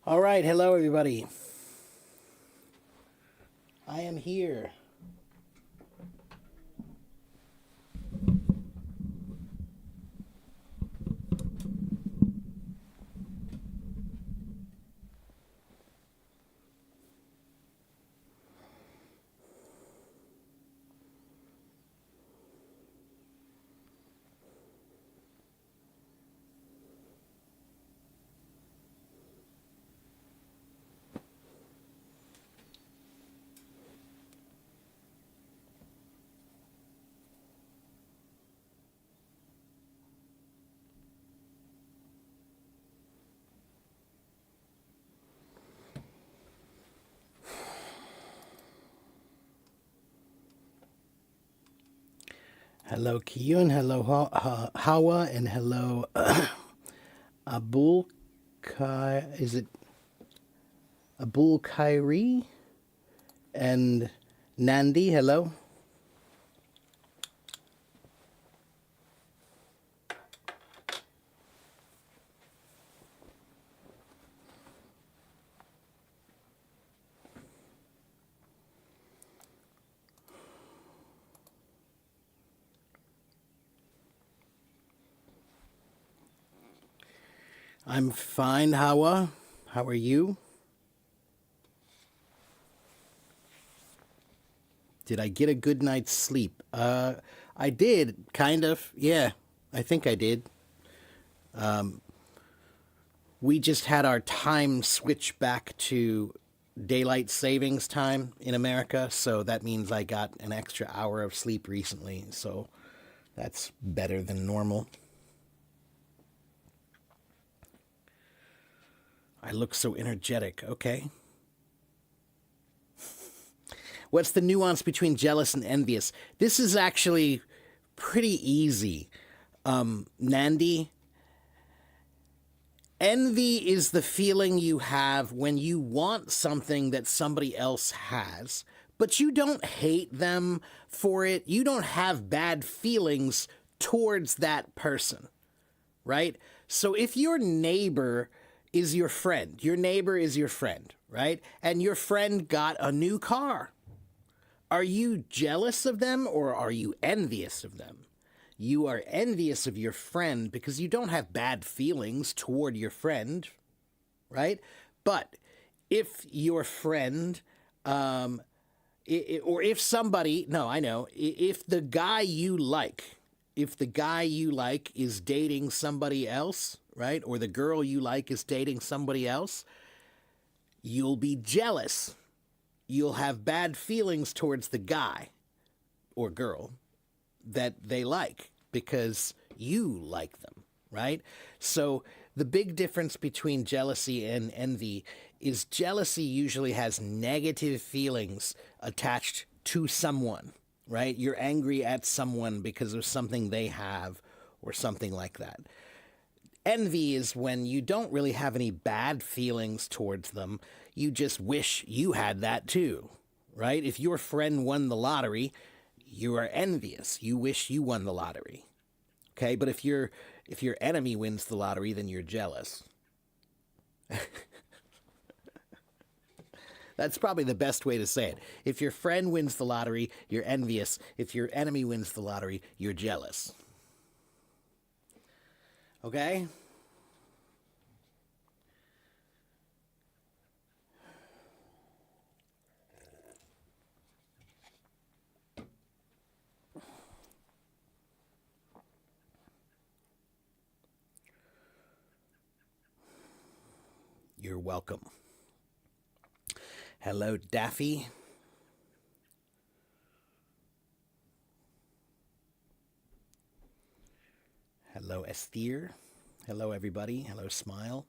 All right, hello everybody. I am here. Hello Kiyun, hello Hawa, and hello Abul Kai. Is it Abul Khairi and Nandi? Hello. I'm fine, Hawa. How are you? Did I get a good night's sleep? I did, kind of. Yeah, I think I did. We just had our time switch back to daylight savings time in America, so that means I got an extra hour of sleep recently, so that's better than normal. I look so energetic. Okay. What's the nuance between jealous and envious? This is actually pretty easy. Nandi, envy is the feeling you have when you want something that somebody else has, but you don't hate them for it. You don't have bad feelings towards that person, right? So if your neighbor is your neighbor is your friend, right? And your friend got a new car. Are you jealous of them or are you envious of them? You are envious of your friend because you don't have bad feelings toward your friend, right? But if your friend, or if somebody, no, I know, if the guy you like, if the guy you like is dating somebody else, right? Or the girl you like is dating somebody else, you'll be jealous. You'll have bad feelings towards the guy or girl that they like because you like them, right? So the big difference between jealousy and envy is jealousy usually has negative feelings attached to someone, right? You're angry at someone because of something they have or something like that. Envy is when you don't really have any bad feelings towards them. You just wish you had that too, right? If your friend won the lottery, you are envious. You wish you won the lottery. Okay, but if your enemy wins the lottery, then you're jealous. That's probably the best way to say it. If your friend wins the lottery, you're envious. If your enemy wins the lottery, you're jealous. Okay? You're welcome. Hello, Daffy. Hello, Esthir. Hello, everybody. Hello, Smile.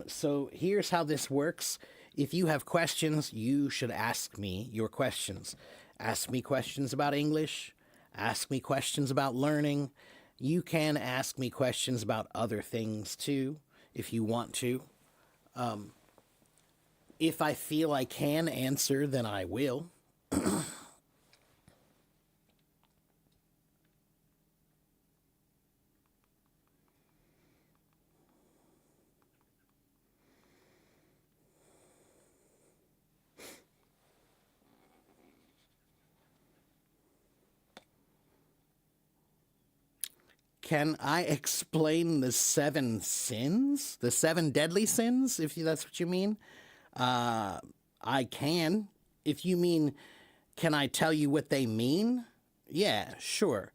So here's how this works. If you have questions, you should ask me your questions. Ask me questions about English. Ask me questions about learning. You can ask me questions about other things too, if you want to. If I feel I can answer, then I will. Can I explain the seven sins? The seven deadly sins, if that's what you mean? I can. If you mean, can I tell you what they mean? Yeah, sure.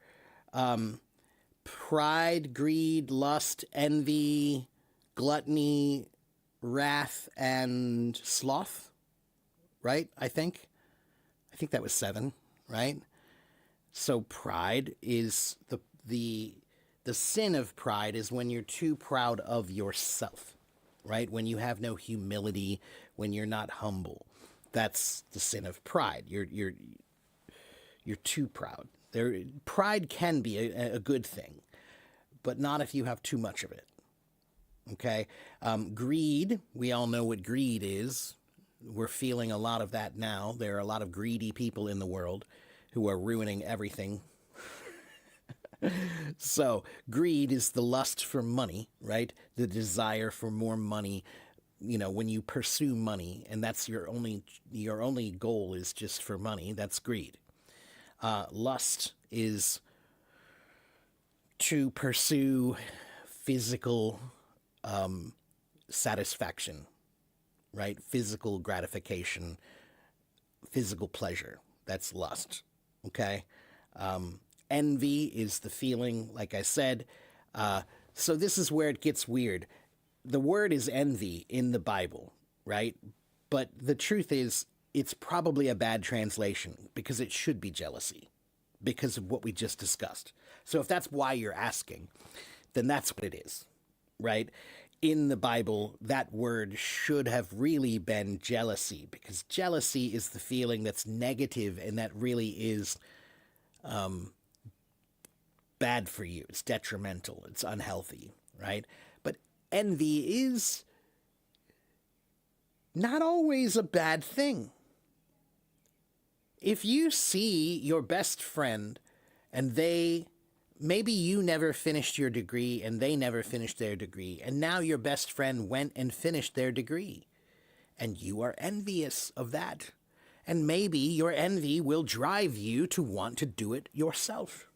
Pride, greed, lust, envy, gluttony, wrath, and sloth, right? I think that was seven, right? So pride is the sin of pride is when you're too proud of yourself, right? When you have no humility, when you're not humble. That's the sin of pride. You're too proud. Pride can be a good thing, but not if you have too much of it. Okay? Greed, we all know what greed is. We're feeling a lot of that now. There are a lot of greedy people in the world who are ruining everything. So, greed is the lust for money, right? The desire for more money. You know, when you pursue money and that's your only goal is just for money, that's greed. Lust is to pursue physical satisfaction, right? Physical gratification, physical pleasure. That's lust. Okay. Envy is the feeling, like I said. So this is where it gets weird. The word is envy in the Bible, right? But the truth is, it's probably a bad translation because it should be jealousy because of what we just discussed. So if that's why you're asking, then that's what it is, right? In the Bible, that word should have really been jealousy because jealousy is the feeling that's negative and that really is bad for you. It's detrimental. It's unhealthy, right? But envy is not always a bad thing. If you see your best friend and maybe you never finished your degree and they never finished their degree, and now your best friend went and finished their degree, and you are envious of that. And maybe your envy will drive you to want to do it yourself.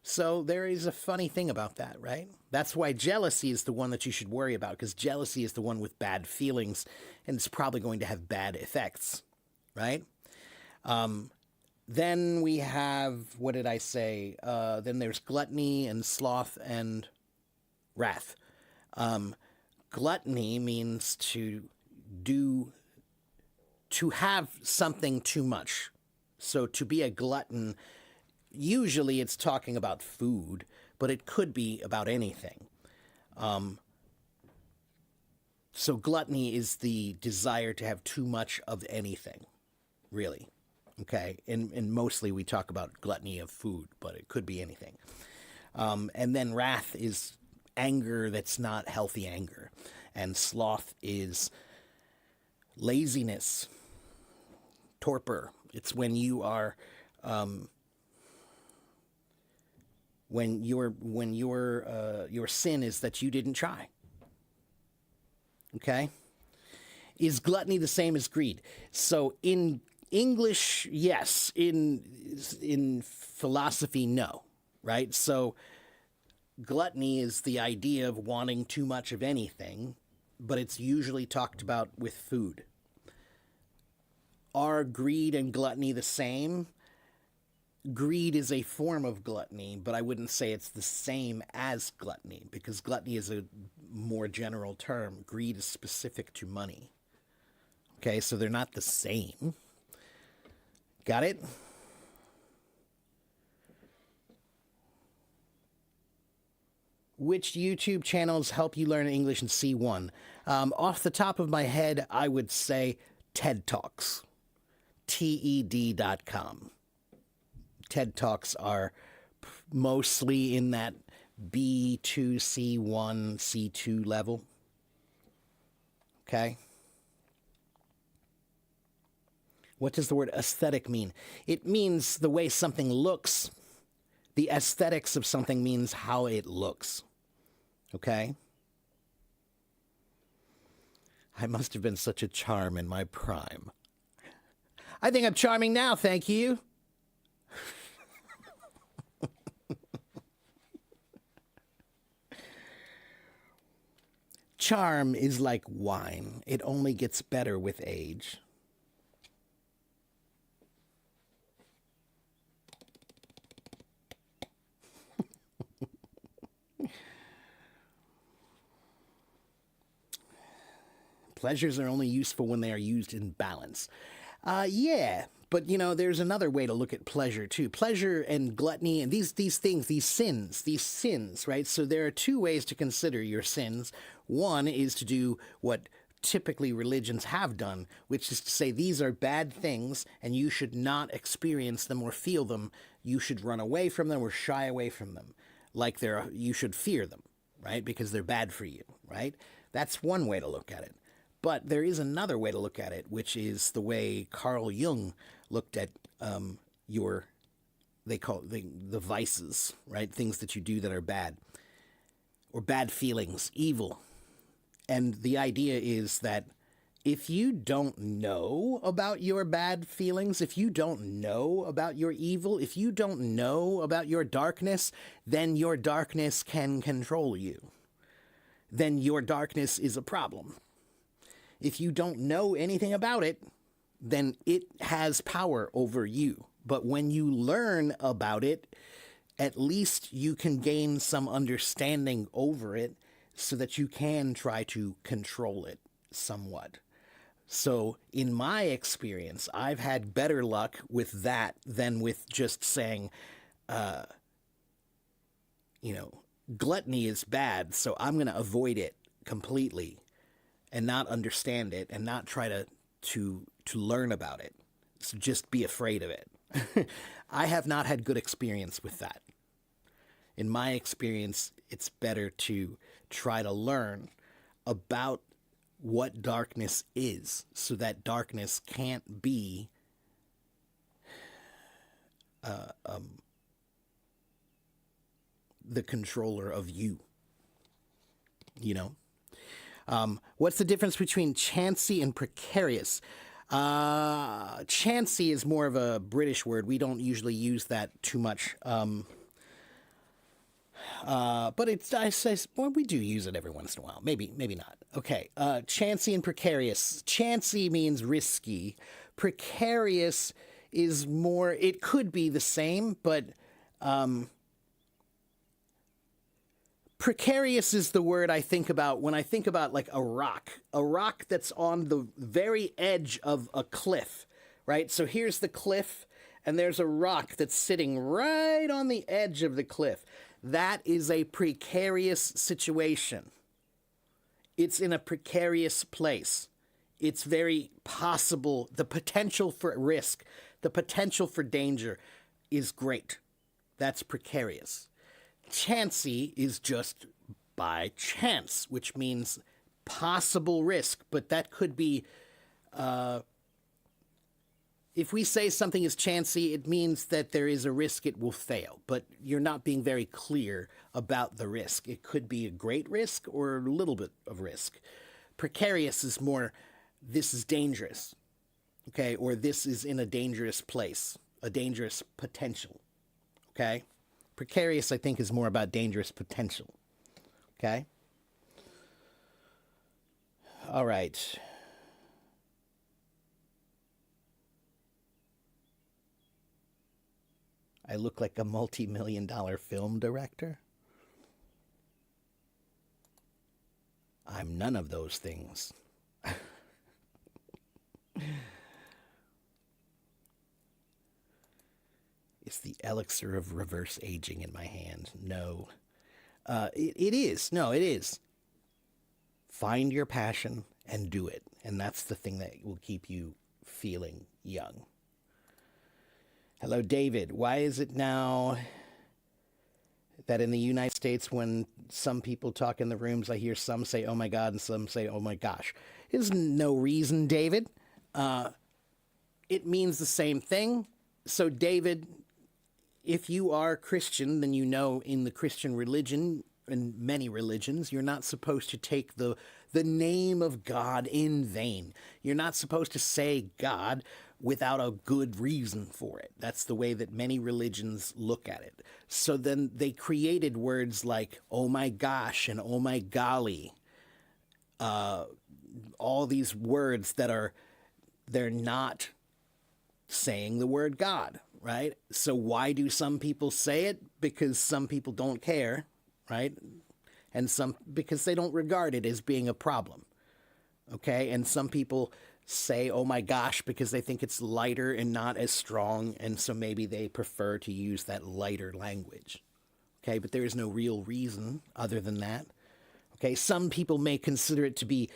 So there is a funny thing about that, right? That's why jealousy is the one that you should worry about, because jealousy is the one with bad feelings, and it's probably going to have bad effects, right? Then we have, what did I say? Then there's gluttony and sloth and wrath. Gluttony means to have something too much. So to be a glutton, usually it's talking about food, but it could be about anything. So gluttony is the desire to have too much of anything, really. Okay, and mostly we talk about gluttony of food, but it could be anything. And then wrath is anger that's not healthy anger. And sloth is laziness, torpor. It's when you are, when your sin is that you didn't try. Okay? Is gluttony the same as greed? So in English, yes. In philosophy, no. Right? So gluttony is the idea of wanting too much of anything, but it's usually talked about with food. Are greed and gluttony the same? Greed is a form of gluttony, but I wouldn't say it's the same as gluttony, because gluttony is a more general term. Greed is specific to money. Okay, so they're not the same. Got it? Which YouTube channels help you learn English in C1? Off the top of my head, I would say TED Talks. TED.com. TED Talks are mostly in that B2, C1, C2 level. Okay? What does the word aesthetic mean? It means the way something looks. The aesthetics of something means how it looks. Okay? I must have been such a charm in my prime. I think I'm charming now, thank you. charm is like wine. It only gets better with age. Pleasures are only useful when they are used in balance. Yeah, but there's another way to look at pleasure too. Pleasure and gluttony and these things, these sins, right? So there are two ways to consider your sins. One is to do what typically religions have done, which is to say these are bad things and you should not experience them or feel them. You should run away from them or shy away from them. Like you should fear them, right? Because they're bad for you, right? That's one way to look at it. But there is another way to look at it, which is the way Carl Jung looked at they call it the vices, right? Things that you do that are bad, or bad feelings, evil. And the idea is that if you don't know about your bad feelings, if you don't know about your evil, if you don't know about your darkness, then your darkness can control you. Then your darkness is a problem. If you don't know anything about it, then it has power over you. But when you learn about it, at least you can gain some understanding over it so that you can try to control it somewhat. So in my experience, I've had better luck with that than with just saying, gluttony is bad, so I'm going to avoid it completely and not understand it and not try to learn about it. So just be afraid of it. I have not had good experience with that. In my experience, it's better to try to learn about what darkness is so that darkness can't be the controller of you. What's the difference between chancy and precarious? Chancy is more of a British word. We don't usually use that too much. But we do use it every once in a while. Maybe not. Okay. Chancy and precarious. Chancy means risky. Precarious is more, it could be the same, but precarious is the word I think about when I think about like a rock that's on the very edge of a cliff, right? So here's the cliff, and there's a rock that's sitting right on the edge of the cliff. That is a precarious situation. It's in a precarious place. It's very possible. The potential for risk, the potential for danger is great. That's precarious. Chancy is just by chance, which means possible risk, but that could be, if we say something is chancy, it means that there is a risk it will fail, but you're not being very clear about the risk. It could be a great risk or a little bit of risk. Precarious is more, this is dangerous, okay, or this is in a dangerous place, a dangerous potential, okay? Precarious, I think, is more about dangerous potential. Okay? All right. I look like a multi-million-dollar film director. I'm none of those things. It's the elixir of reverse aging in my hand. No. It is. No, it is. Find your passion and do it. And that's the thing that will keep you feeling young. Hello, David. Why is it now that in the United States, when some people talk in the rooms, I hear some say, oh my God, and some say, oh my gosh? There's no reason, David. It means the same thing. So, David, if you are Christian, then you know in the Christian religion and many religions, you're not supposed to take the name of God in vain. You're not supposed to say God without a good reason for it. That's the way that many religions look at it. So then they created words like, oh my gosh and oh my golly. all these words that they're not saying the word God, right? So why do some people say it? Because some people don't care, right? And some because they don't regard it as being a problem. Okay? And some people say, "Oh my gosh," because they think it's lighter and not as strong, and so maybe they prefer to use that lighter language. Okay? But there is no real reason other than that. Okay? Some people may consider it to be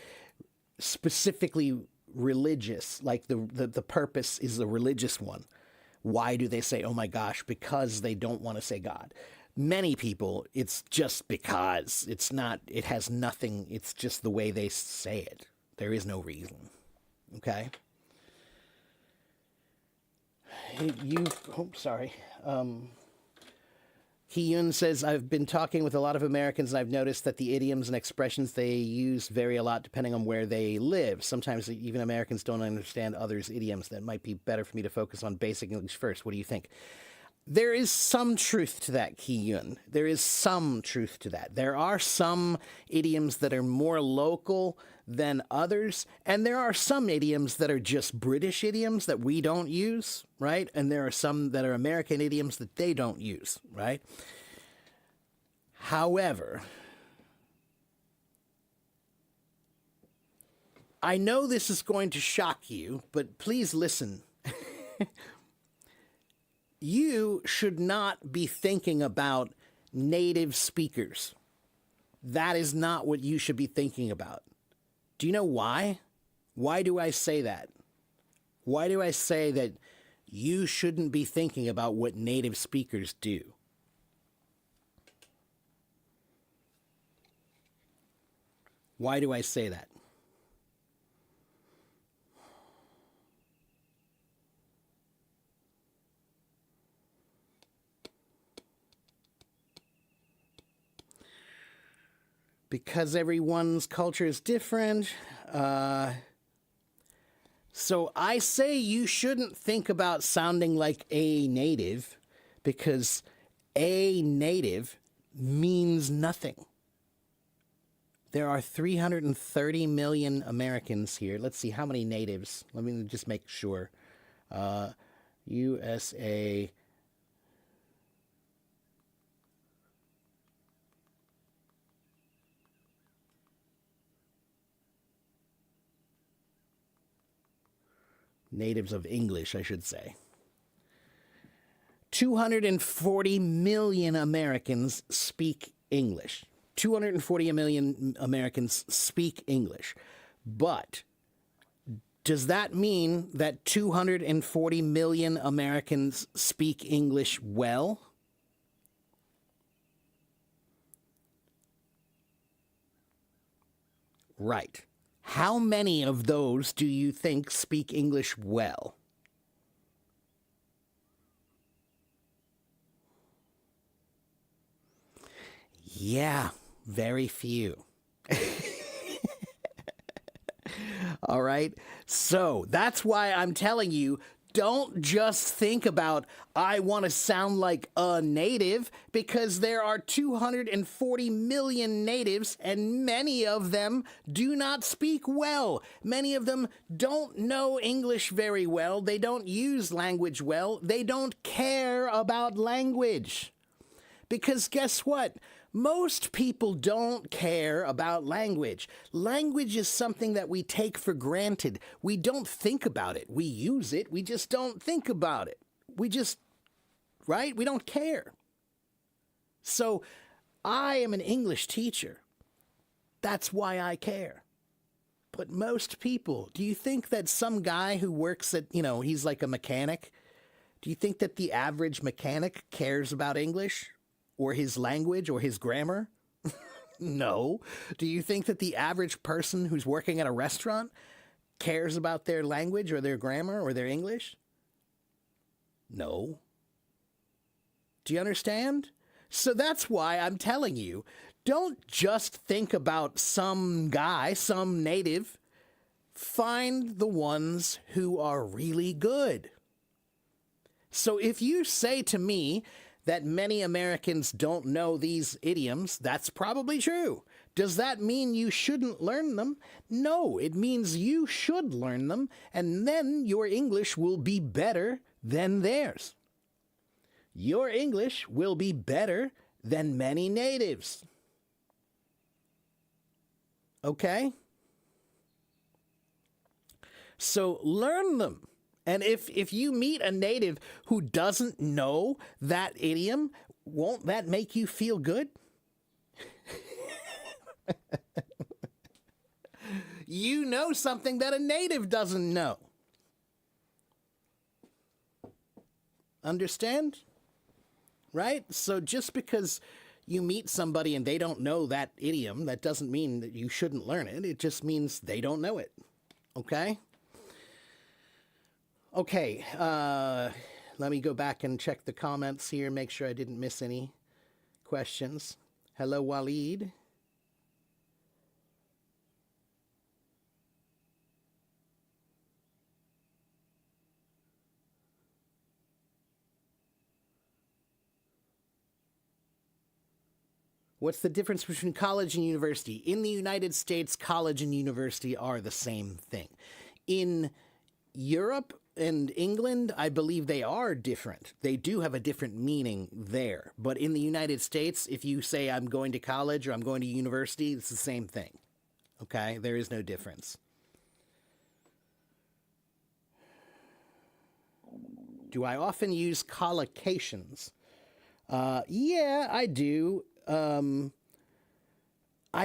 specifically religious, like the purpose is a religious one. Why do they say, "Oh my gosh"? Because they don't want to say God. Many people, it's just because. It's not, it has nothing, it's just the way they say it. There is no reason. Okay? Sorry. Ki-Yun says, I've been talking with a lot of Americans and I've noticed that the idioms and expressions they use vary a lot depending on where they live. Sometimes even Americans don't understand others' idioms. That might be better for me to focus on basic English first. What do you think? There is some truth to that, Ki-Yun. There is some truth to that. There are some idioms that are more local than others, and there are some idioms that are just British idioms that we don't use, right? And there are some that are American idioms that they don't use, right? However, I know this is going to shock you, but please listen. You should not be thinking about native speakers. That is not what you should be thinking about. Do you know why? Why do I say that? Why do I say that you shouldn't be thinking about what native speakers do? Why do I say that? Because everyone's culture is different. So I say you shouldn't think about sounding like a native, because a native means nothing. There are 330 million Americans here. Let's see, how many natives? Let me just make sure. USA... natives of English, I should say. 240 million Americans speak English. 240 million Americans speak English. But does that mean that 240 million Americans speak English well? Right. How many of those do you think speak English well? Yeah, very few. All right? So that's why I'm telling you, don't just think about, I want to sound like a native, because there are 240 million natives and many of them do not speak well. Many of them don't know English very well. They don't use language well. They don't care about language. Because guess what? Most people don't care about language. Language is something that we take for granted. We don't think about it. We use it. We just don't think about it. We just, right? We don't care. So I am an English teacher. That's why I care. But most people, do you think that some guy who works at, he's like a mechanic, do you think that the average mechanic cares about English? Or his language, or his grammar? No. Do you think that the average person who's working at a restaurant cares about their language, or their grammar, or their English? No. Do you understand? So that's why I'm telling you, don't just think about some guy, some native. Find the ones who are really good. So if you say to me that many Americans don't know these idioms, that's probably true. Does that mean you shouldn't learn them? No, it means you should learn them, and then your English will be better than theirs. Your English will be better than many natives. Okay? So learn them. And if you meet a native who doesn't know that idiom, won't that make you feel good? You know something that a native doesn't know. Understand? Right? So just because you meet somebody and they don't know that idiom, that doesn't mean that you shouldn't learn it. It just means they don't know it. Okay? Okay, let me go back and check the comments here, make sure I didn't miss any questions. Hello, Waleed. What's the difference between college and university? In the United States, college and university are the same thing. In Europe and England, I believe they are different. They do have a different meaning there. But in the United States, if you say I'm going to college or I'm going to university, it's the same thing. Okay? There is no difference. Do I often use collocations? Yeah, I do. I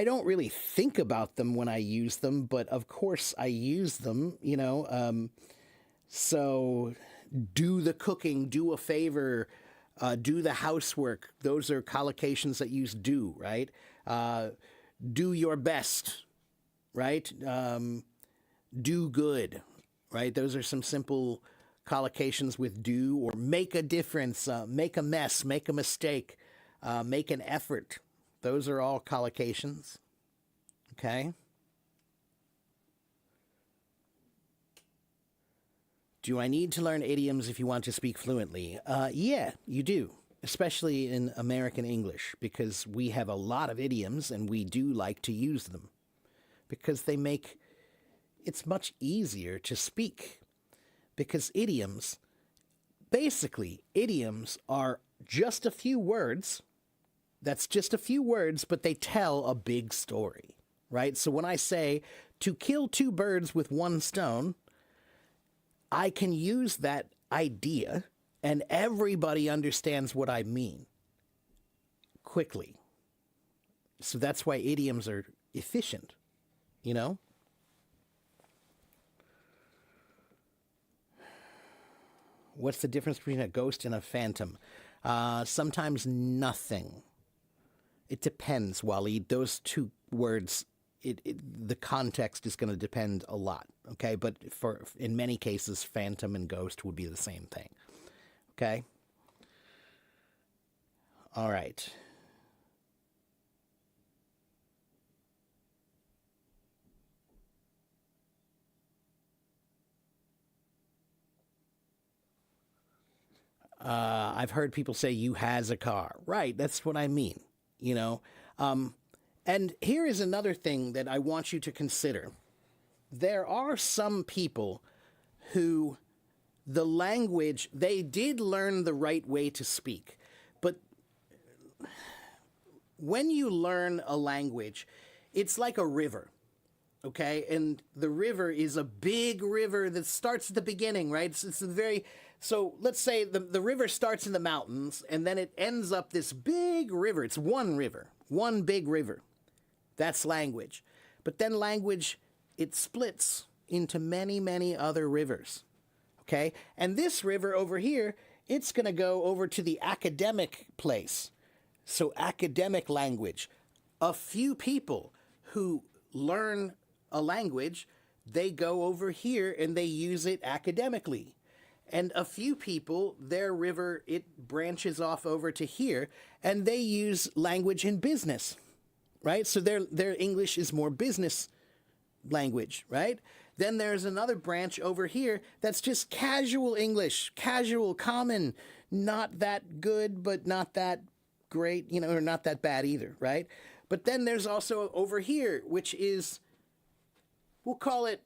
don't really think about them when I use them, but of course I use them, you know. So do the cooking, do a favor, do the housework. Those are collocations that use do, right? Do your best, right? Do good, right? Those are some simple collocations with do, or make a difference, make a mess, make a mistake, make an effort. Those are all collocations. Okay? Do I need to learn idioms if you want to speak fluently? Yeah, you do, especially in American English, because we have a lot of idioms and we do like to use them because they make it's much easier to speak. Because basically, idioms are just a few words. That's just a few words, but they tell a big story, right? So when I say to kill two birds with one stone, I can use that idea and everybody understands what I mean quickly. So that's why idioms are efficient, you know? What's the difference between a ghost and a phantom? Sometimes nothing. It depends, Waleed. Those two words, the context is going to depend a lot, okay? But in many cases, phantom and ghost would be the same thing, okay? All right. I've heard people say you has a car. Right, that's what I mean, you know? And here is another thing that I want you to consider. There are some people who the language, they did learn the right way to speak. But when you learn a language, it's like a river. Okay, and the river is a big river that starts at the beginning, right? It's a very, so let's say the river starts in the mountains and then it ends up this big river. It's one river, one big river. That's language. But then language, it splits into many, many other rivers. Okay, and this river over here, it's going to go over to the academic place. So academic language. A few people who learn a language, they go over here and they use it academically. And a few people, their river, it branches off over to here, and they use language in business, right? So their English is more business language, right? Then there's another branch over here that's just casual English, casual, common, not that good, but not that great, you know, or not that bad either, right? But then there's also over here, which is, we'll call it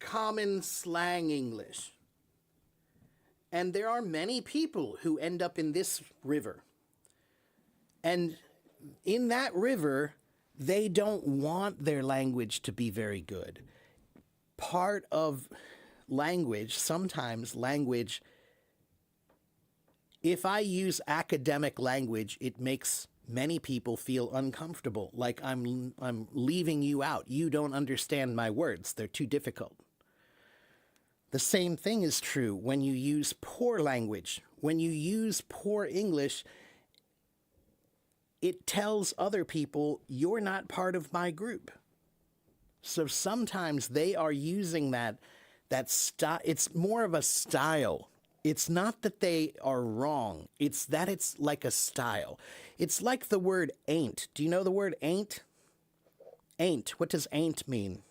common slang English. And there are many people who end up in this river. And in that river, they don't want their language to be very good. Part of language, sometimes language, if I use academic language, it makes many people feel uncomfortable, like I'm leaving you out. You don't understand my words. They're too difficult. The same thing is true when you use poor language. When you use poor English, it tells other people you're not part of my group. So sometimes they are using that style. It's more of a style. It's not that they are wrong. It's that it's like a style. It's like the word ain't. Do you know the word ain't? Ain't. What does ain't mean?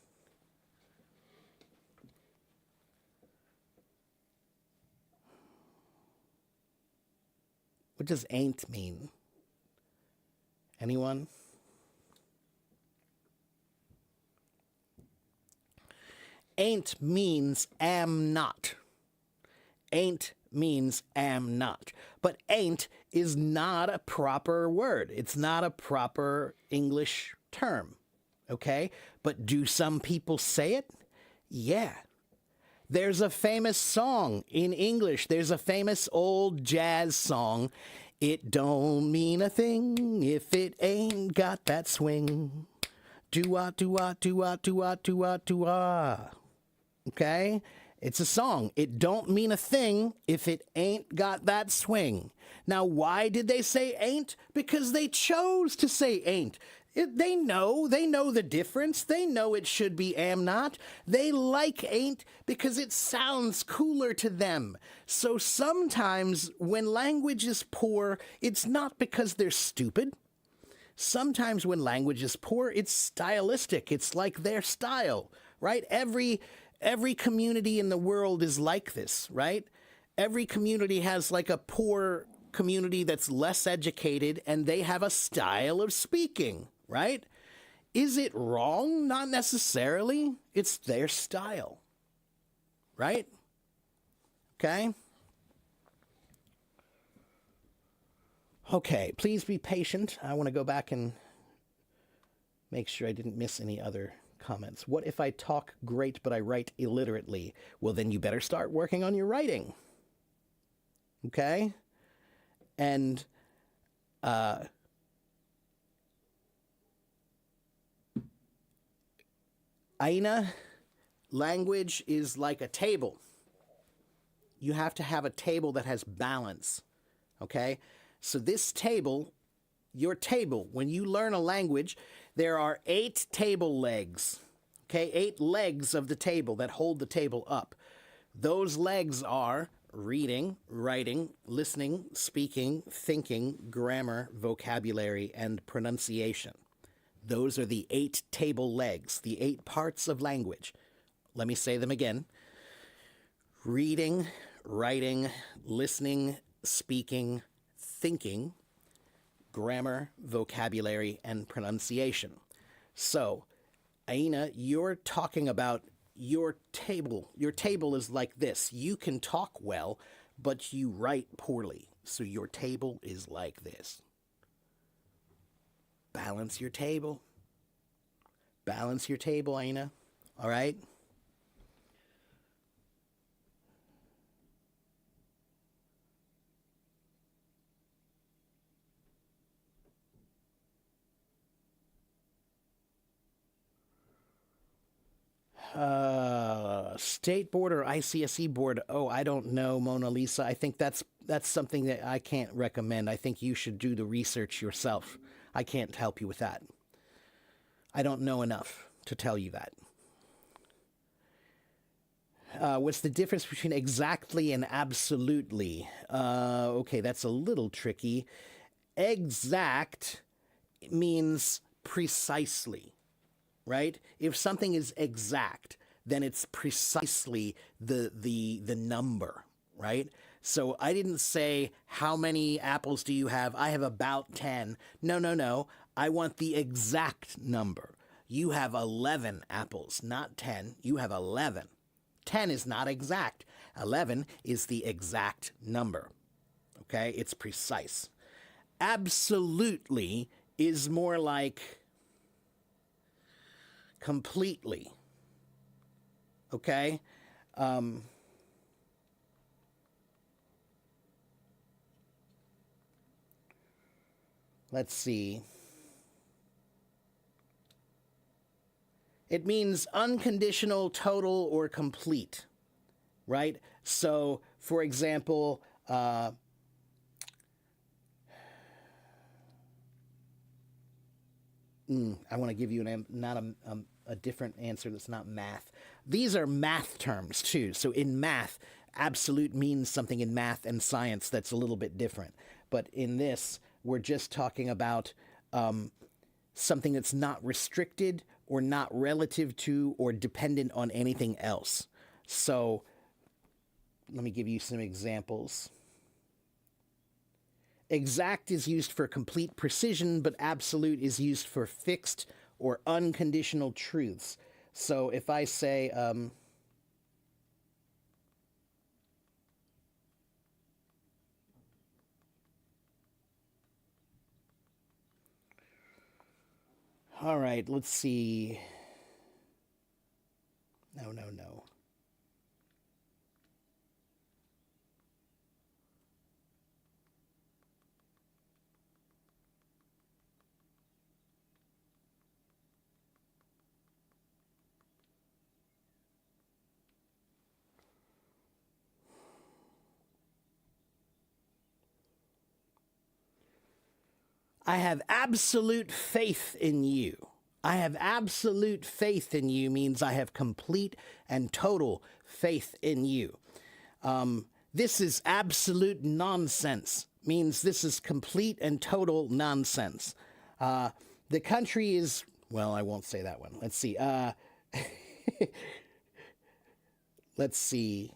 What does ain't mean? Anyone? Ain't means am not. Ain't means am not. But ain't is not a proper word. It's not a proper English term. Okay? But do some people say it? Yeah. There's a famous song in English. There's a famous old jazz song. It don't mean a thing if it ain't got that swing. Do-ah, do-ah, do-ah, do-ah, do-ah, do-ah. Okay? It's a song. It don't mean a thing if it ain't got that swing. Now, why did they say ain't? Because they chose to say ain't. They know the difference. They know it should be am not. They like ain't because it sounds cooler to them. So sometimes when language is poor, it's not because they're stupid. Sometimes when language is poor, it's stylistic. It's like their style, right? Every community in the world is like this, right? Every community has like a poor community that's less educated, and they have a style of speaking, right? Is it wrong? Not necessarily. It's their style, right? Okay? Okay, please be patient. I want to go back and make sure I didn't miss any other comments. What if I talk great but I write illiterately? Well, then you better start working on your writing. Okay? And Aina, language is like a table. You have to have a table that has balance. Okay? So this table, your table, when you learn a language, there are 8 table legs. Okay? 8 legs of the table that hold the table up. Those legs are reading, writing, listening, speaking, thinking, grammar, vocabulary, and pronunciation. Those are the 8 table legs, the 8 parts of language. Let me say them again. Reading, writing, listening, speaking, thinking, grammar, vocabulary, and pronunciation. So, Aina, you're talking about your table. Your table is like this. You can talk well, but you write poorly. So your table is like this. Balance your table. Balance your table, Aina. All right? State board or ICSE board? Oh, I don't know, Mona Lisa. I think that's something that I can't recommend. I think you should do the research yourself. I can't help you with that. I don't know enough to tell you that. What's the difference between exactly and absolutely? Okay, that's a little tricky. Exact means precisely, right? If something is exact, then it's precisely the number, right? So I didn't say, how many apples do you have? I have about 10. No. I want the exact number. You have 11 apples, not 10. You have 11. 10 is not exact. 11 is the exact number. Okay? It's precise. Absolutely is more like completely. Okay? Let's see. It means unconditional, total, or complete, right? So, for example, I want to give you a different answer that's not math. These are math terms too. So in math, absolute means something in math and science that's a little bit different. But in this, we're just talking about something that's not restricted or not relative to or dependent on anything else. So let me give you some examples. Exact is used for complete precision, but absolute is used for fixed or unconditional truths. So if I say, all right, let's see. No. I have absolute faith in you. I have absolute faith in you means I have complete and total faith in you. This is absolute nonsense means this is complete and total nonsense. The country is, well, I won't say that one. Let's see. Let's see.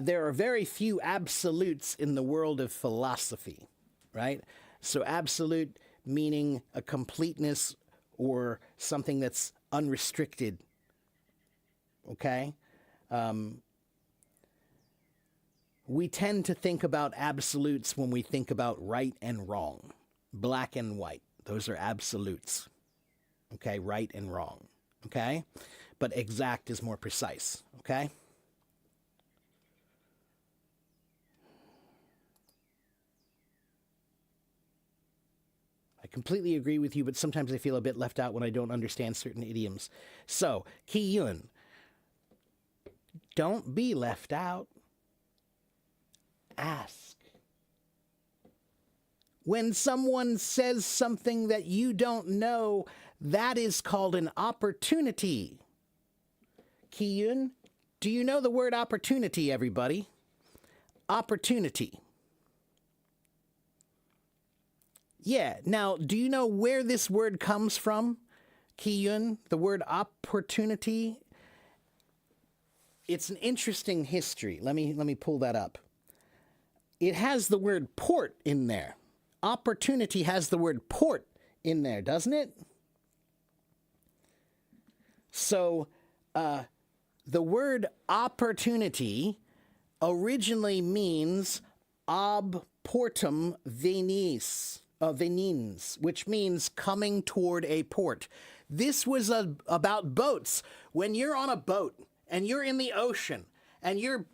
There are very few absolutes in the world of philosophy, right? So absolute meaning a completeness or something that's unrestricted, okay? We tend to think about absolutes when we think about right and wrong, black and white. Those are absolutes, okay? Right and wrong, okay? But exact is more precise, okay? I completely agree with you, but sometimes I feel a bit left out when I don't understand certain idioms. So, Ki Yun, don't be left out. Ask. When someone says something that you don't know, that is called an opportunity. Ki Yun, do you know the word opportunity, everybody? Opportunity. Yeah. Now, do you know where this word comes from? Ki Yun, the word opportunity. It's an interesting history. Let me pull that up. It has the word port in there. Opportunity has the word port in there, doesn't it? So, the word opportunity originally means ob portum venis. Venins, which means coming toward a port. This was about boats. When you're on a boat and you're in the ocean and you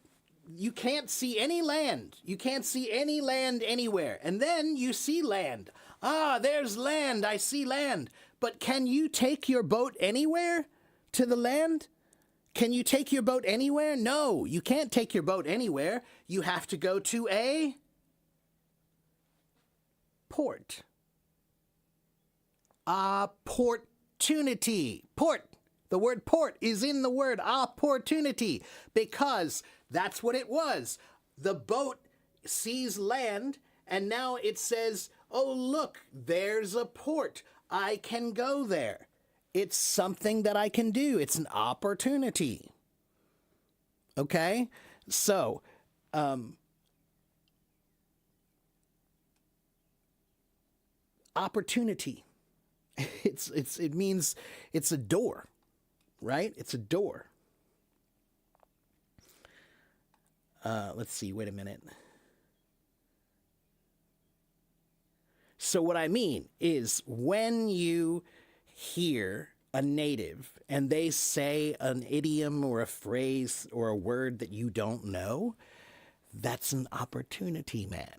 can't see any land. You can't see any land anywhere. And then you see land. Ah, there's land. I see land. But can you take your boat anywhere to the land? Can you take your boat anywhere? No, you can't take your boat anywhere. You have to go to a port. Opportunity. Port. The word port is in the word opportunity because that's what it was. The boat sees land and now it says, oh, look, there's a port. I can go there. It's something that I can do. It's an opportunity. Okay? So, opportunity. It means it's a door, right? It's a door. Let's see, wait a minute. So what I mean is when you hear a native and they say an idiom or a phrase or a word that you don't know, that's an opportunity, man.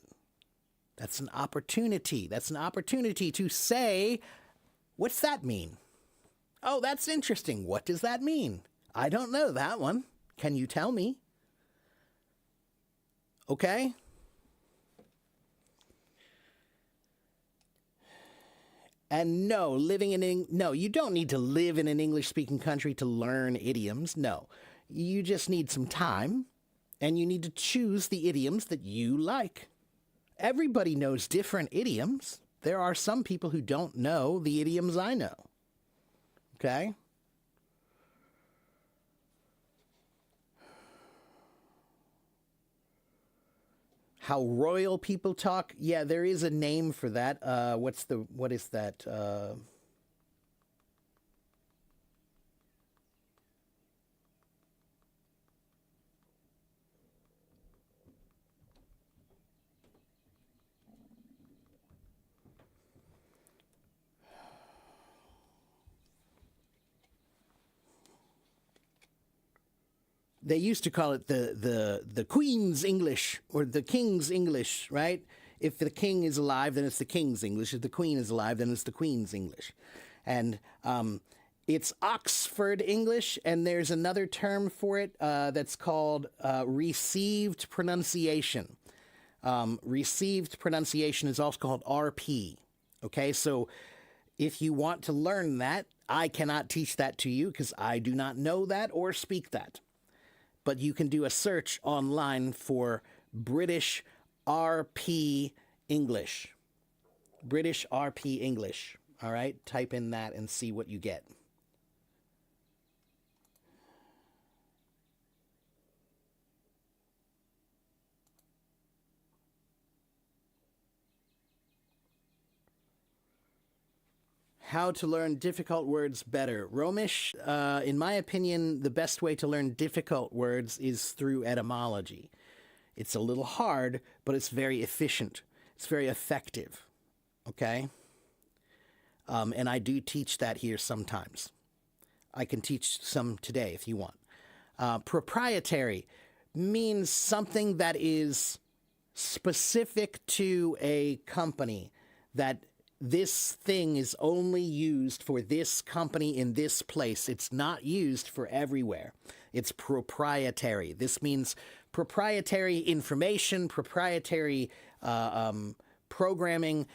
That's an opportunity. That's an opportunity to say, what's that mean? Oh, that's interesting. What does that mean? I don't know that one. Can you tell me? Okay? And no, no, you don't need to live in an English-speaking country to learn idioms. No, you just need some time, and you need to choose the idioms that you like. Everybody knows different idioms. There are some people who don't know the idioms I know. Okay? How royal people talk? Yeah, there is a name for that. What is that? They used to call it the Queen's English or the King's English, right? If the king is alive, then it's the king's English. If the queen is alive, then it's the queen's English. And it's Oxford English, and there's another term for it that's called received pronunciation. Received pronunciation is also called RP. Okay, so if you want to learn that, I cannot teach that to you because I do not know that or speak that. But you can do a search online for British RP English. British RP English. All right? Type in that and see what you get. How to learn difficult words better. Romish, in my opinion, the best way to learn difficult words is through etymology. It's a little hard, but it's very efficient. It's very effective. Okay? And I do teach that here sometimes. I can teach some today if you want. Proprietary means something that is specific to a company, that this thing is only used for this company in this place. It's not used for everywhere. It's proprietary. This means proprietary information, proprietary programming,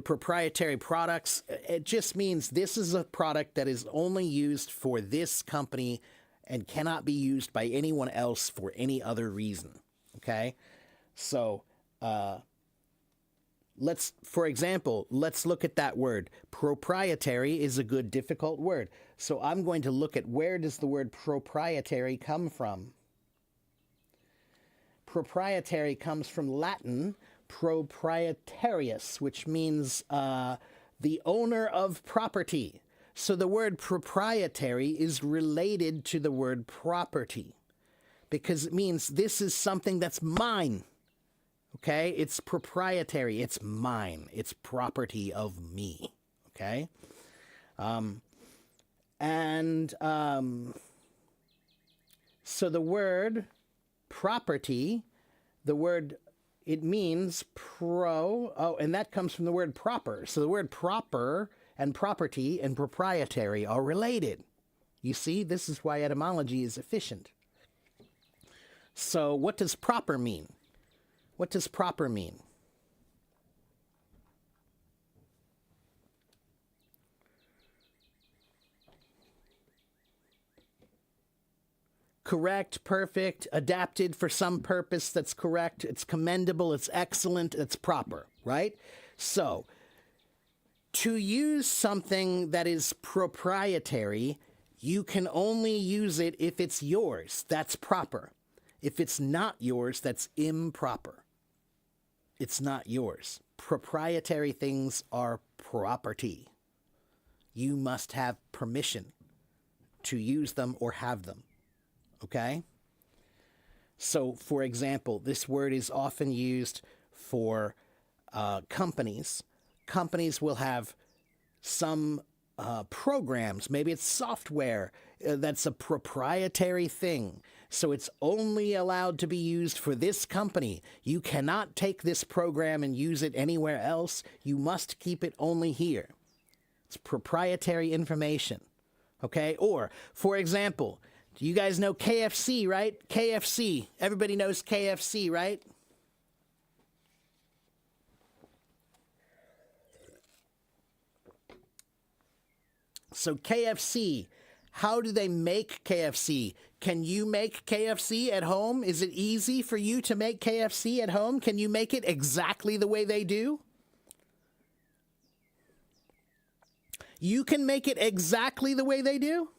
proprietary products. It just means this is a product that is only used for this company and cannot be used by anyone else for any other reason. Okay? So, for example, let's look at that word. Proprietary is a good, difficult word. So I'm going to look at where does the word proprietary come from. Proprietary comes from Latin proprietarius, which means the owner of property. So the word proprietary is related to the word property because it means this is something that's mine. Okay? It's proprietary. It's mine. It's property of me. Okay? So the word property, it means and that comes from the word proper. So the word proper and property and proprietary are related. You see, this is why etymology is efficient. So what does proper mean? What does proper mean? Correct, perfect, adapted for some purpose that's correct, it's commendable, it's excellent, it's proper, right? So, to use something that is proprietary, you can only use it if it's yours. That's proper. If it's not yours, that's improper. It's not yours. Proprietary things are property. You must have permission to use them or have them. Okay? So, for example, this word is often used for companies. Companies will have some programs, maybe it's software that's a proprietary thing. So it's only allowed to be used for this company. You cannot take this program and use it anywhere else. You must keep it only here. It's proprietary information. Okay? Or, for example, do you guys know KFC, right? KFC. Everybody knows KFC, right? So KFC, how do they make KFC? Can you make KFC at home? Is it easy for you to make KFC at home? Can you make it exactly the way they do? You can make it exactly the way they do?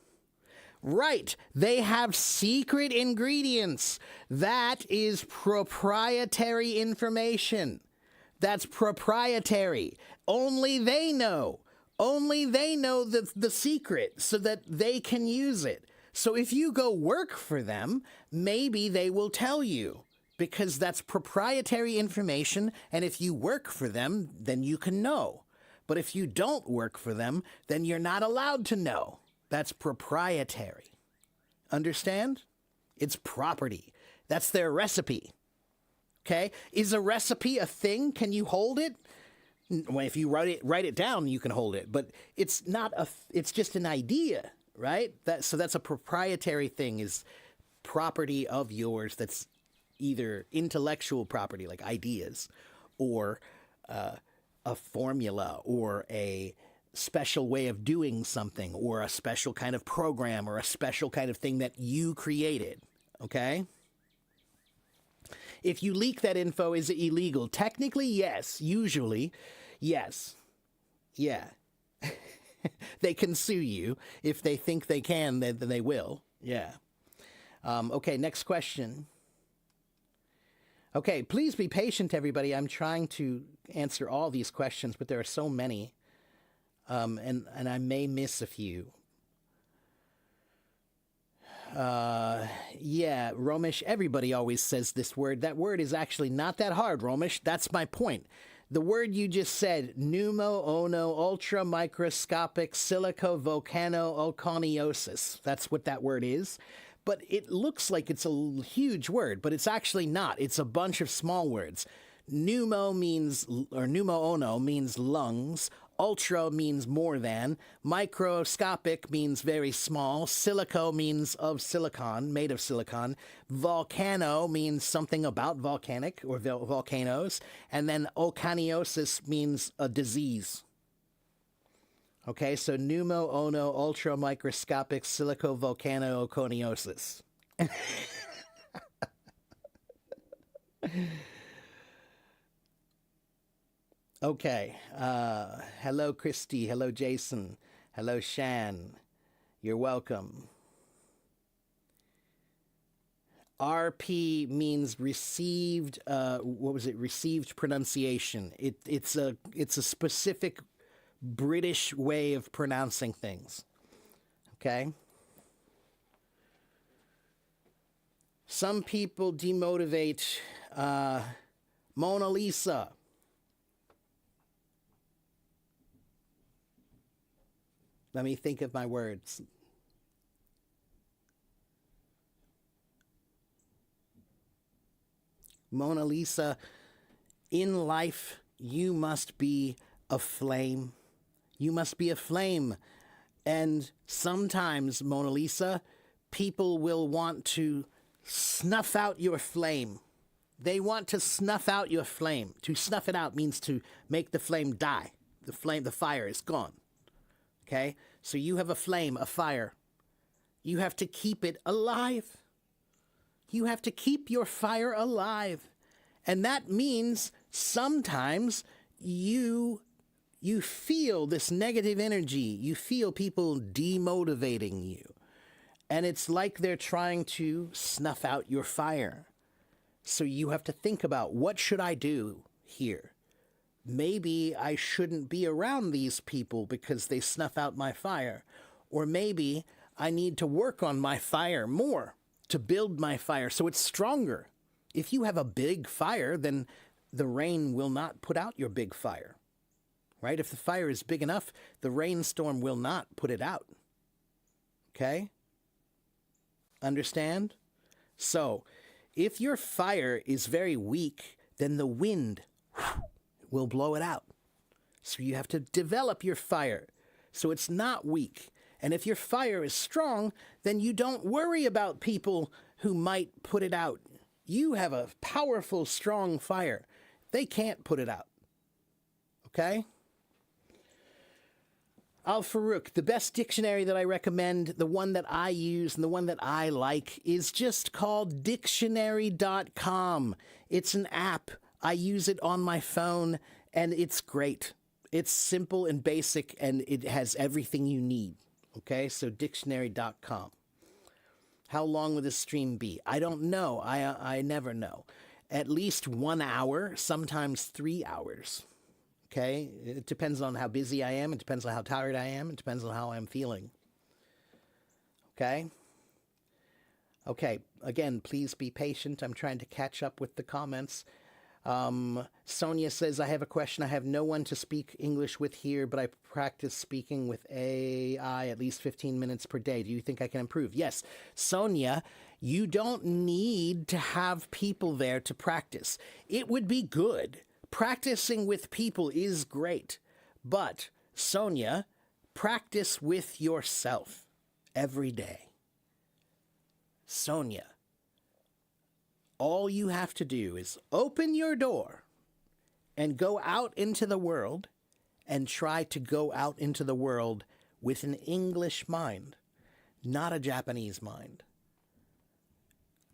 Right. They have secret ingredients. That is proprietary information. That's proprietary. Only they know. Only they know the secret so that they can use it. So if you go work for them, maybe they will tell you because that's proprietary information. And if you work for them, then you can know. But if you don't work for them, then you're not allowed to know. That's proprietary. Understand? It's property. That's their recipe. Okay? Is a recipe a thing? Can you hold it? Well, if you write it down, you can hold it. But it's not it's just an idea, right? So that's a proprietary thing, is property of yours that's either intellectual property, like ideas, or a formula, or a special way of doing something, or a special kind of program, or a special kind of thing that you created, okay? If you leak that info, is it illegal? Technically, yes. Usually, yes. Yeah. They can sue you. If they think they can, then they will. Yeah. Okay, next question. Okay, please be patient, everybody. I'm trying to answer all these questions, but there are so many. And I may miss a few. Yeah, Romesh, everybody always says this word. That word is actually not that hard, Romesh. That's my point. The word you just said, pneumo-ono ultra microscopic silico-volcano-oconiosis. That's what that word is. But it looks like it's a huge word, but it's actually not. It's a bunch of small words. Pneumo means, or pneumo-ono means lungs. Ultra means more than. Microscopic means very small. Silico means of silicon, made of silicon. Volcano means something about volcanic or volcanoes. And then oconiosis means a disease. Okay, so pneumo-ono ultra microscopic silico-volcano-oconiosis. Okay. Hello, Christy. Hello, Jason. Hello, Shan. You're welcome. RP means received. What was it? Received pronunciation. It's a specific British way of pronouncing things. Okay. Some people demotivate Mona Lisa. Let me think of my words. Mona Lisa, in life, you must be a flame. You must be a flame. And sometimes, Mona Lisa, people will want to snuff out your flame. They want to snuff out your flame. To snuff it out means to make the flame die. The fire is gone. Okay? So you have a flame, a fire. You have to keep it alive. You have to keep your fire alive. And that means sometimes you feel this negative energy. You feel people demotivating you. And it's like they're trying to snuff out your fire. So you have to think about, what should I do here. Maybe I shouldn't be around these people because they snuff out my fire. Or maybe I need to work on my fire more to build my fire so it's stronger. If you have a big fire, then the rain will not put out your big fire, right? If the fire is big enough, the rainstorm will not put it out. Okay? Understand? So, if your fire is very weak, then the wind will blow it out. So you have to develop your fire so it's not weak. And if your fire is strong, then you don't worry about people who might put it out. You have a powerful, strong fire. They can't put it out. Okay? Al-Farouk, the best dictionary that I recommend, the one that I use and the one that I like, is just called dictionary.com. It's an app. I use it on my phone, and it's great. It's simple and basic, and it has everything you need. Okay, so dictionary.com. How long will this stream be? I don't know. I never know. At least 1 hour, sometimes 3 hours. Okay, it depends on how busy I am. It depends on how tired I am. It depends on how I'm feeling. Okay? Okay, again, please be patient. I'm trying to catch up with the comments. Sonia says, I have a question. I have no one to speak English with here, but I practice speaking with AI at least 15 minutes per day. Do you think I can improve? Yes. Sonia, you don't need to have people there to practice. It would be good. Practicing with people is great. But, Sonia, practice with yourself every day. Sonia, all you have to do is open your door and go out into the world and try to go out into the world with an English mind, not a Japanese mind.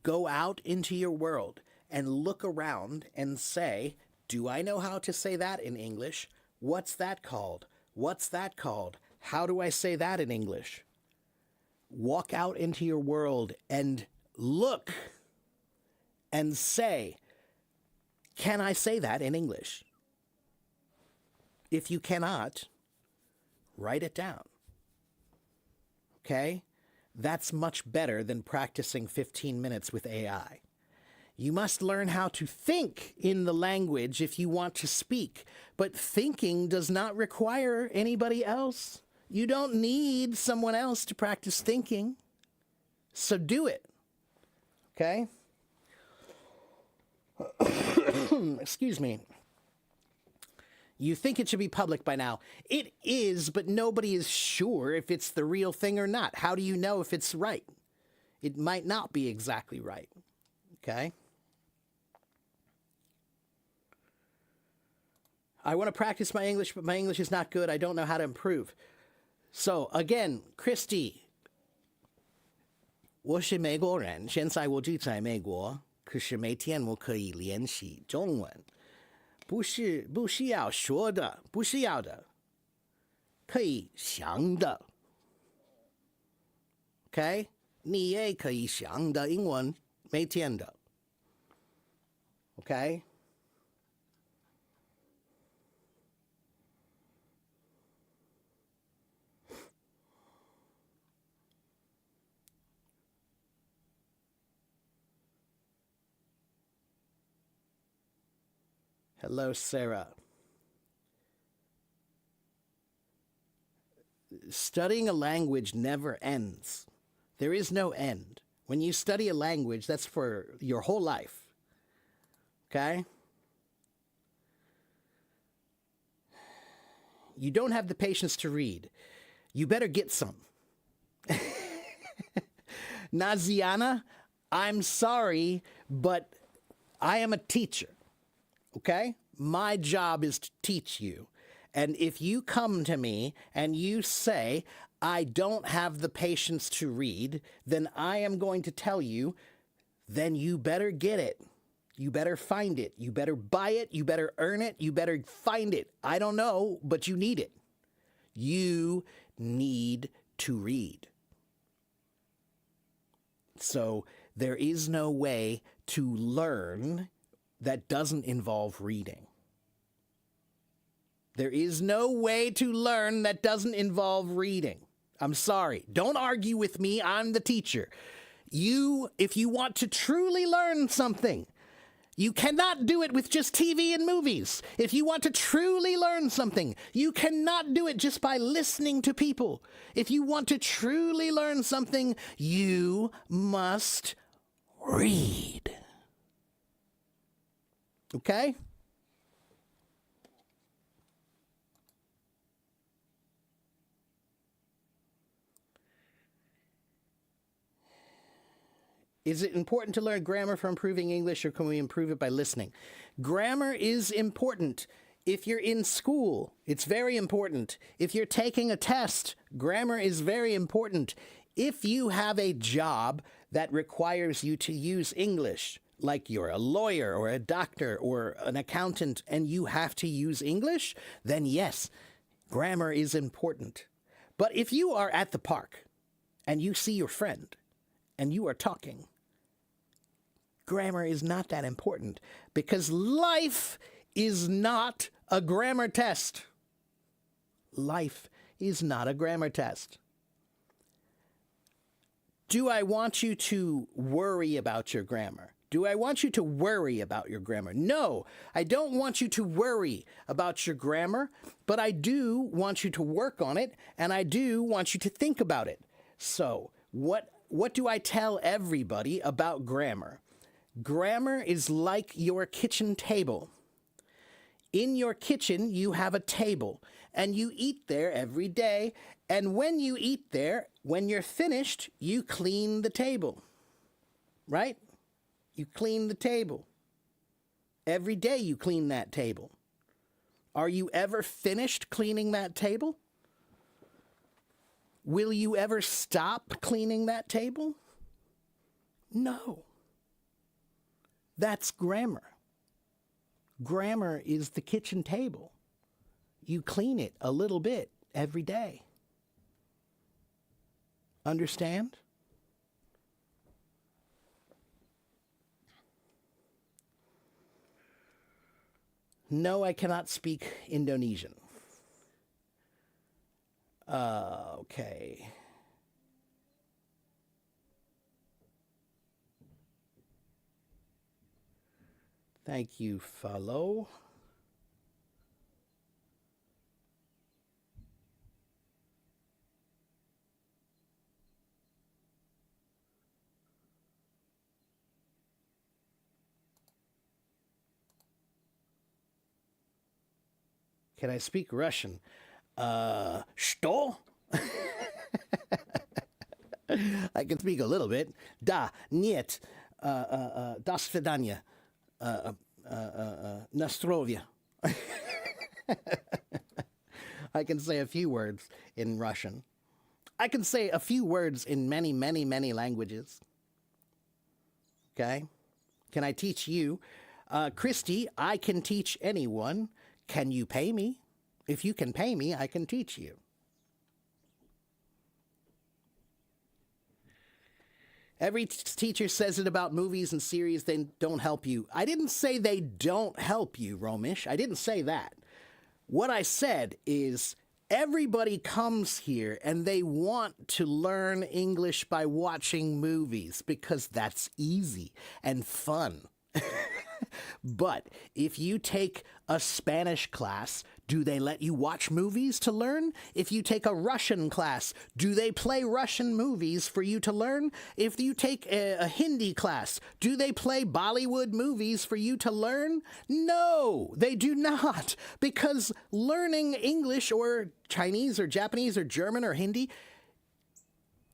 Go out into your world and look around and say, do I know how to say that in English? What's that called? What's that called? How do I say that in English? Walk out into your world and look and say, can I say that in English? If you cannot, write it down. Okay? That's much better than practicing 15 minutes with AI. You must learn how to think in the language if you want to speak, but thinking does not require anybody else. You don't need someone else to practice thinking. So do it. Okay? Excuse me. You think it should be public by now. It is, but nobody is sure if it's the real thing or not. How do you know if it's right? It might not be exactly right. Okay? I want to practice my English, but my English is not good. I don't know how to improve. So, again, Christy, 我是美国人，现在我住在美国，可是每天我可以练习中文，不需要说的，不需要的，可以想的。OK， 你也可以想的英文，每天的。OK。Hello, Sarah. Studying a language never ends. There is no end. When you study a language, that's for your whole life. Okay? You don't have the patience to read. You better get some. Naziana, I'm sorry, but I am a teacher. Okay? My job is to teach you. And if you come to me and you say, I don't have the patience to read, then I am going to tell you, then you better get it. You better find it. You better buy it. You better earn it. You better find it. I don't know, but you need it. You need to read. So there is no way to learn that doesn't involve reading. There is no way to learn that doesn't involve reading. I'm sorry. Don't argue with me. I'm the teacher. If you want to truly learn something, you cannot do it with just TV and movies. If you want to truly learn something, you cannot do it just by listening to people. If you want to truly learn something, you must read. Okay? Is it important to learn grammar for improving English, or can we improve it by listening? Grammar is important. If you're in school, it's very important. If you're taking a test, grammar is very important. If you have a job that requires you to use English, like you're a lawyer or a doctor or an accountant and you have to use English, then yes, grammar is important. But if you are at the park and you see your friend and you are talking, grammar is not that important, because life is not a grammar test. Life is not a grammar test. Do I want you to worry about your grammar? Do I want you to worry about your grammar? No, I don't want you to worry about your grammar, but I do want you to work on it, and I do want you to think about it. So, what do I tell everybody about grammar? Grammar is like your kitchen table. In your kitchen, you have a table, and you eat there every day. And when you eat there, when you're finished, you clean the table, right? You clean the table. Every day you clean that table. Are you ever finished cleaning that table? Will you ever stop cleaning that table? No. That's grammar. Grammar is the kitchen table. You clean it a little bit every day. Understand? No, I cannot speak Indonesian. Okay. Thank you, follow. Can I speak Russian? Что? I can speak a little bit. Да, нет, до свидания. На здоровье. I can say a few words in Russian. I can say a few words in many, many, many languages. Okay? Can I teach you? Christy, I can teach anyone. Can you pay me? If you can pay me, I can teach you. Every teacher says it about movies and series, they don't help you. I didn't say they don't help you, Romish. I didn't say that. What I said is everybody comes here and they want to learn English by watching movies because that's easy and fun. But if you take a Spanish class, do they let you watch movies to learn? If you take a Russian class, do they play Russian movies for you to learn? If you take a Hindi class, do they play Bollywood movies for you to learn? No, they do not. Because learning English or Chinese or Japanese or German or Hindi,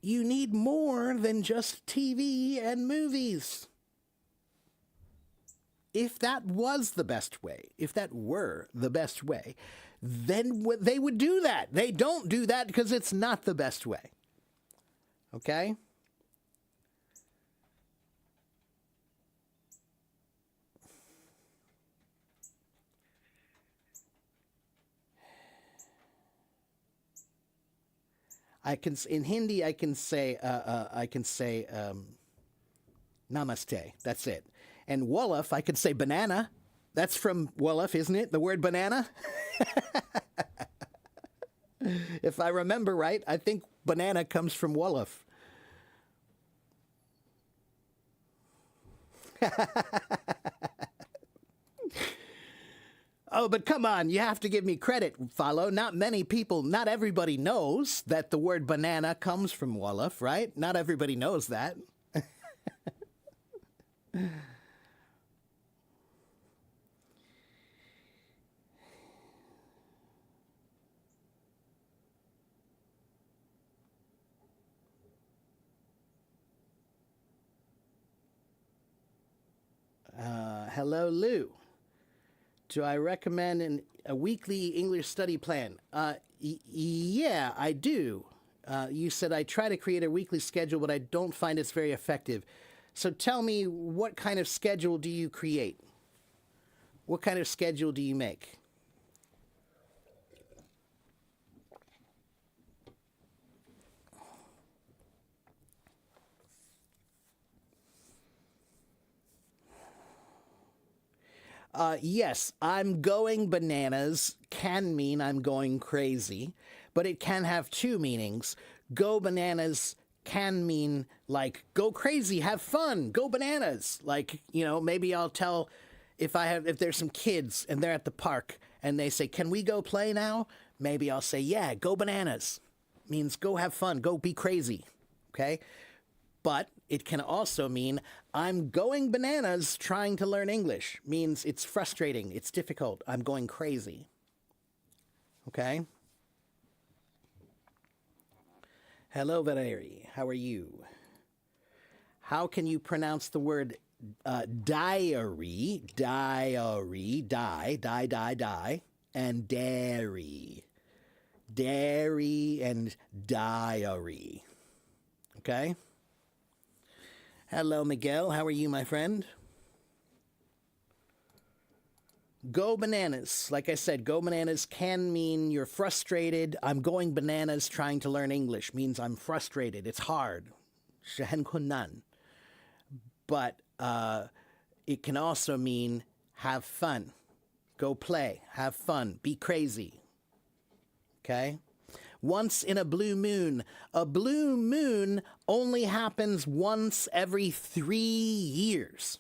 you need more than just TV and movies. If that was the best way, if that were the best way, then they would do that. They don't do that because it's not the best way. Okay? In Hindi I can say namaste. That's it. And Wolof, I could say banana. That's from Wolof, isn't it? The word banana? If I remember right, I think banana comes from Wolof. Oh, but come on, you have to give me credit, Follow. Not many people, not everybody knows that the word banana comes from Wolof, right? Not everybody knows that. Hello, Lou. Do I recommend a weekly English study plan? Yeah, I do. You said I try to create a weekly schedule, but I don't find it's very effective. So tell me, what kind of schedule do you create? What kind of schedule do you make? Yes, I'm going bananas can mean I'm going crazy, but it can have two meanings. Go bananas can mean like go crazy, have fun, go bananas. Like, maybe I'll tell if there's some kids and they're at the park and they say, "Can we go play now?" Maybe I'll say, "Yeah, go bananas." Means go have fun, go be crazy. Okay? But it can also mean I'm going bananas trying to learn English. Means it's frustrating, it's difficult, I'm going crazy. Okay? Hello, Valeri. How are you? How can you pronounce the word diary, diary, die, and dairy? Dairy and diary. Okay? Hello, Miguel. How are you, my friend? Go bananas. Like I said, go bananas can mean you're frustrated. I'm going bananas trying to learn English means I'm frustrated. It's hard. 是很困难. But it can also mean have fun. Go play. Have fun. Be crazy. Okay? Once in a blue moon. A blue moon only happens once every 3 years.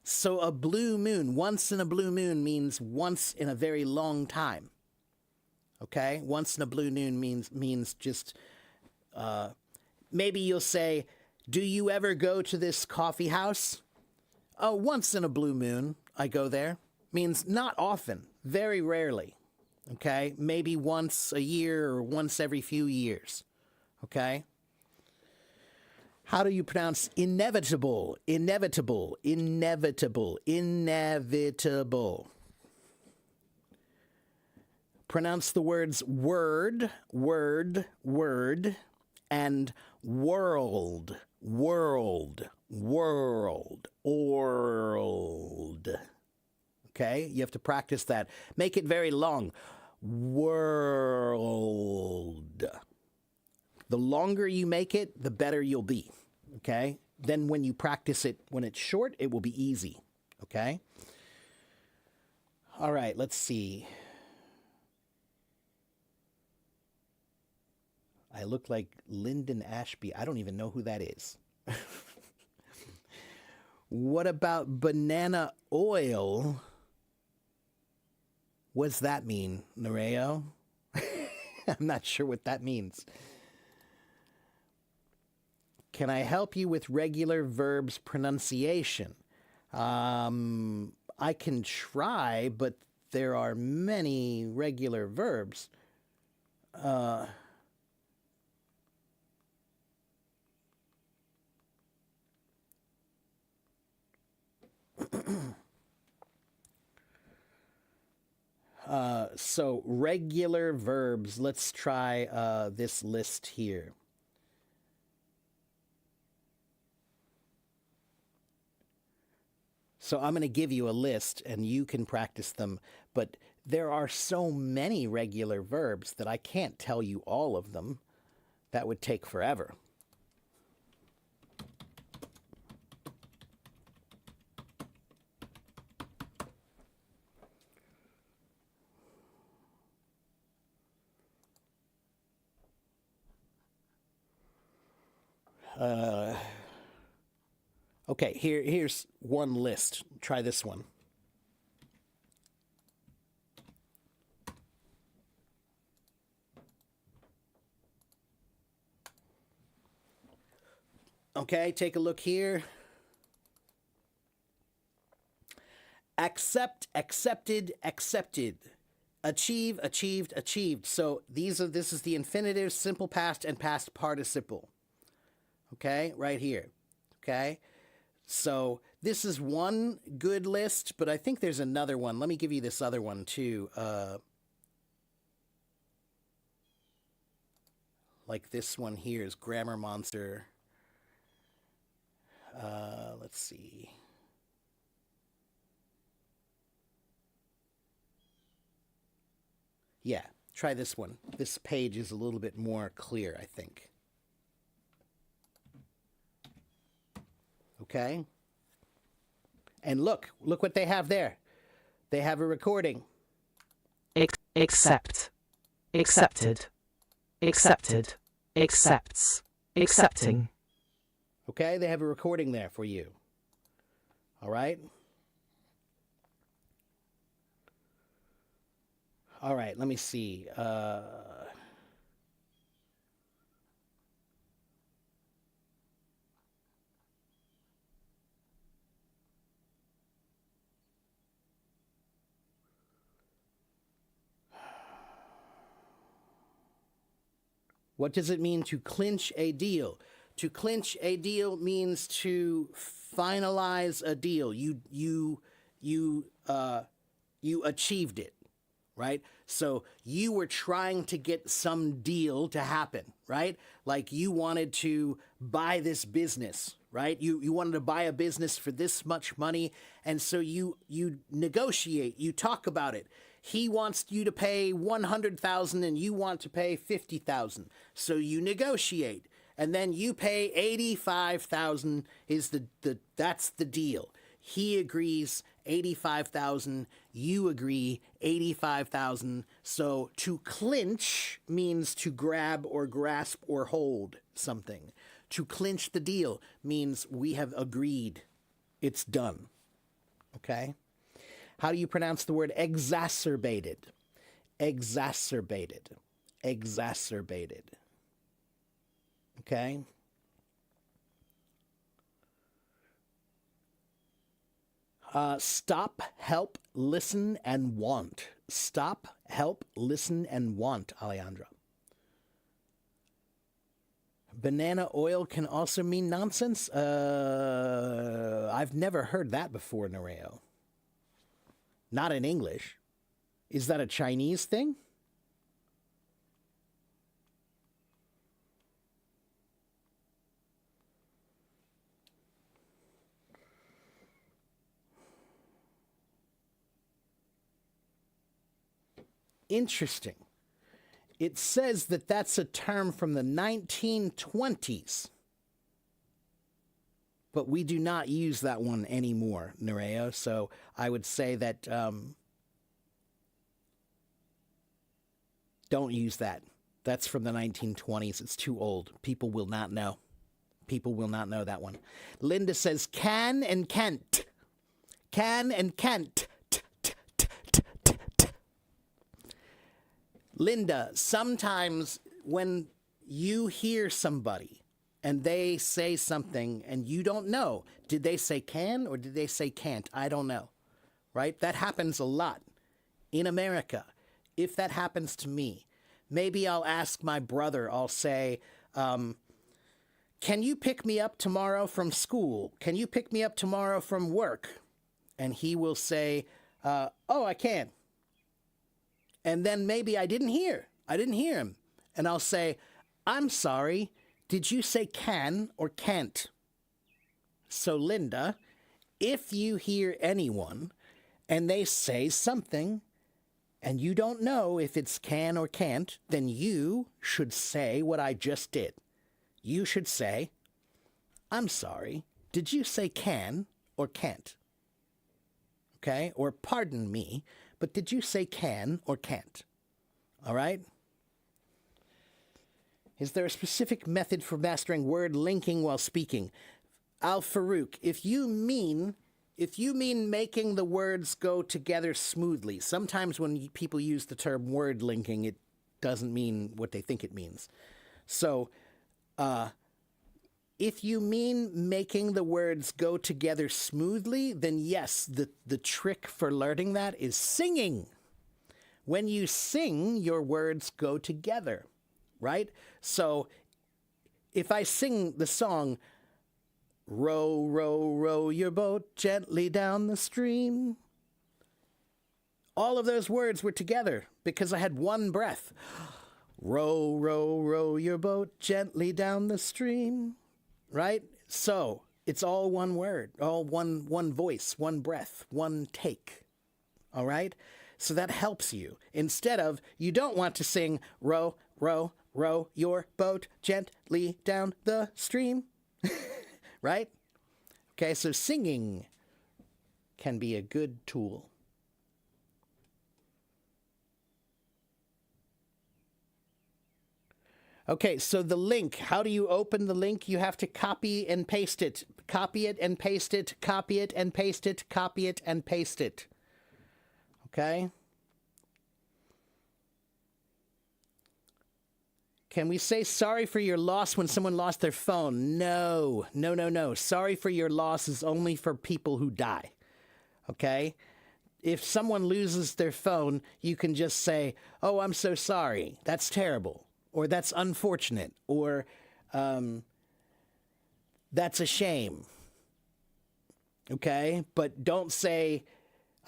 So a blue moon, once in a blue moon means once in a very long time. Okay? Once in a blue moon means just maybe you'll say, "Do you ever go to this coffee house?" Oh, once in a blue moon I go there. Means not often, very rarely. Okay? Maybe once a year or once every few years. Okay? How do you pronounce inevitable? Inevitable. Inevitable. Inevitable. Pronounce the words word, word, word, and world, world, world, world. Okay? You have to practice that. Make it very long. World. The longer you make it, the better you'll be. Okay? Then when you practice it, when it's short, it will be easy. Okay? All right, let's see. I look like Lyndon Ashby. I don't even know who that is. What about banana oil? What's that mean, Nareo? I'm not sure what that means. Can I help you with regular verbs pronunciation? I can try, but there are many regular verbs. So regular verbs, let's try this list here. So I'm going to give you a list and you can practice them, but there are so many regular verbs that I can't tell you all of them. That would take forever. Okay, here's one list. Try this one. Okay, take a look here. Accept, accepted, accepted. Achieve, achieved, achieved. So this is the infinitive, simple past, and past participle. Okay, right here. Okay, so this is one good list, but I think there's another one. Let me give you this other one too. Like this one here is Grammar Monster. Let's see. Yeah, try this one. This page is a little bit more clear, I think. Okay? And look what they have there. They have a recording. Accept. Accepted. Accepted. Accepts. Accepting. Okay, they have a recording there for you. All right? All right, let me see. What does it mean to clinch a deal? To clinch a deal means to finalize a deal. You achieved it, right? So you were trying to get some deal to happen, right? Like you wanted to buy this business, right? You wanted to buy a business for this much money, and so you negotiate, you talk about it. He wants you to pay 100,000 and you want to pay 50,000. So you negotiate, and then you pay 85,000 is that's the deal. He agrees 85,000, you agree 85,000. So to clinch means to grab or grasp or hold something. To clinch the deal means we have agreed. It's done. Okay? How do you pronounce the word exacerbated? Exacerbated. Exacerbated. Okay? Stop, help, listen, and want. Stop, help, listen, and want, Alejandra. Banana oil can also mean nonsense? I've never heard that before, Nereo. Not in English. Is that a Chinese thing? Interesting. It says that that's a term from the 1920s. But we do not use that one anymore, Nereo. So I would say that don't use that. That's from the 1920s. It's too old. People will not know. People will not know that one. Linda says can and can't. Can and can't. Linda, sometimes when you hear somebody and they say something and you don't know, did they say can or did they say can't? I don't know, right? That happens a lot in America. If that happens to me, maybe I'll ask my brother, I'll say, can you pick me up tomorrow from school? Can you pick me up tomorrow from work? And he will say, oh, I can. And then maybe I didn't hear him. And I'll say, I'm sorry, did you say can or can't? So Linda, if you hear anyone and they say something and you don't know if it's can or can't, then you should say what I just did. You should say, I'm sorry, did you say can or can't? Okay? Or pardon me, but did you say can or can't? All right? Is there a specific method for mastering word linking while speaking? Al Farouk, if you mean making the words go together smoothly, sometimes when people use the term word linking, it doesn't mean what they think it means. So, if you mean making the words go together smoothly, then yes, the trick for learning that is singing. When you sing, your words go together, right? So if I sing the song, row, row, row your boat gently down the stream, all of those words were together because I had one breath. Row, row, row your boat gently down the stream, right? So it's all one word, all one voice, one breath, one take, all right? So that helps you. Instead of, you don't want to sing, row, row, row your boat gently down the stream, right? Okay, so singing can be a good tool. Okay, so the link, how do you open the link? You have to copy and paste it. Copy it and paste it, copy it and paste it, copy it and paste it. Okay? Can we say sorry for your loss when someone lost their phone? No, no, no, no. Sorry for your loss is only for people who die. Okay? If someone loses their phone, you can just say, oh, I'm so sorry. That's terrible. Or that's unfortunate. Or that's a shame. Okay? But don't say,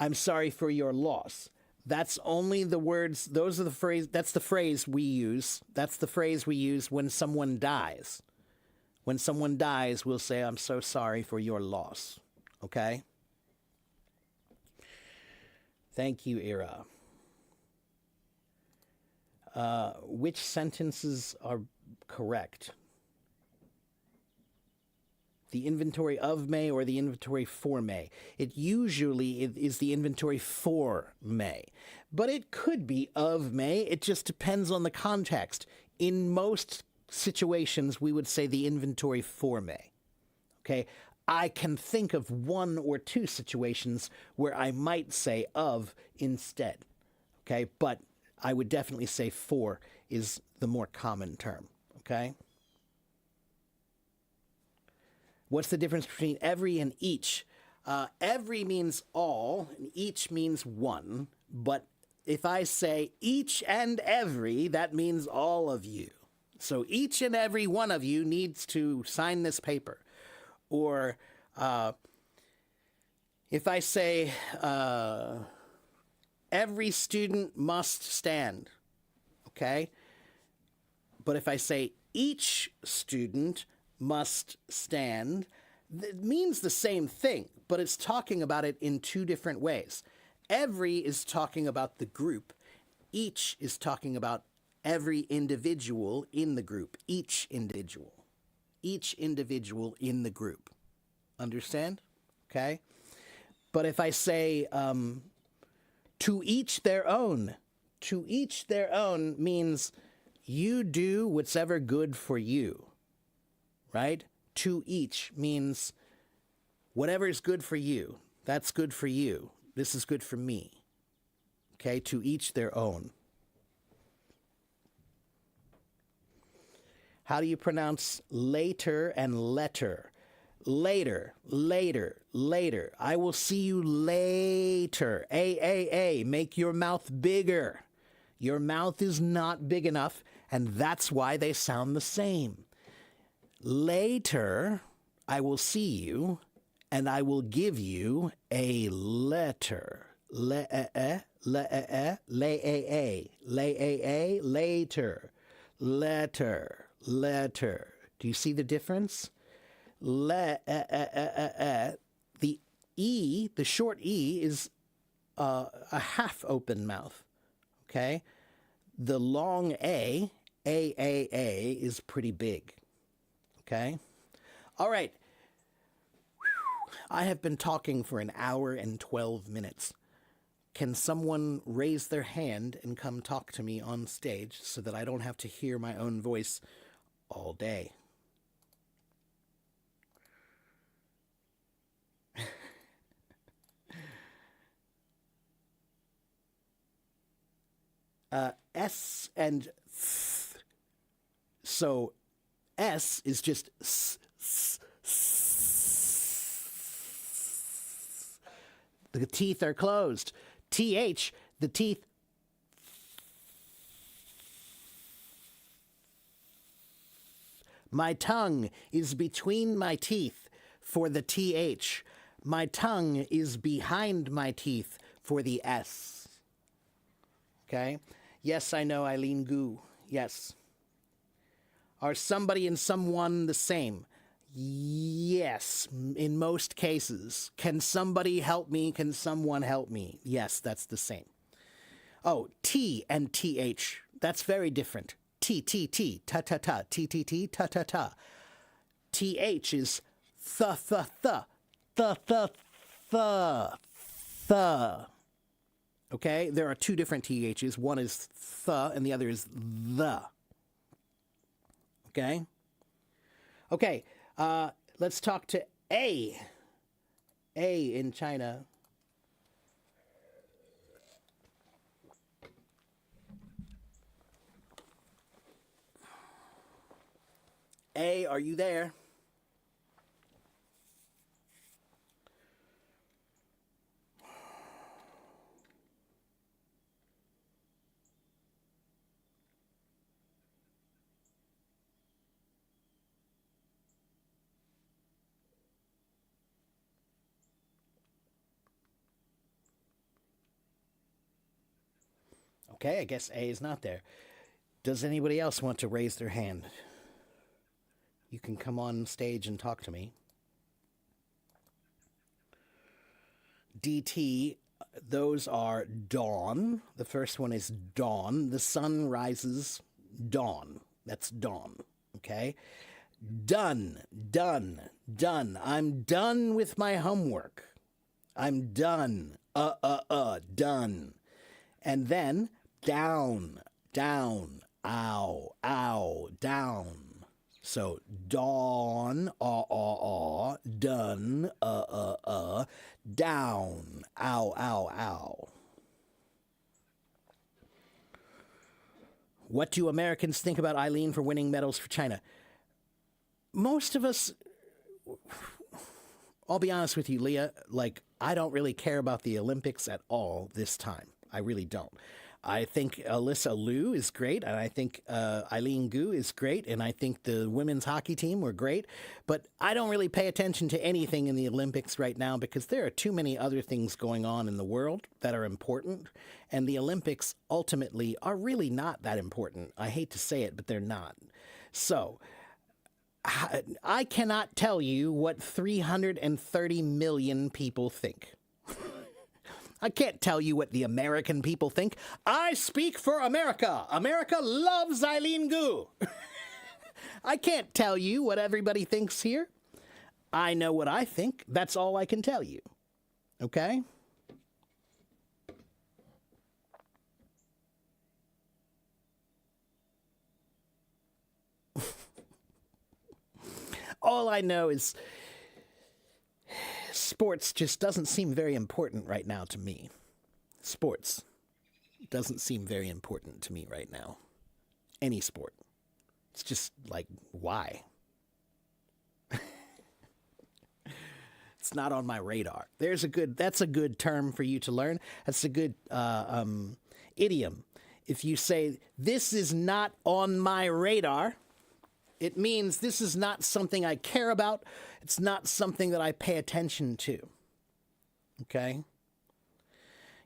I'm sorry for your loss. That's only the words, those are the phrase, that's the phrase we use. That's the phrase we use when someone dies. When someone dies, we'll say, I'm so sorry for your loss. Okay? Thank you, Ira. Which sentences are correct? The inventory of May or the inventory for May? It usually is the inventory for May, but it could be of May. It just depends on the context. In most situations, we would say the inventory for May. Okay, I can think of one or two situations where I might say of instead. Okay, but I would definitely say for is the more common term. Okay. What's the difference between every and each? Every means all, and each means one. But if I say each and every, that means all of you. So each and every one of you needs to sign this paper. Or if I say every student must stand, okay? But if I say each student must stand, it means the same thing, but it's talking about it in two different ways. Every is talking about the group. Each is talking about every individual in the group. Each individual. Each individual in the group. Understand? Okay? But if I say to each their own, to each their own means you do what's ever good for you. Right? To each means whatever is good for you, that's good for you. This is good for me. Okay? To each their own. How do you pronounce later and letter? Later, later, later. I will see you later. A. Make your mouth bigger. Your mouth is not big enough, and that's why they sound the same. Later, I will see you, and I will give you a letter. Later. Letter. Do you see the difference? The E, the short E, is a half open mouth. Okay? The long A, is pretty big. Okay? All right. I have been talking for an hour and 12 minutes. can someone raise their hand and come talk to me on stage so that I don't have to hear my own voice all day? S and th. So S is just s, s, s. The teeth are closed. TH, the teeth. My tongue is between my teeth for the TH. My tongue is behind my teeth for the S. Okay? Yes, I know, Eileen Gu. Yes. Are somebody and someone the same? Yes, in most cases. Can somebody help me? Can someone help me? Yes, that's the same. Oh, T and TH. That's very different. T, T, T, ta, ta, ta, T, T, T, ta, ta, ta. TH is th, th, th, th, th, th, th. Okay, there are two different THs. One is th and the other is the. Okay? Okay, let's talk to A. A in China. A, are you there? Okay, I guess A is not there. Does anybody else want to raise their hand? You can come on stage and talk to me. DT, those are dawn. The first one is dawn. The sun rises dawn. That's dawn. Okay? Done, done, done. I'm done with my homework. I'm done. Done. And then down, down, ow, ow, down. So dawn, done, down, ow, ow, ow. What do Americans think about Eileen for winning medals for China? Most of us, I'll be honest with you, Leah, like, I don't really care about the Olympics at all this time. I really don't. I think Alyssa Liu is great, and I think Eileen Gu is great, and I think the women's hockey team were great, but I don't really pay attention to anything in the Olympics right now because there are too many other things going on in the world that are important, and the Olympics ultimately are really not that important. I hate to say it, but they're not. So I cannot tell you what 330 million people think. I can't tell you what the American people think. I speak for America. America loves Eileen Gu. I can't tell you what everybody thinks here. I know what I think. That's all I can tell you. Okay? All I know is sports just doesn't seem very important right now to me. Sports doesn't seem very important to me right now. Any sport. It's just like, why? It's not on my radar. That's a good term for you to learn. That's a good idiom. If you say, this is not on my radar, it means this is not something I care about. It's not something that I pay attention to. Okay?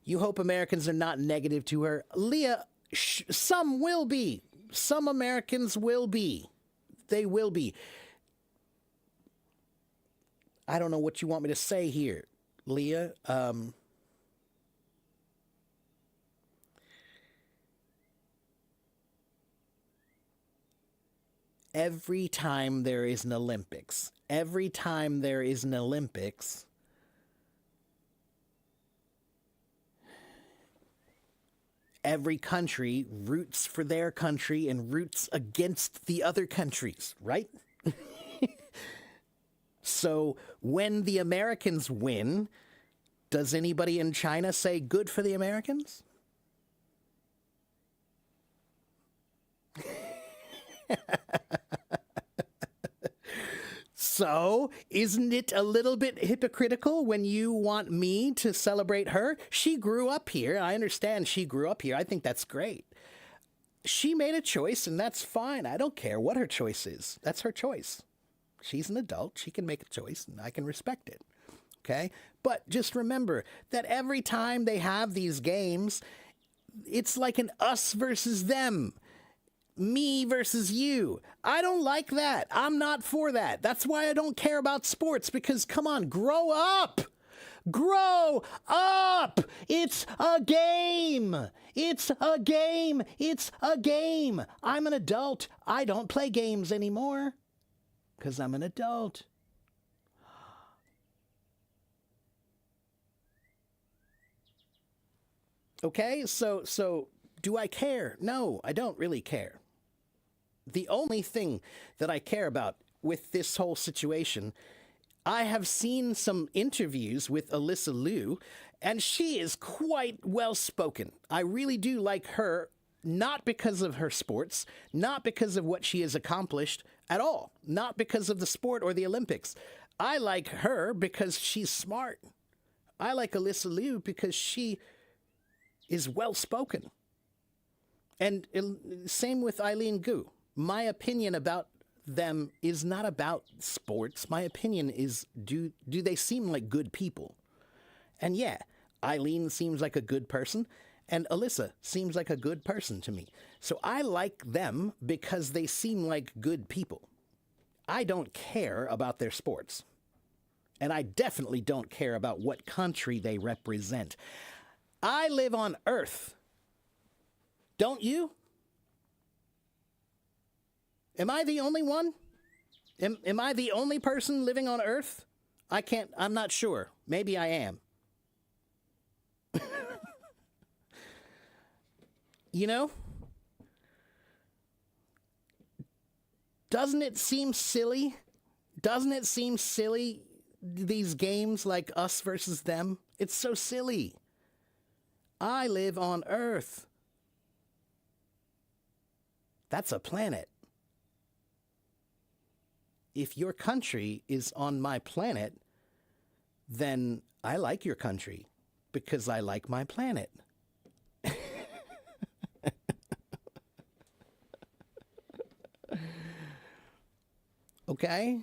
You hope Americans are not negative to her. Leah, some will be. Some Americans will be. They will be. I don't know what you want me to say here, Leah. Every time there is an Olympics, every country roots for their country and roots against the other countries, right? So when the Americans win, does anybody in China say good for the Americans? So, isn't it a little bit hypocritical when you want me to celebrate her? She grew up here. I understand she grew up here. I think that's great. She made a choice, and that's fine. I don't care what her choice is. That's her choice. She's an adult. She can make a choice, and I can respect it. Okay? But just remember that every time they have these games, it's like an us versus them. Me versus you. I don't like that. I'm not for that. That's why I don't care about sports, because come on, grow up. Grow up. It's a game. It's a game. It's a game. I'm an adult. I don't play games anymore because I'm an adult. Okay, so do I care? No, I don't really care. The only thing that I care about with this whole situation, I have seen some interviews with Alyssa Liu, and she is quite well spoken. I really do like her, not because of her sports, not because of what she has accomplished at all, not because of the sport or the Olympics. I like her because she's smart. I like Alyssa Liu because she is well spoken. And same with Eileen Gu. My opinion about them is not about sports. My opinion is, do they seem like good people? And yeah, Eileen seems like a good person, and Alyssa seems like a good person to me. So I like them because they seem like good people. I don't care about their sports. And I definitely don't care about what country they represent. I live on Earth. Don't you? Am I the only one? Am I the only person living on Earth? I'm not sure. Maybe I am. You know? Doesn't it seem silly? Doesn't it seem silly, these games like us versus them? It's so silly. I live on Earth. That's a planet. If your country is on my planet, then I like your country because I like my planet. Okay?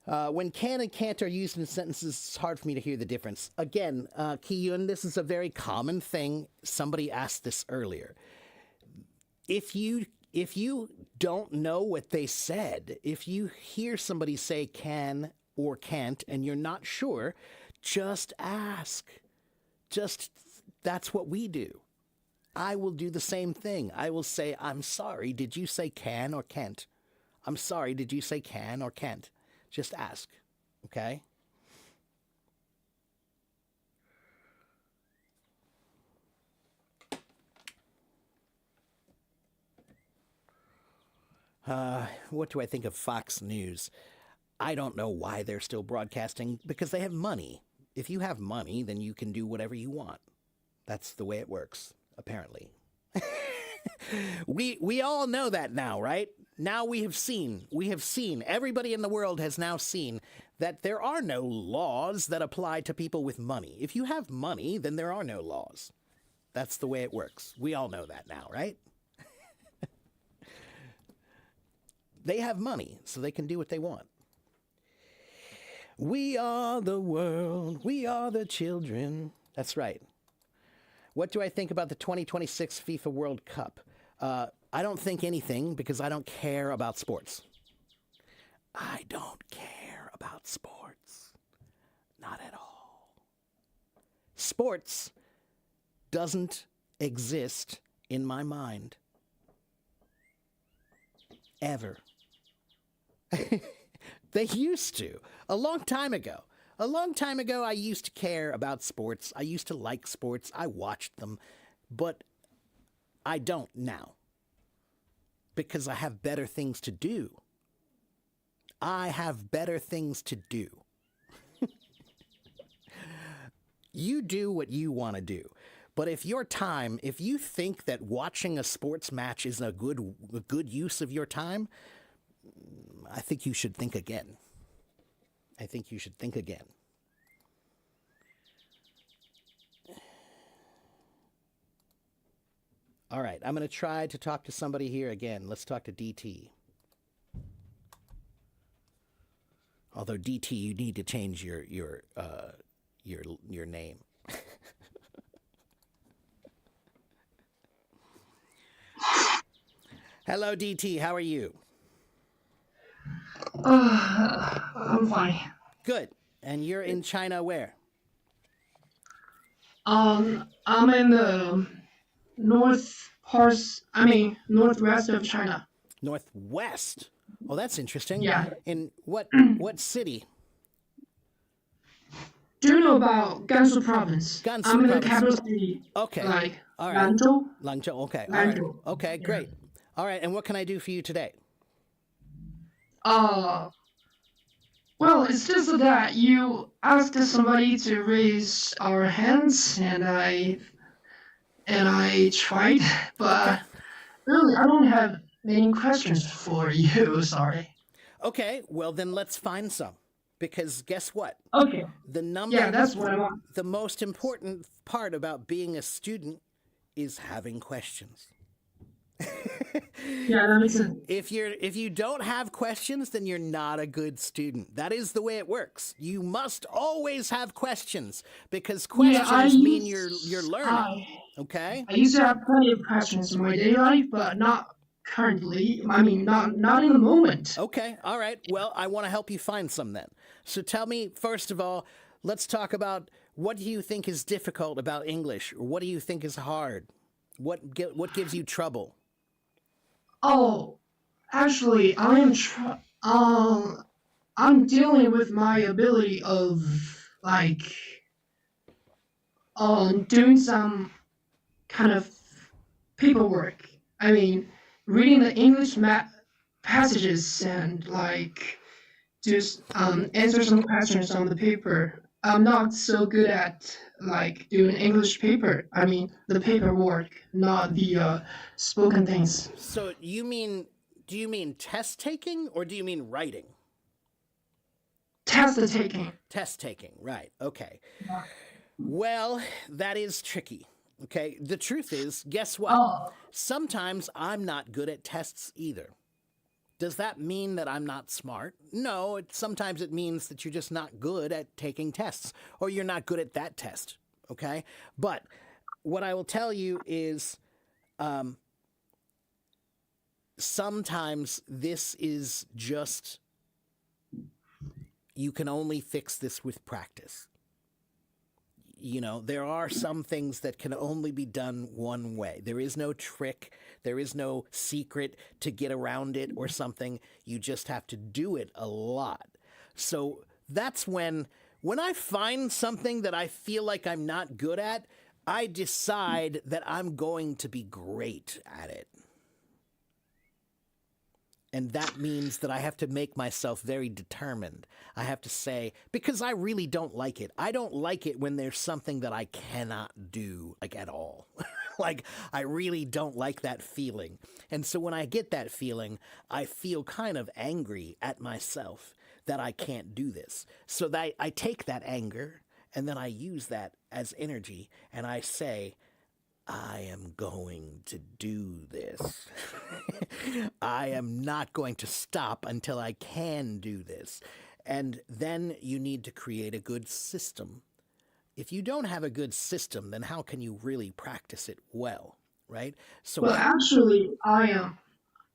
When can and can't are used in sentences, it's hard for me to hear the difference. Again, Ki-Yun, this is a very common thing. Somebody asked this earlier. If you don't know what they said, if you hear somebody say can or can't and you're not sure, just ask. That's what we do. I will do the same thing. I will say, I'm sorry, did you say can or can't? I'm sorry, did you say can or can't? Just ask, okay? What do I think of Fox News? I don't know why they're still broadcasting, because they have money. If you have money, then you can do whatever you want. That's the way it works, apparently. We all know that now, right? Now we have seen, everybody in the world has now seen that there are no laws that apply to people with money. If you have money, then there are no laws. That's the way it works. We all know that now, right? They have money, so they can do what they want. We are the world. We are the children. That's right. What do I think about the 2026 FIFA World Cup? I don't think anything because I don't care about sports. I don't care about sports. Not at all. Sports doesn't exist in my mind. Ever. They used to. A long time ago. A long time ago, I used to care about sports. I used to like sports. I watched them. But I don't now because I have better things to do. I have better things to do. You do what you want to do. But if you think that watching a sports match is a good use of your time, I think you should think again. I think you should think again. All right, I'm going to try to talk to somebody here again. Let's talk to DT. Although DT, you need to change your name. Hello, DT. How are you? I'm fine. Good. And you're in China where? I'm in the northwest of China. Northwest. Oh, that's interesting. Yeah. In what city? Do you know about Gansu province? Gansu I'm in the province. capital city, Okay. like All right. Lanzhou. Langzhou. Okay. All right. Lanzhou. Okay, great. All right. And what can I do for you today? Well, it's just that you asked somebody to raise our hands, and I tried, but really, I don't have many questions for you. Sorry. Okay. Well, then let's find some. Because guess what? Okay. Yeah, that's what I want. The most important part about being a student is having questions. Yeah, that makes sense. If you don't have questions, then you're not a good student. That is the way it works. You must always have questions because questions mean you're learning. Okay? I used to have plenty of questions in my daily life, but not currently. I mean, not in the moment. Okay. All right. Well, I want to help you find some then. So tell me, first of all, let's talk about what do you think is difficult about English? Or what do you think is hard? What gives you trouble? Oh, actually, I'm dealing with my ability of doing some kind of paperwork. I mean, reading the English passages and just answer some questions on the paper. I'm not so good at doing English paper. I mean the paperwork, not the spoken things. So do you mean test taking or do you mean writing? Test taking. Test taking, right. Okay. Well, that is tricky. Okay. The truth is, guess what? Oh. Sometimes I'm not good at tests either. Does that mean that I'm not smart? No, sometimes it means that you're just not good at taking tests or you're not good at that test. Okay. But what I will tell you is sometimes this is just, you can only fix this with practice. You know, there are some things that can only be done one way. There is no trick. There is no secret to get around it or something. You just have to do it a lot. So that's when I find something that I feel like I'm not good at, I decide that I'm going to be great at it. And that means that I have to make myself very determined. I have to say, because I really don't like it. I don't like it when there's something that I cannot do, at all. I really don't like that feeling. And so when I get that feeling, I feel kind of angry at myself that I can't do this. So that I take that anger and then I use that as energy and I say, I am going to do this. I am not going to stop until I can do this. And then you need to create a good system. If you don't have a good system, then how can you really practice it well, right? So Well, actually, I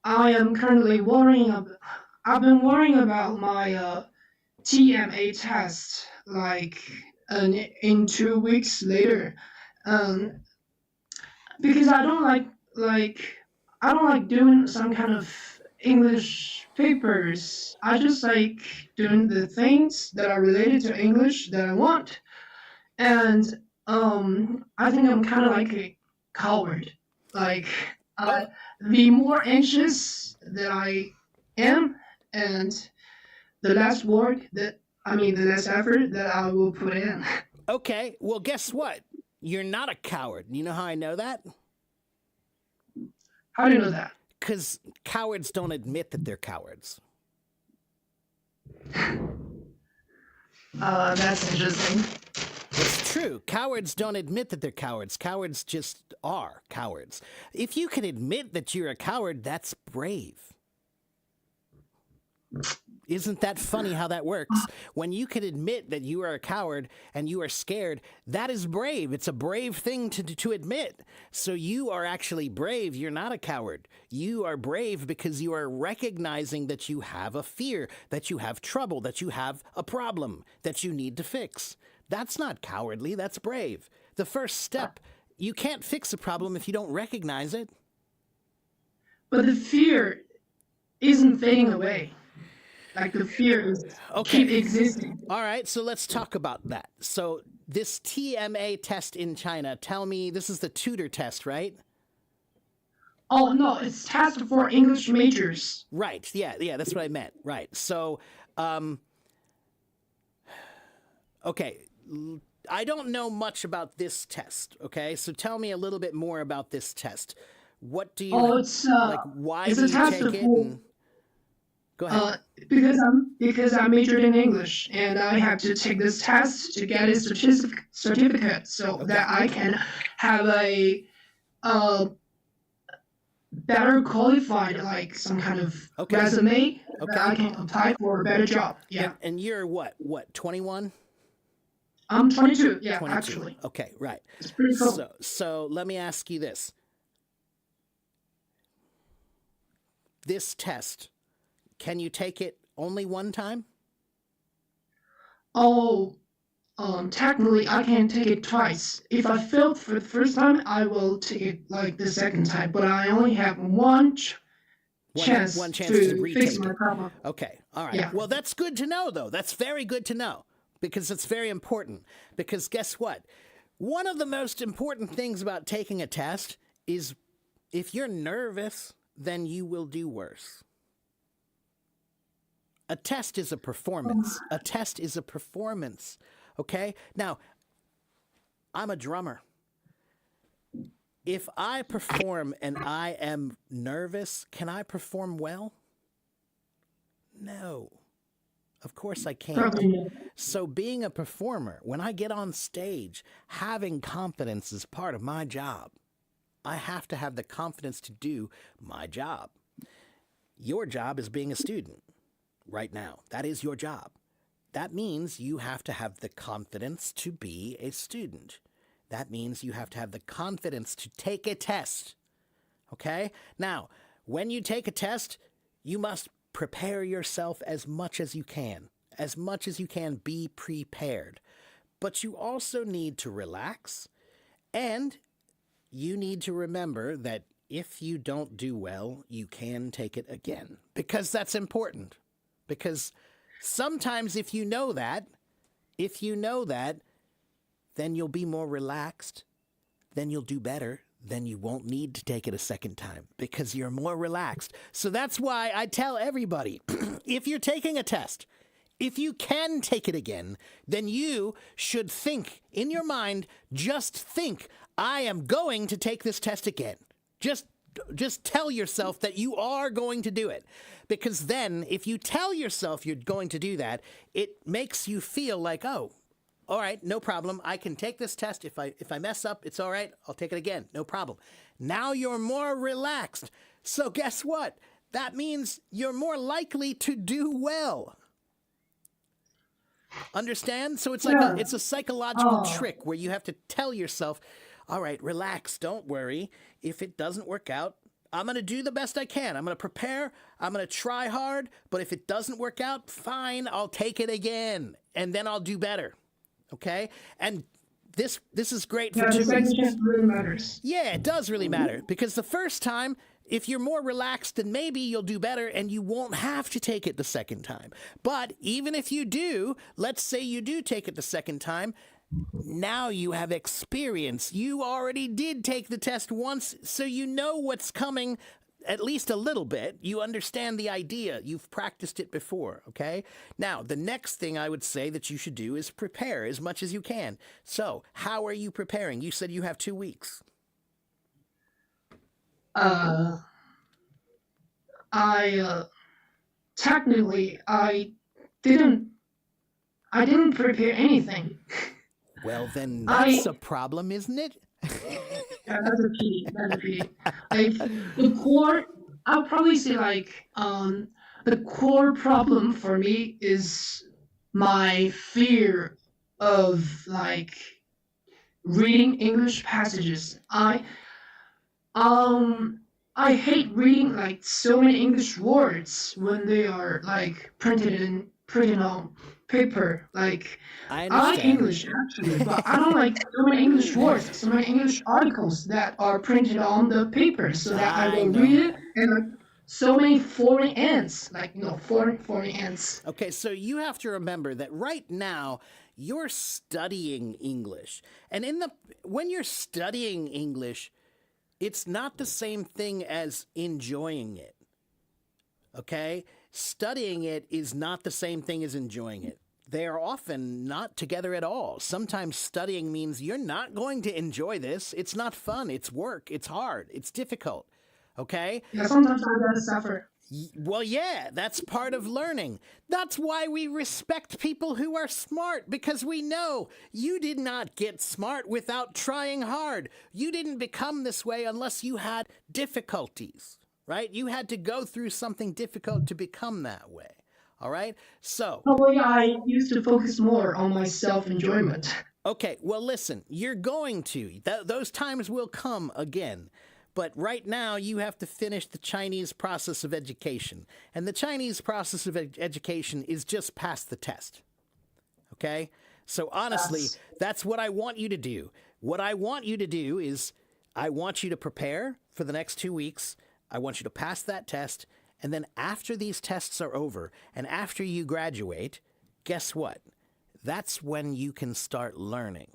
am currently worrying about. I've been worrying about my TMA test in 2 weeks later, because I don't like doing some kind of English papers. I just like doing the things that are related to English that I want. And I think I'm kind of like a coward. Like, uh, Oh, the more anxious that I am, and the less work that the less effort that I will put in. okay. Well, guess what? You're not a coward. You know how I know that? How do you know that? Because cowards don't admit that they're cowards. That's interesting. It's true. Cowards don't admit that they're cowards. Cowards just are cowards. If you can admit that you're a coward, that's brave. Isn't that funny how that works? When you can admit that you are a coward and you are scared, that is brave. It's a brave thing to admit. So you are actually brave. You're not a coward. You are brave because you are recognizing that you have a fear, that you have trouble, that you have a problem that you need to fix. That's not cowardly. That's brave. The first step, you can't fix a problem if you don't recognize it. But the fear isn't fading away. Like the fear is Okay. keep existing. All right, so let's talk about that. So this TMA test in China, tell me, this is the tutor test, right? Oh no, it's test for English majors. Right. Yeah, that's what I meant. Right. So, okay, I don't know much about this test. Okay, so tell me a little bit more about this test. What do you Oh, it's like? Why it's do a you test take it? for And go ahead. because I majored in English and I have to take this test to get a certificate so that I can have a better qualified like some kind of Okay. resume Okay. that I can apply for a better job. Yeah. And you're what? 21? I'm 22. Yeah, 22. actually. Okay, right. It's pretty cool. So let me ask you this. This test, can you take it only one time? Oh, technically, I can take it twice. If I failed for the first time, I will take it like the second time. But I only have one chance One chance to to fix retake my it. problem. Okay, all right. Yeah. Well, that's good to know, though. That's very good to know because it's very important. Because guess what? One of the most important things about taking a test is if you're nervous, then you will do worse. A test is a performance. A test is a performance. Okay? Now, I'm a drummer. If I perform and I am nervous, can I perform well? No. Of course I can't. Probably not. So being a performer, when I get on stage, having confidence is part of my job. I have to have the confidence to do my job. Your job is being a student right now. That is your job. That means you have to have the confidence to be a student. That means you have to have the confidence to take a test. Okay? Now, when you take a test, you must prepare yourself as much as you can. As much as you can, be prepared. But you also need to relax, and you need to remember that if you don't do well, you can take it again. Because that's important. Because sometimes if you know that, then you'll be more relaxed, then you'll do better, then you won't need to take it a second time because you're more relaxed. So that's why I tell everybody, if you're taking a test, if you can take it again, then you should think in your mind, just think, I am going to take this test again. Just tell yourself that you are going to do it. Because then if you tell yourself you're going to do that, it makes you feel like, oh, all right, no problem. I can take this test. If I mess up, it's all right. I'll take it again. No problem. Now you're more relaxed. So guess what? That means you're more likely to do well. Understand? So it's like Yeah. it's a psychological Oh. trick where you have to tell yourself, all right, relax, don't worry. If it doesn't work out, I'm going to do the best I can. I'm going to prepare. I'm going to try hard. But if it doesn't work out, fine, I'll take it again. And then I'll do better. Okay? And this is great for Yeah, the two second reasons. chance really matters. Yeah, it does really matter because the first time if you're more relaxed, then maybe you'll do better and you won't have to take it the second time. But even if you do, let's say you do take it the second time, now you have experience. You already did take the test once, so you know what's coming at least a little bit. You understand the idea. You've practiced it before, okay? Now, the next thing I would say that you should do is prepare as much as you can. So, how are you preparing? You said you have 2 weeks. Uh, I technically didn't I didn't prepare anything. Well, then I that's a problem, isn't it? Yeah, that's a pity. That's a pity. Like the core, I'll probably say the core problem for me is my fear of like reading English passages. Um I hate reading like so many English words when they are like printed on paper. Like I I like understand. English actually, but I don't like so many English words, so many English articles that are printed on the paper, so that I I will read know. it and like so many foreign ends, like foreign ends. Okay, so you have to remember that right now you're studying English. And when you're studying English, it's not the same thing as enjoying it. Okay? Studying it is not the same thing as enjoying it. They are often not together at all. Sometimes studying means you're not going to enjoy this. It's not fun. It's work. It's hard. It's difficult. Okay? Yeah, sometimes I gotta suffer. Well, yeah, that's part of learning. That's why we respect people who are smart, because we know you did not get smart without trying hard. You didn't become this way unless you had difficulties, right? You had to go through something difficult to become that way. All right? So, Probably I used to focus more on my self enjoyment. okay, well, listen, you're going to. Those times will come again. But right now, you have to finish the Chinese process of education. And the Chinese process of education is just pass the test. Okay? So honestly, Yes. that's what I want you to do. What I want you to do is I want you to prepare for the next 2 weeks. I want you to pass that test. And then after these tests are over and after you graduate, guess what? That's when you can start learning.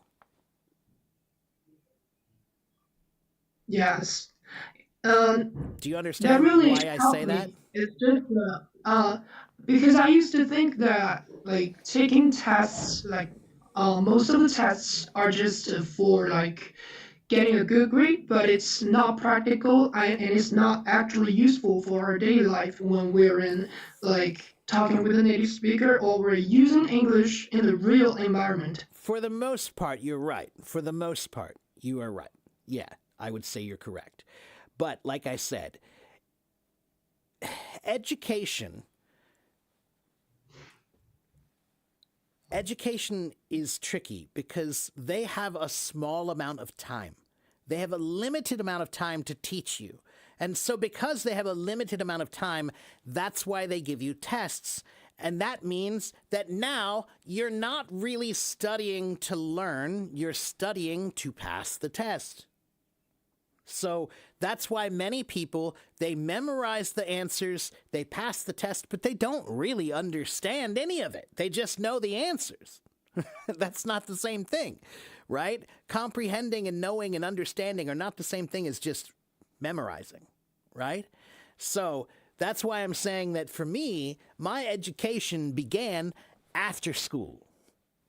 Yes. Do you That understand really why I say helped that? me. It's just because I used to think that like taking tests, like most of the tests are just for like getting a good grade, but it's not practical and it's not actually useful for our daily life when we're in like talking with a native speaker or we're using English in the real environment. For the most part, you're right. For the most part, you are right. Yeah, I would say you're correct. But like I said, education education is tricky because they have a small amount of time. They have a limited amount of time to teach you. And so because they have a limited amount of time, that's why they give you tests. And that means that now you're not really studying to learn, you're studying to pass the test. So that's why many people, they memorize the answers, they pass the test, but they don't really understand any of it. They just know the answers. That's not the same thing, right? Comprehending and knowing and understanding are not the same thing as just memorizing, right? So that's why I'm saying that for me, my education began after school.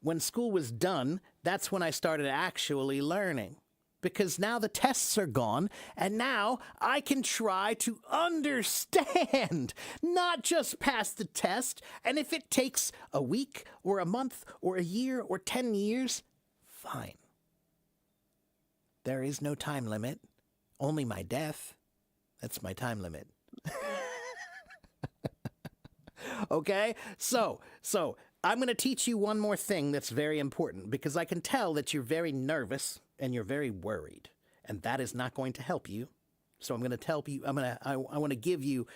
When school was done, that's when I started actually learning. Because now the tests are gone, and now I can try to understand, not just pass the test. And if it takes a week or a month or a year or 10 years, fine. There is no time limit, only my death. That's my time limit. Okay? So I'm going to teach you one more thing that's very important because I can tell that you're very nervous and you're very worried, and that is not going to help you. So I'm going to tell you, I want to give you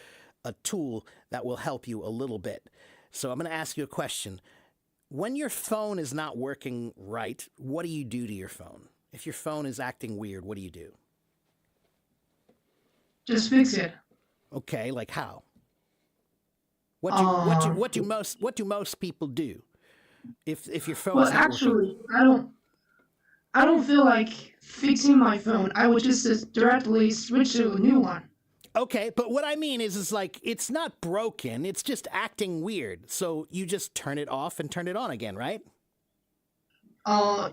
a tool that will help you a little bit. So I'm going to ask you a question. When your phone is not working right, what do you do to your phone? If your phone is acting weird, what do you do? Just fix it. Okay, like how? Um, What do most people do if your well, phone's not working? actually, I don't feel like fixing my phone. I would just directly switch to a new one. Okay, but what I mean is like it's not broken, it's just acting weird. So you just turn it off and turn it on again, right?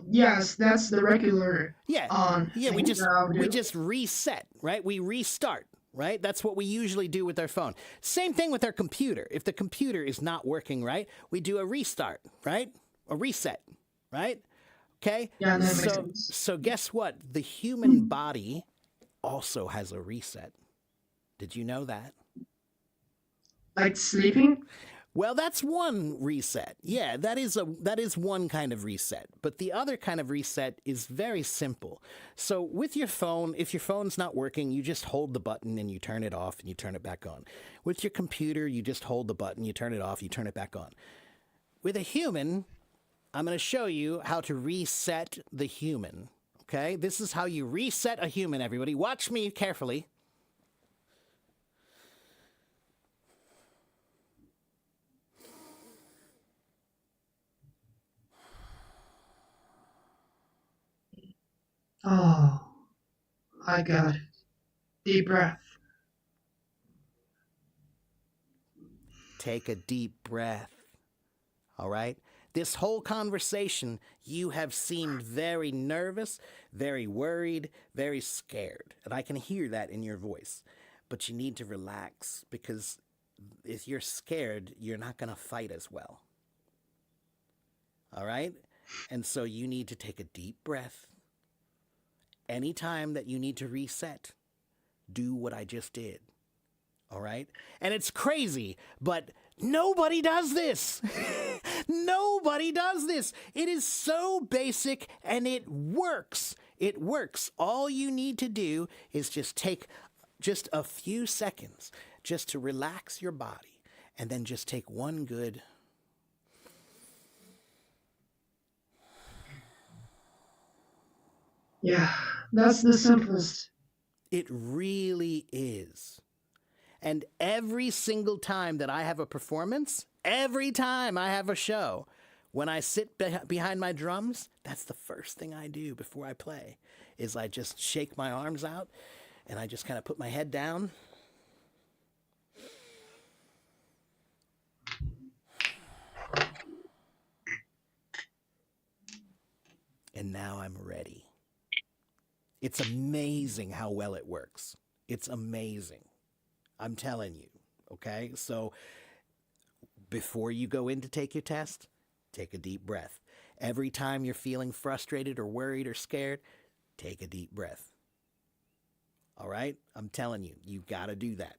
Yes, that's the regular Yeah. Yeah, thing that I'll we do. just reset, right? We restart, right? That's what we usually do with our phone. Same thing with our computer. If the computer is not working right, we do a restart, right? A reset, right? Okay? Yeah, that makes So sense. so guess what? The human body also has a reset. Did you know that? Like sleeping? Well, that's one reset. Yeah, that is one kind of reset. But the other kind of reset is very simple. So with your phone, if your phone's not working, you just hold the button and you turn it off and you turn it back on. With your computer, you just hold the button, you turn it off, you turn it back on. With a human, I'm going to show you how to reset the human. Okay? This is how you reset a human, everybody. Watch me carefully. Oh, I got it. Deep breath. Take a deep breath. All right? This whole conversation, you have seemed very nervous, very worried, very scared. And I can hear that in your voice. But you need to relax because if you're scared, you're not going to fight as well. All right? And so you need to take a deep breath. Anytime that you need to reset, do what I just did. All right? And it's crazy, but nobody does this. Nobody does this. It is so basic and it works. It works. All you need to do is just take just a few seconds just to relax your body and then just take one good. Yeah, that's the simplest. It really is. And every single time that I have a performance, every time I have a show, when I sit behind my drums, that's the first thing I do before I play, is I just shake my arms out and I just kind of put my head down. And now I'm ready. It's amazing how well it works. It's amazing. I'm telling you. Okay? So before you go in to take your test, take a deep breath. Every time you're feeling frustrated or worried or scared, take a deep breath. All right? I'm telling you, you got to do that.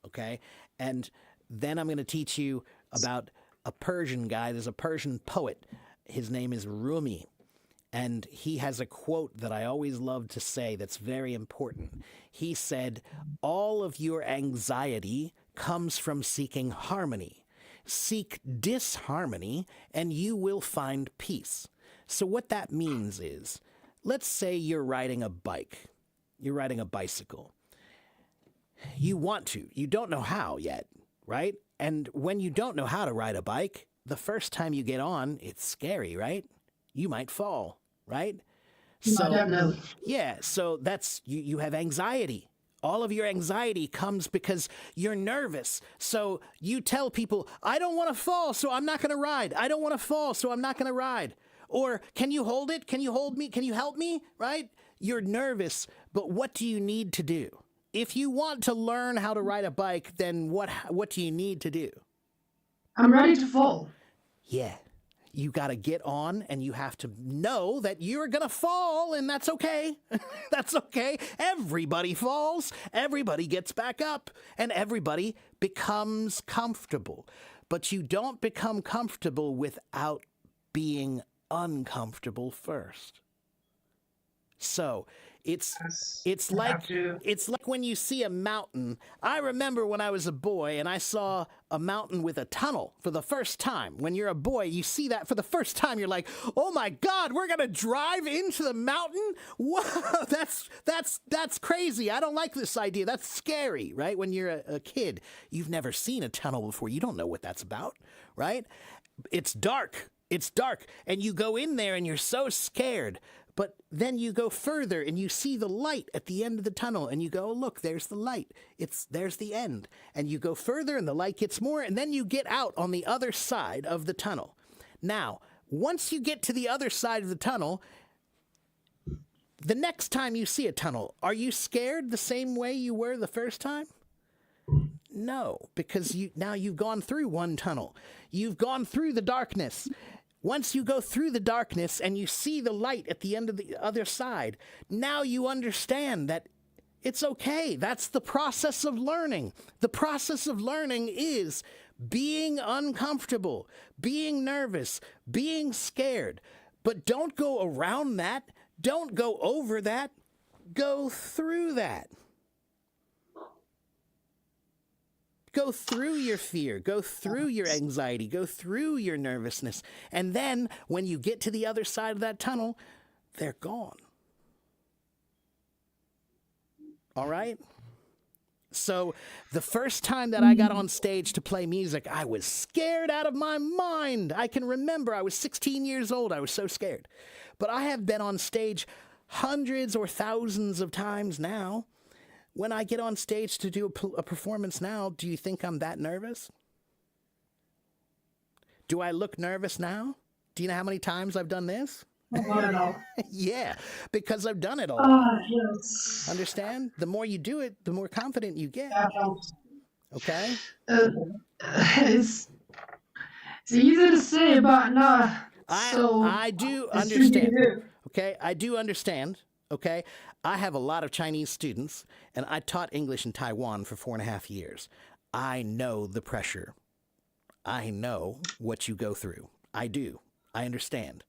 Okay? And then I'm going to teach you about a Persian guy. There's a Persian poet. His name is Rumi. And he has a quote that I always love to say that's very important. He said, "All of your anxiety comes from seeking harmony. Seek disharmony, and you will find peace." So, what that means is, let's say you're riding a bike, you're riding a bicycle. You want to, you don't know how yet, right? And when you don't know how to ride a bike, the first time you get on, it's scary, right? You might fall, right? Yeah, So, definitely. yeah, so that's you have anxiety. All of your anxiety comes because you're nervous. So you tell people, "I don't want to fall, so I'm not going to ride. I don't want to fall, so I'm not going to ride." Or, "Can you hold it? Can you hold me? Can you help me?" Right? You're nervous, but what do you need to do? If you want to learn how to ride a bike, then what do you need to do? I'm ready to fall. Yeah. You got to get on and you have to know that you're going to fall, and that's okay. That's okay. Everybody falls, everybody gets back up, and everybody becomes comfortable. But you don't become comfortable without being uncomfortable first. So it's Yes. it's You like have to. it's like when you see a mountain. I remember when I was a boy and I saw a mountain with a tunnel for the first time. When you're a boy, you see that for the first time. You're like, "Oh my God, we're gonna drive into the mountain! Whoa, that's crazy. I don't like this idea. That's scary, right?" When you're a kid, you've never seen a tunnel before. You don't know what that's about, right? It's dark. It's dark. And you go in there and you're so scared. But then you go further and you see the light at the end of the tunnel and you go, "Oh, look, there's the light. There's the end." And you go further and the light gets more and then you get out on the other side of the tunnel. Now, once you get to the other side of the tunnel, the next time you see a tunnel, are you scared the same way you were the first time? No, because now you've gone through one tunnel. You've gone through the darkness. Once you go through the darkness and you see the light at the end of the other side, now you understand that it's okay. That's the process of learning. The process of learning is being uncomfortable, being nervous, being scared. But don't go around that. Don't go over that. Go through that. Go through your fear, go through your anxiety, go through your nervousness. And then when you get to the other side of that tunnel, they're gone. All right? So the first time that I got on stage to play music, I was scared out of my mind. I can remember I was 16 years old. I was so scared. But I have been on stage hundreds or thousands of times now. When I get on stage to do a performance now, do you think I'm that nervous? Do I look nervous now? Do you know how many times I've done this? Not at all. Yeah, because I've done it all. Yes. Understand? The more you do it, the more confident you get. That helps. Okay? Uh, it's easy to say, but not so. I do it's tricky to understand. do. Okay, I do understand. Okay, I have a lot of Chinese students, and I taught English in Taiwan for 4.5 years. I know the pressure. I know what you go through. I do. I understand.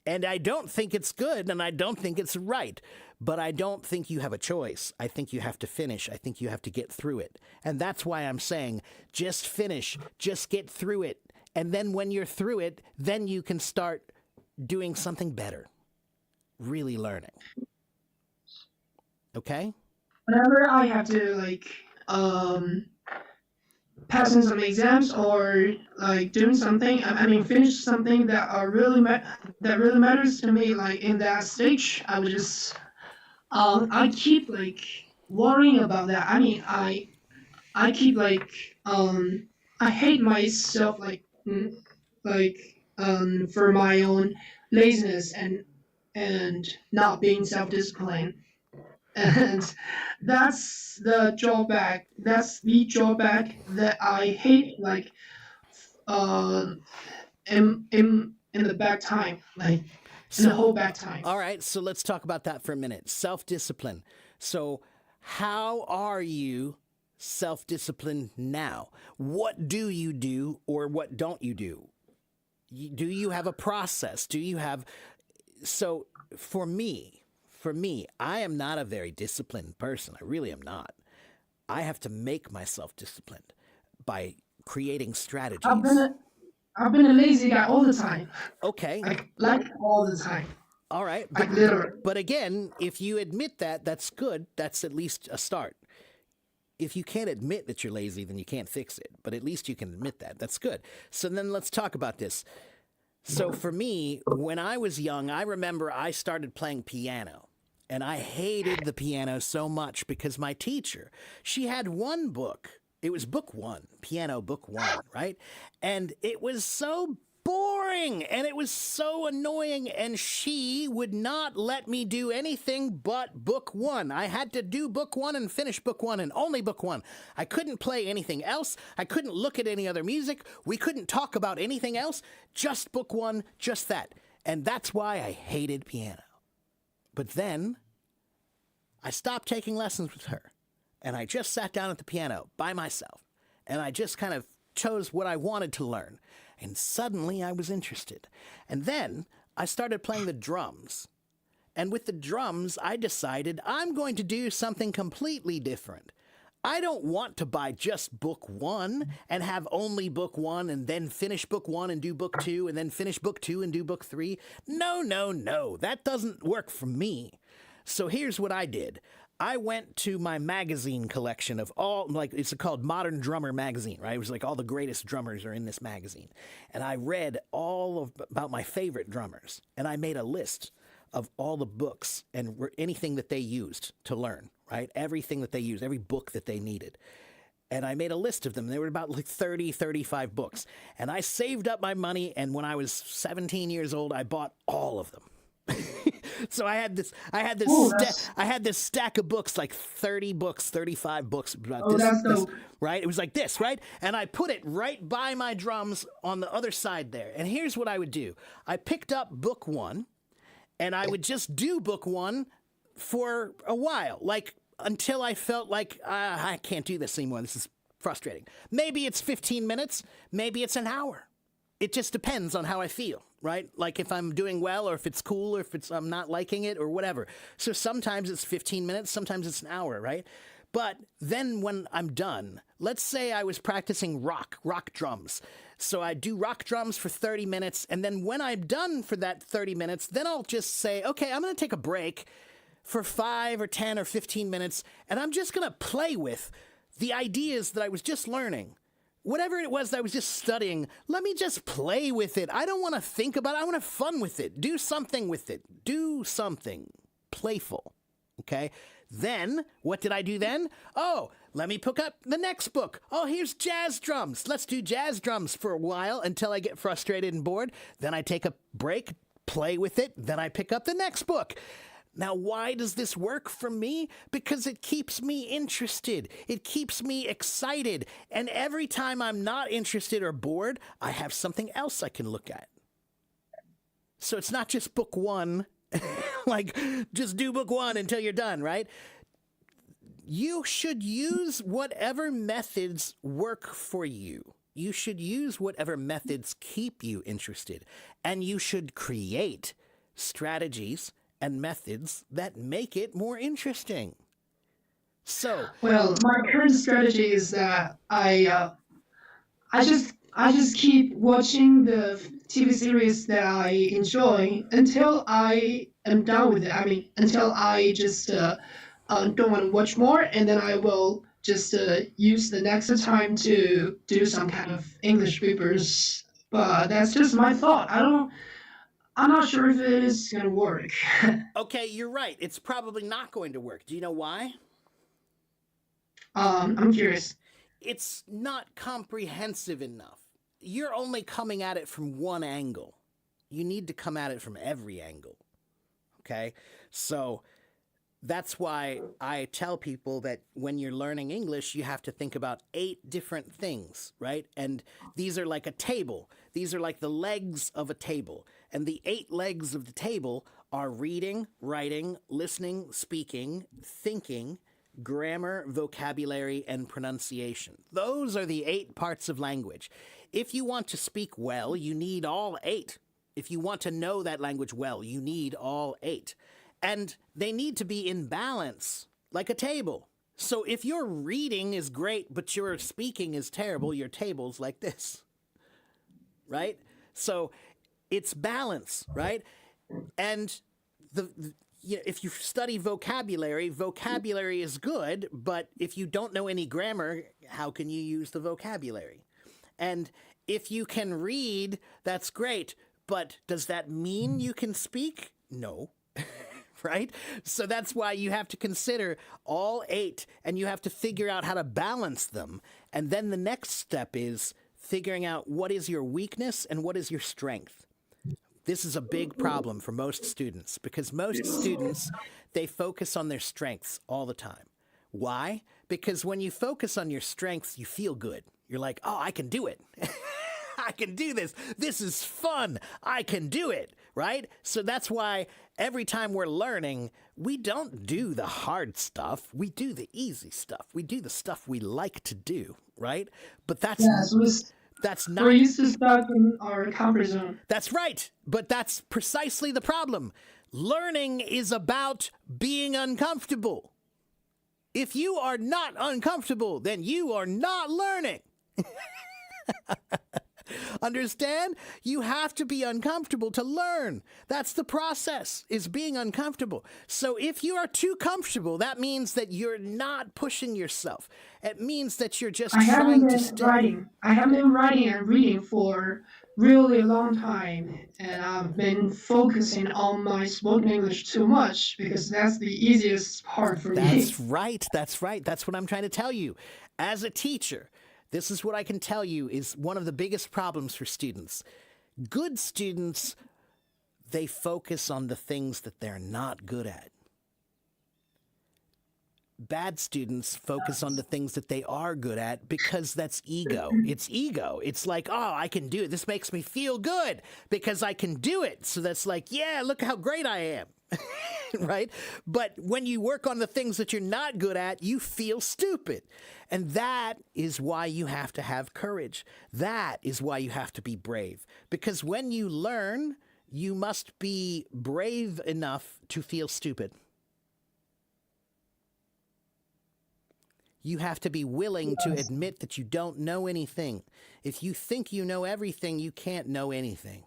And I don't think it's good, and I don't think it's right. But I don't think you have a choice. I think you have to finish. I think you have to get through it. And that's why I'm saying, just finish. Just get through it. And then when you're through it, then you can start doing something better. Really learning. Okay? Whenever I have to pass in some exams or doing something, I mean finish something that that really matters to me, like in that stage, I would just I keep worrying about that. I mean I keep I hate myself for my own laziness and not being self-disciplined. And that's the drawback. That's the drawback that I hate. Uh, in the back time, in the whole back time. All right, so let's talk about that for a minute. Self-discipline. So how are you self-disciplined now? What do you do or what don't you do? Do you have a process? Do you have... So for me, I am not a very disciplined person. I really am not. I have to make myself disciplined by creating strategies. I've been a lazy guy all the time. Okay. Like all the time. All right. Literally. But again, if you admit that, that's good. That's at least a start. If you can't admit that you're lazy, then you can't fix it. But at least you can admit that. That's good. So then let's talk about this. So for me, when I was young, I remember I started playing piano. And I hated the piano so much because my teacher, she had one book. It was book one, piano book one, right? And it was so boring and it was so annoying. And she would not let me do anything but book one. I had to do book one and finish book one and only book one. I couldn't play anything else. I couldn't look at any other music. We couldn't talk about anything else. Just book one, just that. And that's why I hated piano. But then I stopped taking lessons with her and I just sat down at the piano by myself and I just kind of chose what I wanted to learn. And suddenly I was interested. And then I started playing the drums And with the drums, I decided I'm going to do something completely different. I don't want to buy just book one and have only book one and then finish book one and do book two and then finish book two and do book three. No, no, no. That doesn't work for me. So here's what I did. I went to my magazine collection of all, like, it's called Modern Drummer Magazine, right? It was like all the greatest drummers are in this magazine. And I read about my favorite drummers. And I made a list of all the books and anything that they used to learn, right? Everything that they used, every book that they needed. And I made a list of them. There were about like 30, 35 books. And I saved up my money. And when I was 17 years old, I bought all of them. So I had this stack of books, like 30 books, 35 books about this, right? It was like this, right? And I put it right by my drums on the other side there. And here's what I would do. I picked up book one and I would just do book one for a while, like until I felt like I can't do this anymore. This is frustrating. Maybe it's 15 minutes, maybe it's an hour. It just depends on how I feel, right? Like if I'm doing well or if it's cool or if I'm not liking it or whatever. So sometimes it's 15 minutes, sometimes it's an hour, right? But then when I'm done, let's say I was practicing rock drums. So I do rock drums for 30 minutes. And then when I'm done for that 30 minutes, then I'll just say, okay, I'm going to take a break for 5 or 10 or 15 minutes. And I'm just going to play with the ideas that I was just learning. Whatever it was that I was just studying, let me just play with it. I don't want to think about it. I want to have fun with it. Do something with it. Do something playful. Okay? Then, what did I do then? Oh, let me pick up the next book. Oh, here's jazz drums. Let's do jazz drums for a while until I get frustrated and bored. Then I take a break, play with it. Then I pick up the next book. Now, why does this work for me? Because it keeps me interested. It keeps me excited. And every time I'm not interested or bored, I have something else I can look at. So it's not just book one, like just do book one until you're done, right? You should use whatever methods work for you. You should use whatever methods keep you interested. And you should create strategies and methods that make it more interesting. So, well, my current strategy is that I just keep watching the TV series that I enjoy until I am done with it. I mean, until I just don't want to watch more, and then I will just use the next time to do some kind of English papers. But that's just my thought. I'm not sure if it is going to work. okay, you're right. It's probably not going to work. Do you know why? I'm curious. It's not comprehensive enough. You're only coming at it from one angle. You need to come at it from every angle. Okay? So that's why I tell people that when you're learning English, you have to think about 8 different things, right? And these are like a table. These are like the legs of a table. And the 8 legs of the table are reading, writing, listening, speaking, thinking, grammar, vocabulary, and pronunciation. Those are the 8 parts of language. If you want to speak well, you need all 8. If you want to know that language well, you need all 8. And they need to be in balance, like a table. So if your reading is great, but your speaking is terrible, your table's like this, right? So it's balance, right? And if you study vocabulary, vocabulary is good, but if you don't know any grammar, how can you use the vocabulary? And if you can read, that's great, but does that mean you can speak? No. Right? So that's why you have to consider all 8 and you have to figure out how to balance them. And then the next step is figuring out what is your weakness and what is your strength. This is a big problem for most students because most students, they focus on their strengths all the time. Why? Because when you focus on your strengths, you feel good. You're like, oh, I can do it. I can do this. This is fun. I can do it, right? So that's why every time we're learning, we don't do the hard stuff. We do the easy stuff. We do the stuff we like to do, right? But that's not... We're used to stuck in our comfort zone. That's right. But that's precisely the problem. Learning is about being uncomfortable. If you are not uncomfortable, then you are not learning. Understand? You have to be uncomfortable to learn. That's the process, is being uncomfortable. So if you are too comfortable, that means that you're not pushing yourself. It means that you're just I haven't trying to been stay. writing. I haven't been writing and reading for really a long time, and I've been focusing on my spoken English too much because that's the easiest part for me. That's right. That's right. That's what I'm trying to tell you. As a teacher, this is what I can tell you is one of the biggest problems for students. Good students, they focus on the things that they're not good at. Bad students focus on the things that they are good at because that's ego. It's ego. It's like, oh, I can do it. This makes me feel good because I can do it. So that's like, yeah, look how great I am. Right? But when you work on the things that you're not good at, you feel stupid. And that is why you have to have courage. That is why you have to be brave. Because when you learn, you must be brave enough to feel stupid. You have to be willing to admit that you don't know anything. If you think you know everything, you can't know anything.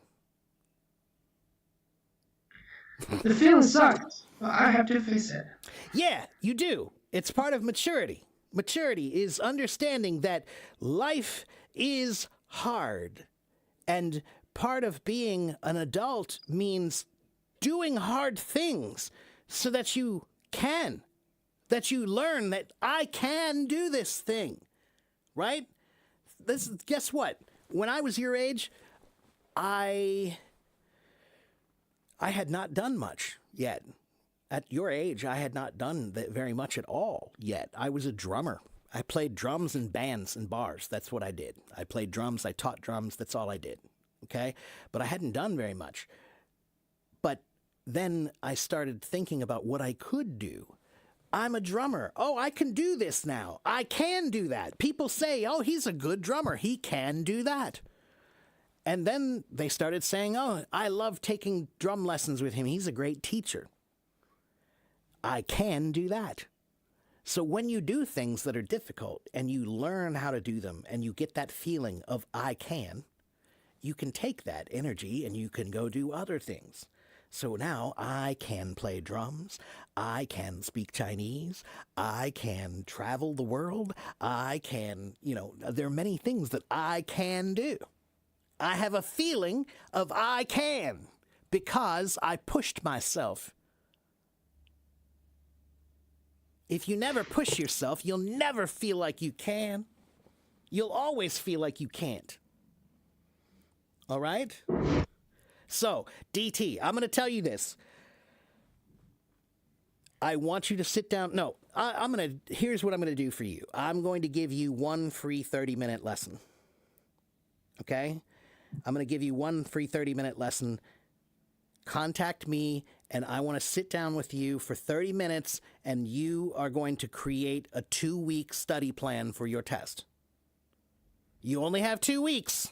The feeling sucks, but I have to face it. Yeah, you do. It's part of maturity. Maturity is understanding that life is hard. And part of being an adult means doing hard things so that you can, that you learn that I can do this thing, right? Guess what? When I was your age, I had not done much yet. At your age, I had not done very much at all yet. I was a drummer. I played drums in bands and bars. That's what I did. I played drums. I taught drums. That's all I did. Okay? But I hadn't done very much. But then I started thinking about what I could do. I'm a drummer. Oh, I can do this now. I can do that. People say, oh, he's a good drummer. He can do that. And then they started saying, oh, I love taking drum lessons with him. He's a great teacher. I can do that. So when you do things that are difficult and you learn how to do them and you get that feeling of I can, you can take that energy and you can go do other things. So now I can play drums, I can speak Chinese, I can travel the world, I can, there are many things that I can do. I have a feeling of I can because I pushed myself. If you never push yourself, you'll never feel like you can. You'll always feel like you can't. All right? So, DT, I'm going to tell you this. I want you to sit down. No, here's what I'm going to do for you. I'm going to give you one free 30-minute lesson. Okay? I'm going to give you one free 30-minute lesson. Contact me, and I want to sit down with you for 30 minutes, and you are going to create a 2-week study plan for your test. You only have 2 weeks.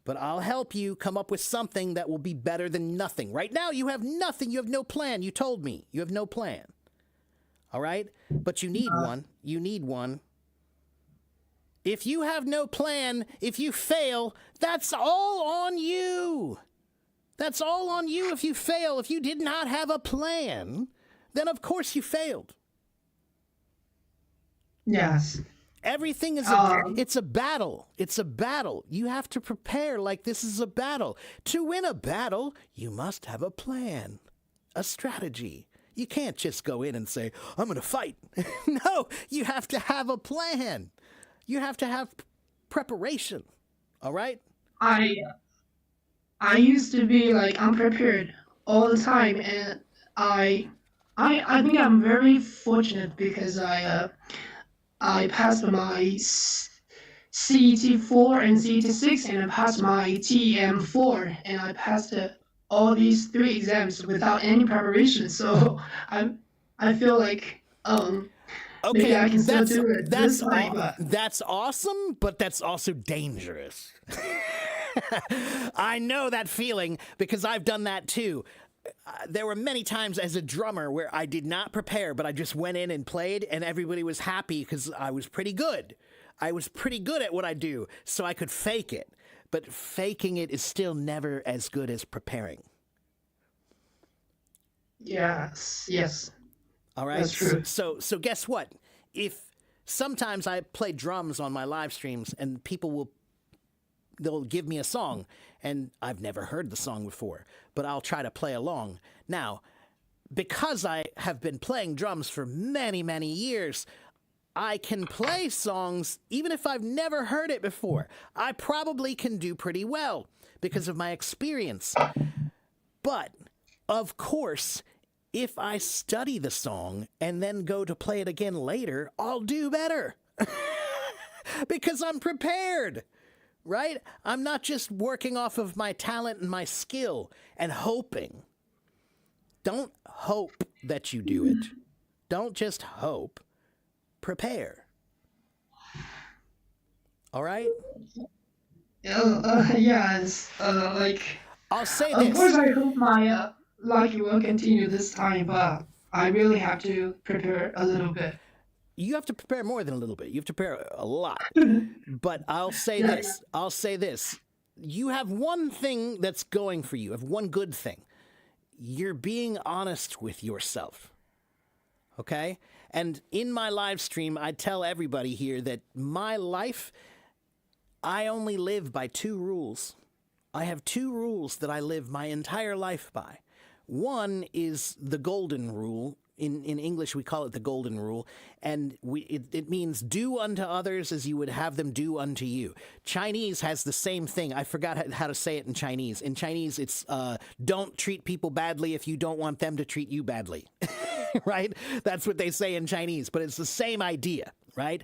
But I'll help you come up with something that will be better than nothing. Right now, you have nothing. You have no plan. You told me. You have no plan. All right? But you need one. You need one. If you have no plan, if you fail, that's all on you. That's all on you if you fail. If you did not have a plan, then of course you failed. Yes. Everything is it's a battle. It's a battle. You have to prepare like this is a battle. To win a battle, you must have a plan, a strategy. You can't just go in and say, I'm going to fight. No, you have to have a plan. You have to have preparation. All right? I used to be like unprepared all the time, and I think I'm very fortunate because I passed my CET4 and CET6, and I passed my TM4, and I passed all these 3 exams without any preparation. So I feel like maybe I can still do it this way. But That's awesome, but that's also dangerous. I know that feeling because I've done that too. there were many times as a drummer where I did not prepare, but I just went in and played, and everybody was happy because I was pretty good. I was pretty good at what I do, so I could fake it. But faking it is still never as good as preparing. Yes, All right. that's true. So guess what? If sometimes I play drums on my live streams and they'll give me a song and I've never heard the song before, but I'll try to play along. Now, because I have been playing drums for many, many years, I can play songs even if I've never heard it before. I probably can do pretty well because of my experience. But, of course, if I study the song and then go to play it again later, I'll do better. Because I'm prepared, right? I'm not just working off of my talent and my skill and hoping. Don't hope that you do it. Don't just hope. Prepare. All right? Yes. I'll say Of course, this. I hope my luck will continue this time, but I really have to prepare a little bit. You have to prepare more than a little bit. You have to prepare a lot. But I'll say this. I'll say this. You have one thing that's going for you. You have one good thing. You're being honest with yourself. Okay? And in my live stream, I tell everybody here that my life, I only live by 2 rules. I have 2 rules that I live my entire life by. One is the golden rule. In English, we call it the golden rule, and it means do unto others as you would have them do unto you. Chinese has the same thing. I forgot how to say it in Chinese. In Chinese, it's don't treat people badly if you don't want them to treat you badly, right? That's what they say in Chinese, but it's the same idea, right?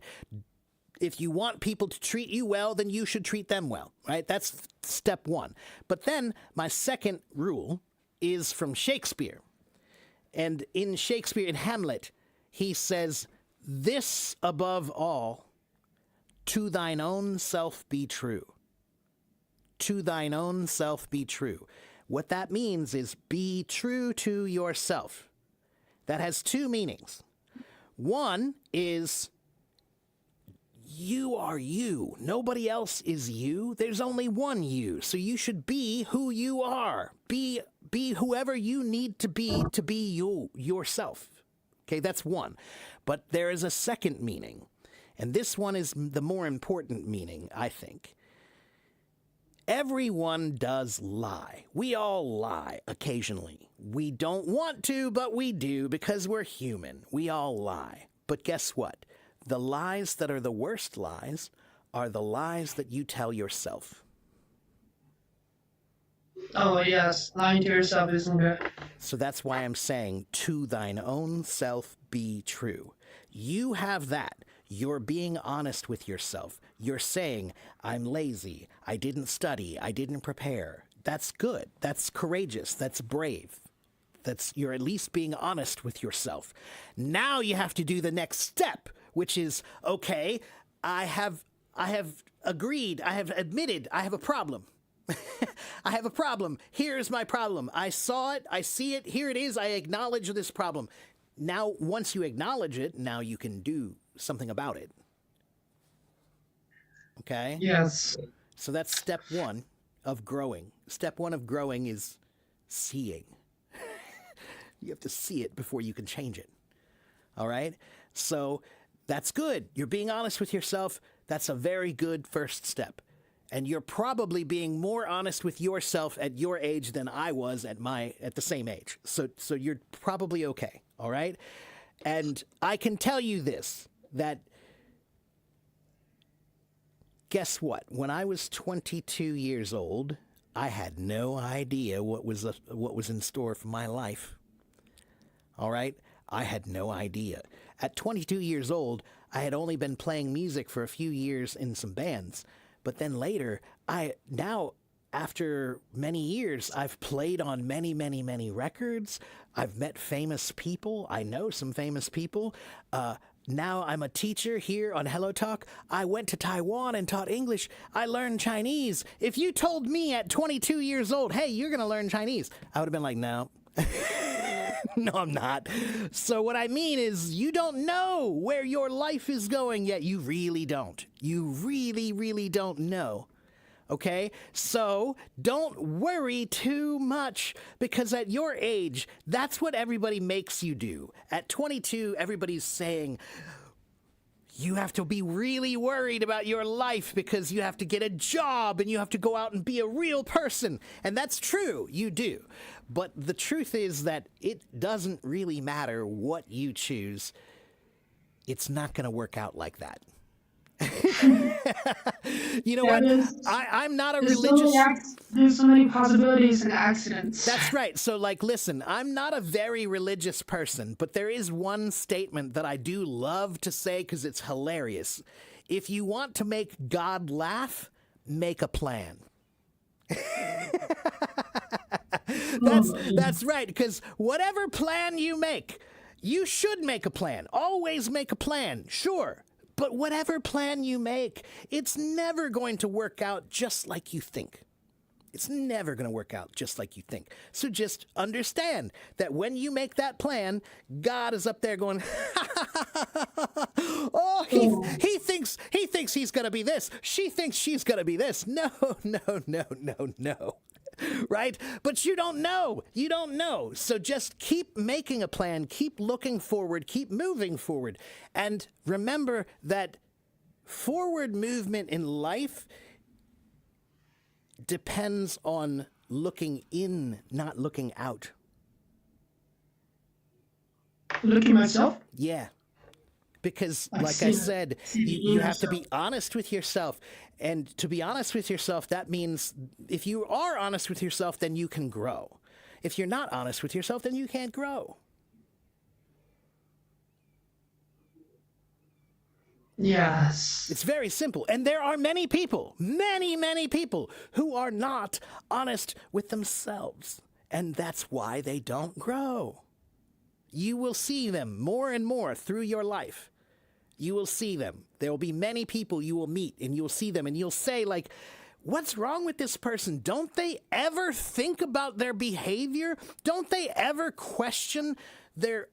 If you want people to treat you well, then you should treat them well, right? That's step 1. But then my second rule is from Shakespeare. And in Shakespeare, in Hamlet, he says, "This above all, to thine own self be true." To thine own self be true. What that means is be true to yourself. That has 2 meanings. One is you are you. Nobody else is you. There's only one you. So you should be who you are. Be whoever you need to be you, yourself. Okay, that's one. But there is a second meaning. And this one is the more important meaning, I think. Everyone does lie. We all lie occasionally. We don't want to, but we do because we're human. We all lie. But guess what? The lies that are the worst lies are the lies that you tell yourself. Oh, yes, lying to yourself isn't good. So that's why I'm saying, to thine own self be true. You have that. You're being honest with yourself. You're saying, I'm lazy. I didn't study. I didn't prepare. That's good. That's courageous. That's brave. You're at least being honest with yourself. Now you have to do the next step, which is, okay, I have agreed. I have admitted I have a problem. I have a problem. Here's my problem. I saw it. I see it. Here it is. I acknowledge this problem. Now, once you acknowledge it, now you can do something about it. Okay? Yes. So that's step 1 of growing. Step 1 of growing is seeing. You have to see it before you can change it. All right? So that's good. You're being honest with yourself. That's a very good first step. And you're probably being more honest with yourself at your age than I was at the same age. So you're probably okay, all right? And I can tell you this, that guess what? When I was 22 years old, I had no idea what was in store for my life. All right? I had no idea. At 22 years old, I had only been playing music for a few years in some bands. But then later, after many years, I've played on many, many, many records. I've met famous people. I know some famous people. Now I'm a teacher here on Hello Talk. I went to Taiwan and taught English. I learned Chinese. If you told me at 22 years old, hey, you're going to learn Chinese, I would have been like, no, No, I'm not. So what I mean is you don't know where your life is going yet. You really don't. You really, really don't know. Okay? So don't worry too much because at your age, that's what everybody makes you do. At 22, everybody's saying, you have to be really worried about your life because you have to get a job and you have to go out and be a real person. And that's true, you do. But the truth is that it doesn't really matter what you choose. It's not going to work out like that. You know what? I'm not a religious. There's so many possibilities and accidents. That's right. So, like, listen, I'm not a very religious person, but there is one statement that I do love to say because it's hilarious. If you want to make God laugh, make a plan. That's right. Because whatever plan you make, you should make a plan. Always make a plan. Sure. But whatever plan you make, it's never going to work out just like you think. It's never going to work out just like you think. So just understand that when you make that plan, God is up there going, oh, he thinks he's going to be this. She thinks she's going to be this. No, no, no, no, no. Right? But you don't know. You don't know. So just keep making a plan, keep looking forward, keep moving forward. And remember that forward movement in life depends on looking in, not looking out. Looking myself? Yeah. Because, like I said, you have to be honest with yourself. And to be honest with yourself, that means if you are honest with yourself, then you can grow. If you're not honest with yourself, then you can't grow. Yes. It's very simple. And there are many people, many people who are not honest with themselves. And that's why they don't grow. You will see them more and more through your life. You will see them. There will be many people you will meet and you'll see them and you'll say, like, what's wrong with this person? Don't they ever think about their behavior? Don't they ever question their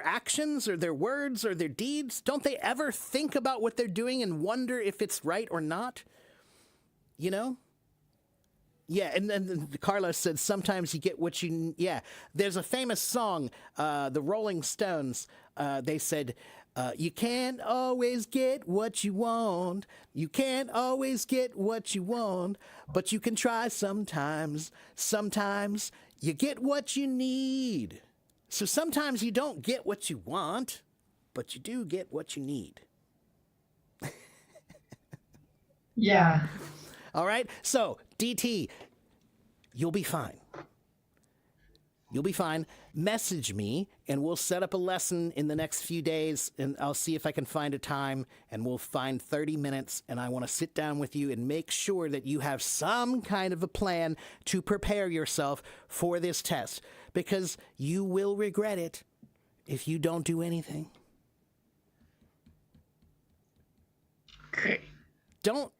actions or their words or their deeds? Don't they ever think about what they're doing and wonder if it's right or not? You know? Yeah, and then Carlos said sometimes you get what you... Yeah, there's a famous song, the Rolling Stones, they said... you can't always get what you want. You can't always get what you want, but you can try sometimes. Sometimes you get what you need. So sometimes you don't get what you want, but you do get what you need. Yeah. All right? So, DT, you'll be fine. You'll be fine. Message me, and we'll set up a lesson in the next few days, and I'll see if I can find a time, and we'll find 30 minutes, and I want to sit down with you and make sure that you have some kind of a plan to prepare yourself for this test, because you will regret it if you don't do anything. Okay. Don't...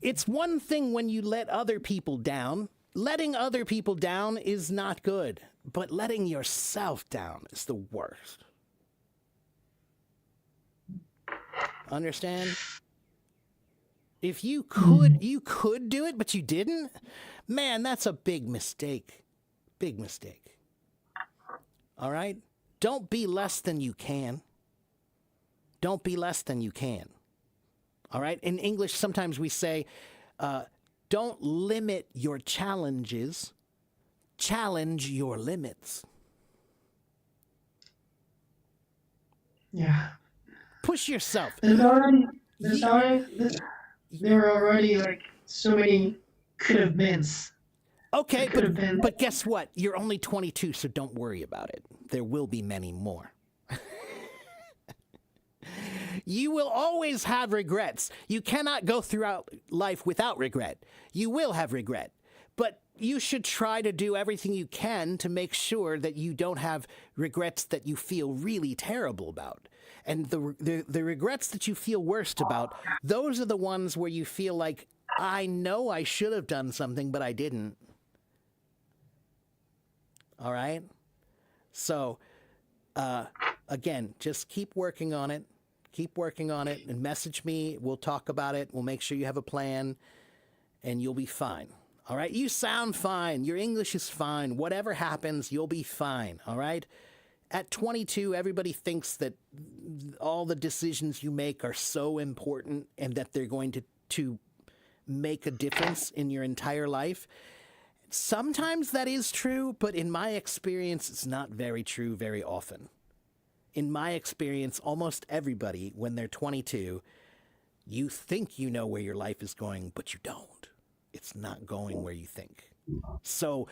It's one thing when you let other people down. Letting other people down is not good, but letting yourself down is the worst. Understand? If you could do it, but you didn't, man, that's a big mistake. Big mistake. All right? Don't be less than you can. Don't be less than you can. All right? In English, sometimes we say, don't limit your challenges. Challenge your limits. Yeah. Push yourself. There were already like so many could have beens. Okay, Could have been. but guess what? You're only 22, so don't worry about it. There will be many more. You will always have regrets. You cannot go throughout life without regret. You will have regret. But you should try to do everything you can to make sure that you don't have regrets that you feel really terrible about. And the regrets that you feel worst about, those are the ones where you feel like, I know I should have done something, but I didn't. All right. So, again, just keep working on it. Keep working on it and message me. We'll talk about it. We'll make sure you have a plan and you'll be fine. All right. You sound fine. Your English is fine. Whatever happens, you'll be fine. All right. At 22, everybody thinks that all the decisions you make are so important and that they're going to make a difference in your entire life. Sometimes that is true, but in my experience, it's not very true very often. In my experience, almost everybody, when they're 22, you think you know where your life is going, but you don't. It's not going where you think. So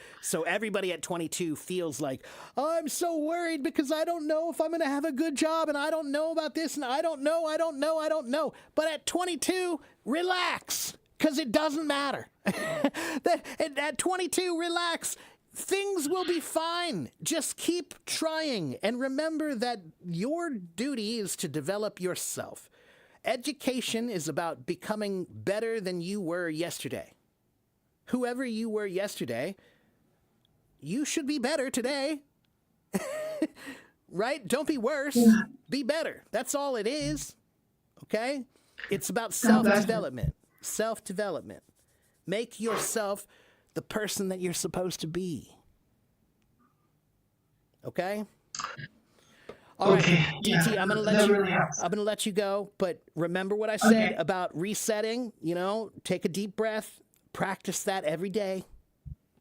everybody at 22 feels like, oh, I'm so worried because I don't know if I'm going to have a good job and I don't know about this and I don't know. But at 22, relax because it doesn't matter. At 22, relax. Things will be fine. Just keep trying and remember that your duty is to develop yourself. Education is about becoming better than you were yesterday. Whoever you were yesterday, you should be better today. Right? Don't be worse. Yeah. Be better. That's all it is. Okay? It's about God bless you. self-development. Self-development. Make yourself the person that you're supposed to be. Okay? All right, Okay, DT, yeah, I'm gonna that let you. really helps. I'm gonna let you go. But remember what I said Okay. about resetting. You know, take a deep breath. Practice that every day.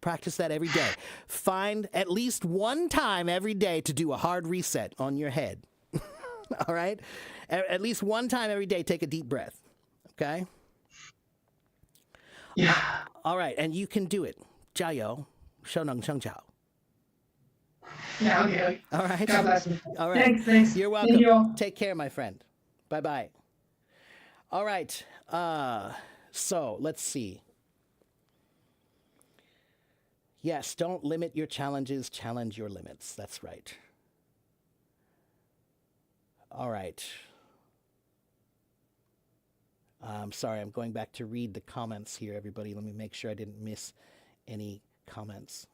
Practice that every day. Find at least one time every day to do a hard reset on your head. All right? At least one time every day, take a deep breath. Okay? Yeah. All right, and you can do it. 加油，手能成长. Yeah, okay. All right? God bless you. All right. Thanks. You're welcome. Thank you all. Take care, my friend. Bye-bye. All right. So let's see. Yes, don't limit your challenges, challenge your limits. That's right. All right. I'm sorry, I'm going back to read the comments here, everybody. Let me make sure I didn't miss any comments.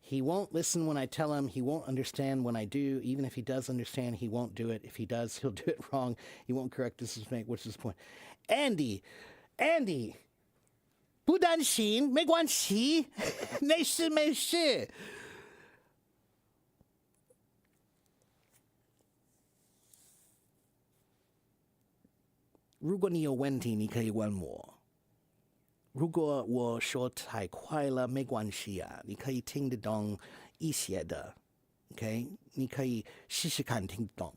He won't listen when I tell him. He won't understand when I do. Even if he does understand, he won't do it. If he does, he'll do it wrong. He won't correct his mistake. What's his point? Andy, 不担心，没关系，没事没事。如果你有问题，你可以问我。如果我说太快了，没关系啊，你可以听得懂一些的 ，OK？ 你可以试试看听得懂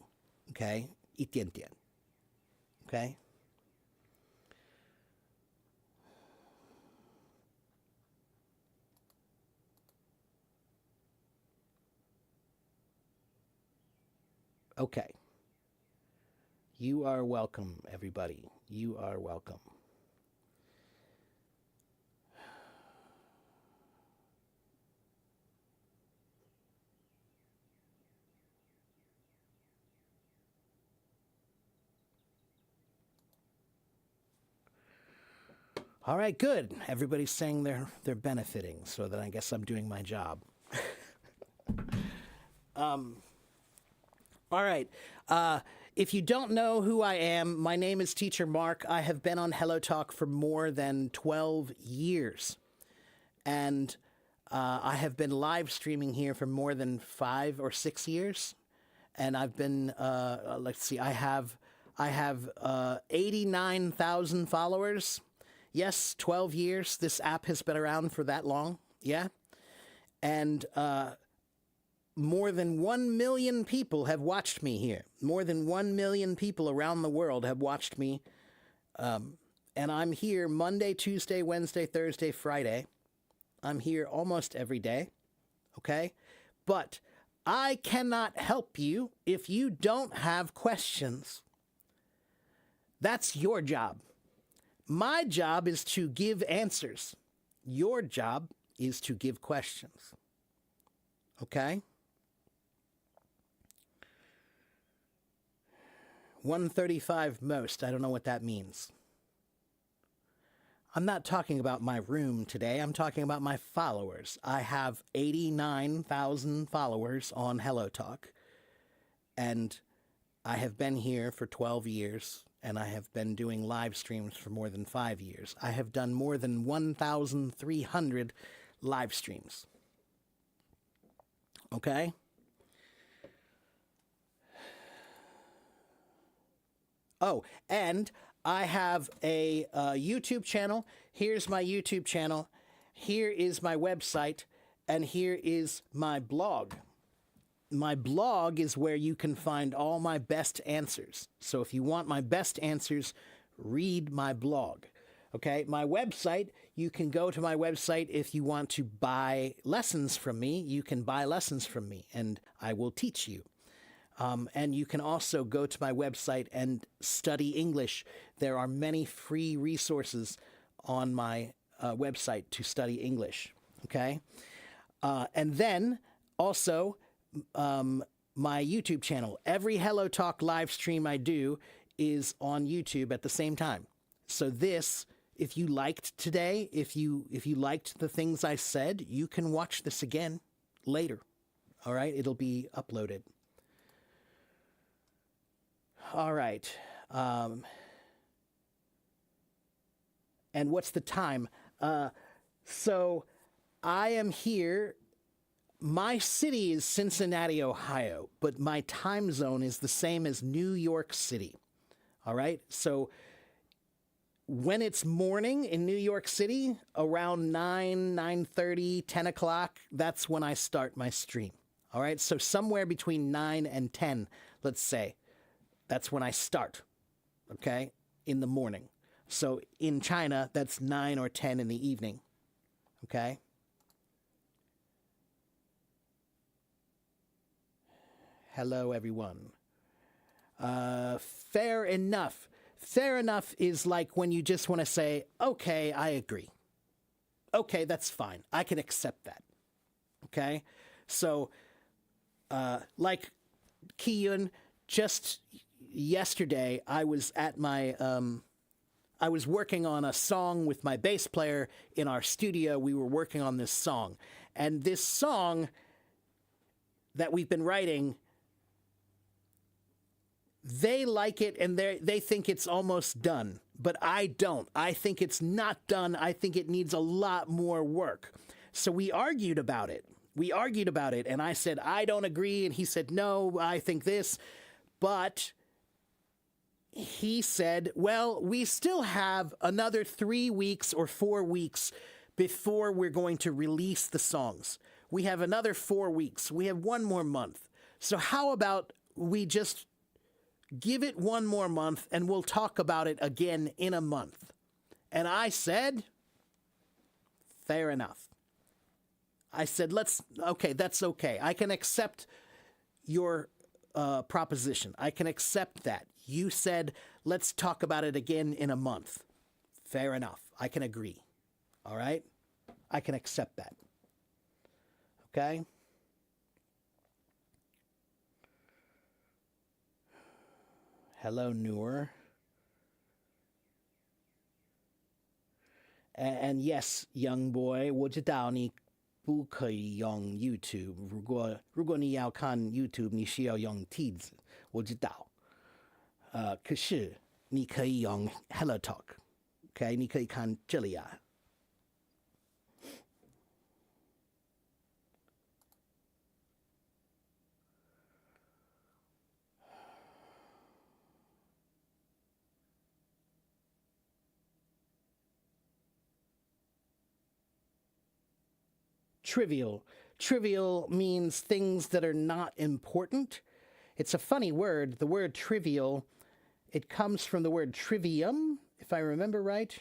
，OK？ 一点点 ，OK？ Okay. You are welcome, everybody. You are welcome. All right, good. Everybody's saying they're benefiting, so that I guess I'm doing my job. All right. If you don't know who I am, my name is Teacher Mark. I have been on Hello Talk for more than 12 years. And I have been live streaming here for more than 5 or 6 years. And I've been, let's see, I have 89,000 followers. Yes, 12 years. This app has been around for that long. Yeah. And more than 1 million people have watched me here. More than 1 million people around the world have watched me. And I'm here Monday, Tuesday, Wednesday, Thursday, Friday. I'm here almost every day. Okay? But I cannot help you if you don't have questions. That's your job. My job is to give answers. Your job is to give questions. Okay? 135 most. I don't know what that means. I'm not talking about my room today. I'm talking about my followers. I have 89,000 followers on HelloTalk. And I have been here for 12 years. And I have been doing live streams for more than 5 years. I have done more than 1,300 live streams. Okay? Oh, and I have a YouTube channel. Here's my YouTube channel. Here is my website. And here is my blog. My blog is where you can find all my best answers. So if you want my best answers, read my blog. Okay, my website, you can go to my website if you want to buy lessons from me. You can buy lessons from me and I will teach you. And you can also go to my website and study English. There are many free resources on my website to study English. Okay, and then also my YouTube channel. Every HelloTalk live stream I do is on YouTube at the same time. So this, if you liked today, if you liked the things I said, you can watch this again later. All right, it'll be uploaded. All right. And what's the time? So I am here. My city is Cincinnati, Ohio, but my time zone is the same as New York City. All right. So when it's morning in New York City, around 9:30, 10 o'clock, that's when I start my stream. All right. So somewhere between 9 and 10, let's say, that's when I start. Okay. In the morning. So in China, that's 9 or 10 in the evening. Okay. Hello, everyone. Fair enough. Fair enough is like when you just want to say, okay, I agree. Okay, that's fine. I can accept that. Okay? So, like Kiyun, just yesterday, I was at my, I was working on a song with my bass player in our studio. We were working on this song. And this song that we've been writing, they like it and they think it's almost done, but I don't. I think it's not done. I think it needs a lot more work. So we argued about it. And I said, I don't agree. And he said, no, I think this. But he said, well, we still have another 3 weeks or 4 weeks before we're going to release the songs. We have another 4 weeks. We have 1 more month. So how about we just give it 1 more month and we'll talk about it again in a month. And I said, fair enough. I said, okay, that's okay. I can accept your proposition. I can accept that. You said, let's talk about it again in a month. Fair enough. I can agree. All right? I can accept that. Okay? Hello, Noor. And yes, young boy, 我知道你不可以用 YouTube。如果你要看 YouTube，你需要用梯子，我知道。可是你可以用 HelloTalk，OK？ 你可以看这里啊。Trivial. Trivial means things that are not important. It's a funny word. The word trivial, it comes from the word trivium, if I remember right.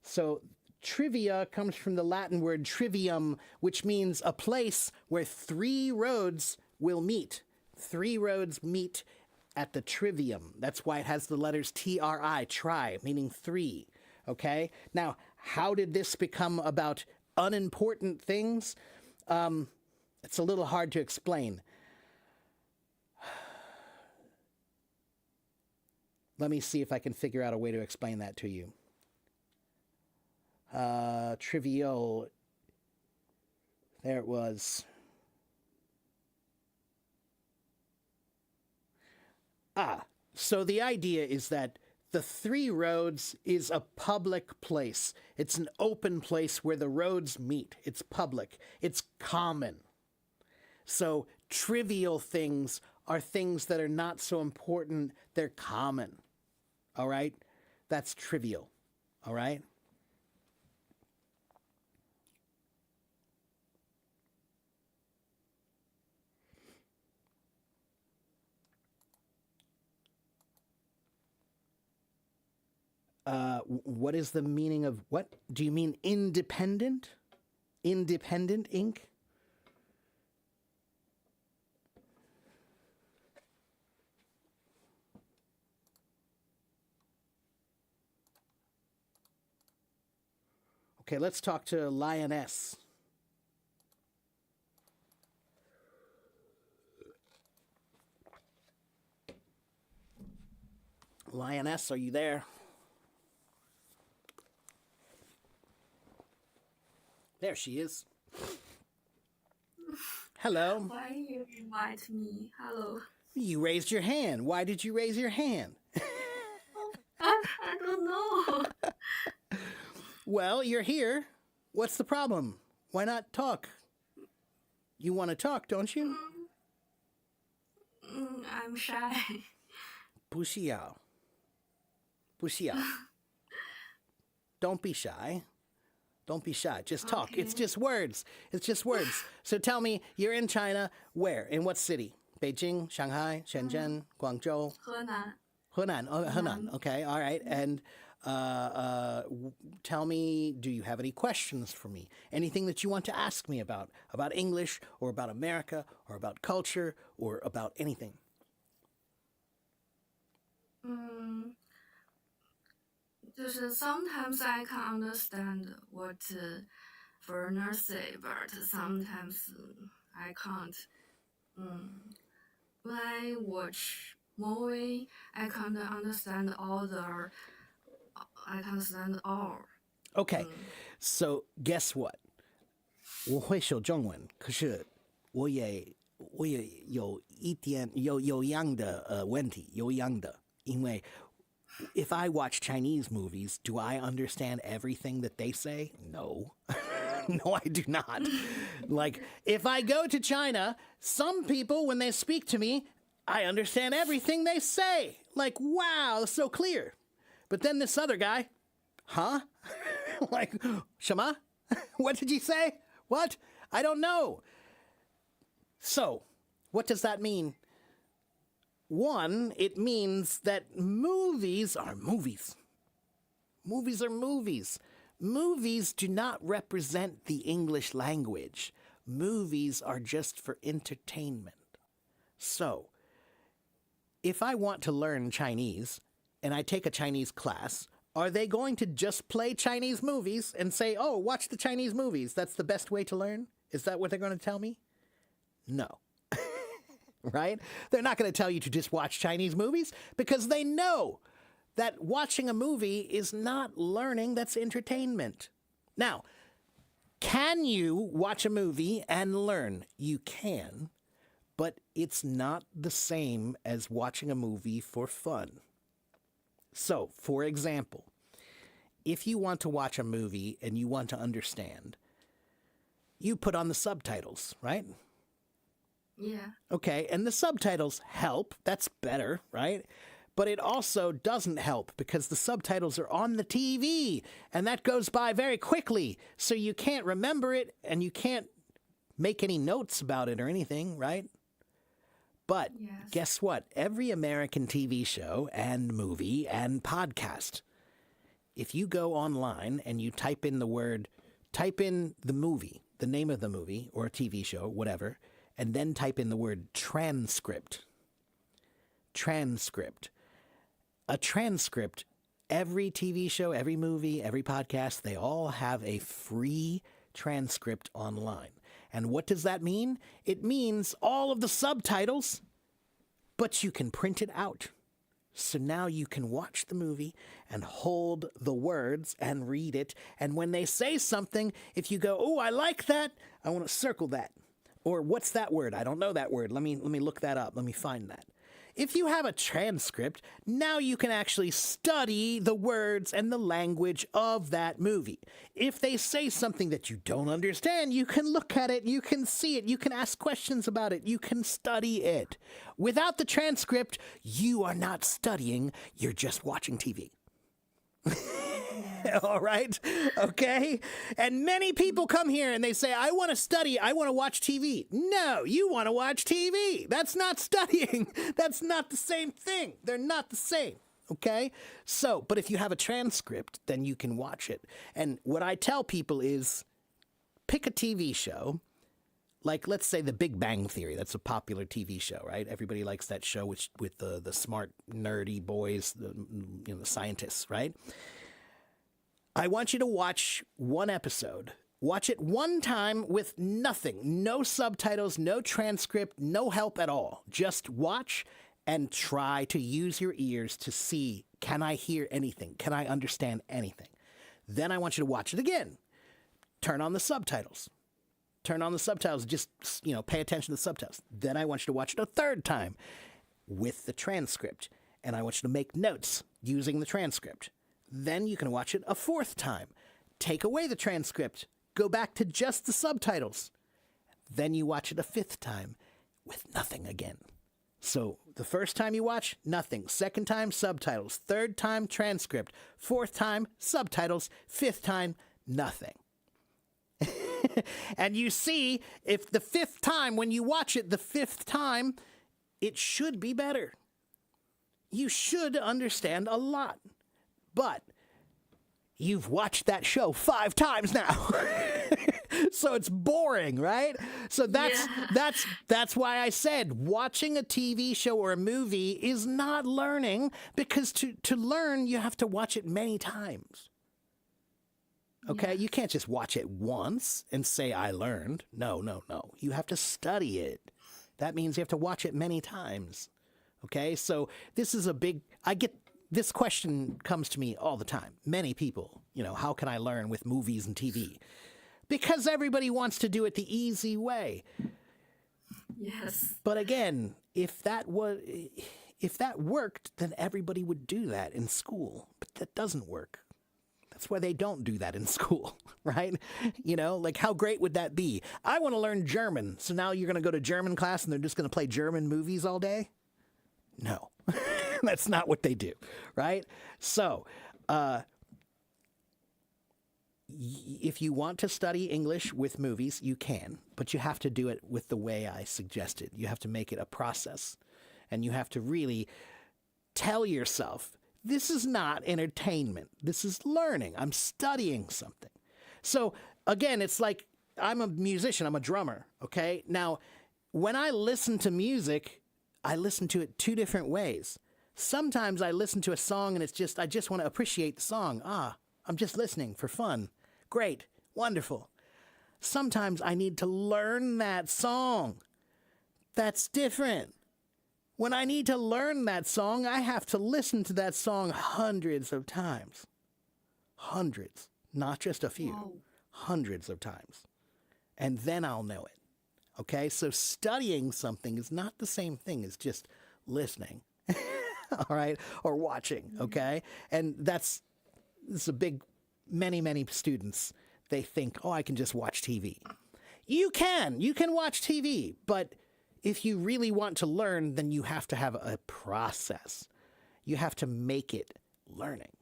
So trivia comes from the Latin word trivium, which means a place where 3 roads will meet. 3 roads meet at the trivium. That's why it has the letters TRI, tri, meaning three. Okay? Now, how did this become about unimportant things? It's a little hard to explain. Let me see if I can figure out a way to explain that to you. Trivial. There it was. So the idea is that the Three Roads is a public place. It's an open place where the roads meet. It's public. It's common. So trivial things are things that are not so important. They're common. All right? That's trivial. All right? What is the meaning of what? Do you mean independent? Independent ink? Okay, let's talk to Lioness. Lioness, are you there? There she is. Hello. Why you invite me? Hello. You raised your hand. Why did you raise your hand? I don't know. Well, you're here. What's the problem? Why not talk? You want to talk, don't you? I'm shy. 不需要. 不需要. Don't be shy. Don't be shy. Just talk. Okay. It's just words. It's just words. So tell me, you're in China. Where? In what city? Beijing, Shanghai, Shenzhen, Guangzhou, 河南. Henan. Oh, Henan. Okay. All right. And tell me, do you have any questions for me? Anything that you want to ask me about English or about America or about culture or about anything? Sometimes I can understand what foreigners say, but sometimes I can't. When I watch movie, I can't understand all. I can understand all. Okay. So guess what? 我会说中文，可是我也有一点有样的问题，有样的，因为 if I watch Chinese movies, do I understand everything that they say? No. No, I do not. Like, if I go to China, some people, when they speak to me, I understand everything they say. Like, wow, so clear. But then this other guy, huh? Like, Shema? What did you say? What? I don't know. So, what does that mean? One, it means that movies are movies. Movies are movies. Movies do not represent the English language. Movies are just for entertainment. So, if I want to learn Chinese and I take a Chinese class, are they going to just play Chinese movies and say, oh, watch the Chinese movies? That's the best way to learn? Is that what they're going to tell me? No. Right? They're not going to tell you to just watch Chinese movies because they know that watching a movie is not learning, that's entertainment. Now, can you watch a movie and learn? You can, but it's not the same as watching a movie for fun. So, for example, if you want to watch a movie and you want to understand, you put on the subtitles, right? Yeah. Okay, and the subtitles help. That's better, right? But it also doesn't help because the subtitles are on the TV and that goes by very quickly. So you can't remember it and you can't make any notes about it or anything, right? But Yes. guess what? Every American TV show and movie and podcast, if you go online and you type in the movie, the name of the movie or a TV show, whatever, and then type in the word transcript, transcript. A transcript, every TV show, every movie, every podcast, they all have a free transcript online. And what does that mean? It means all of the subtitles, but you can print it out. So now you can watch the movie and hold the words and read it. And when they say something, if you go, oh, I like that, I want to circle that. Or what's that word? I don't know that word. Let me look that up. Let me find that. If you have a transcript, now you can actually study the words and the language of that movie. If they say something that you don't understand, you can look at it, you can see it, you can ask questions about it, you can study it. Without the transcript, you are not studying, you're just watching TV. All right? Okay? And many people come here and they say, I want to study, I want to watch TV. No, you want to watch TV. That's not studying. That's not the same thing. They're not the same. Okay? So, but if you have a transcript, then you can watch it. And what I tell people is pick a TV show. Like, let's say The Big Bang Theory. That's a popular TV show, right? Everybody likes that show with the smart, nerdy boys, the scientists, right? I want you to watch one episode. Watch it one time with nothing. No subtitles, no transcript, no help at all. Just watch and try to use your ears to see, can I hear anything? Can I understand anything? Then I want you to watch it again. Turn on the subtitles. Turn on the subtitles. Just, pay attention to the subtitles. Then I want you to watch it a third time with the transcript. And I want you to make notes using the transcript. Then you can watch it a fourth time. Take away the transcript. Go back to just the subtitles. Then you watch it a fifth time with nothing again. So the first time you watch, nothing. Second time, subtitles. Third time, transcript. Fourth time, subtitles. Fifth time, nothing. And you see, if the fifth time, when you watch it the fifth time, it should be better. You should understand a lot. But you've watched that show 5 times now. So it's boring, right? So that's why I said watching a TV show or a movie is not learning, because to learn you have to watch it many times. Okay? Yeah. You can't just watch it once and say I learned. No. You have to study it. That means you have to watch it many times. Okay? So this is this question comes to me all the time. Many people, how can I learn with movies and TV? Because everybody wants to do it the easy way. Yes. But again, if that worked, then everybody would do that in school. But that doesn't work. That's why they don't do that in school, right? Like how great would that be? I want to learn German. So now you're going to go to German class and they're just going to play German movies all day? No. That's not what they do, right? So, if you want to study English with movies, you can, but you have to do it with the way I suggested. You have to make it a process, and you have to really tell yourself, this is not entertainment. This is learning. I'm studying something. So, again, it's like I'm a musician. I'm a drummer, okay? Now, when I listen to music, I listen to it 2 different ways. Sometimes I listen to a song and I just want to appreciate the song. I'm just listening for fun. Great. Wonderful. Sometimes I need to learn that song. That's different. When I need to learn that song, I have to listen to that song hundreds of times. Hundreds. Not just a few. Wow. Hundreds of times. And then I'll know it. Okay? So studying something is not the same thing as just listening. All right? Or watching, okay? And this is a big, many students, they think, I can just watch TV. You can watch TV, but if you really want to learn, then you have to have a process. You have to make it learning.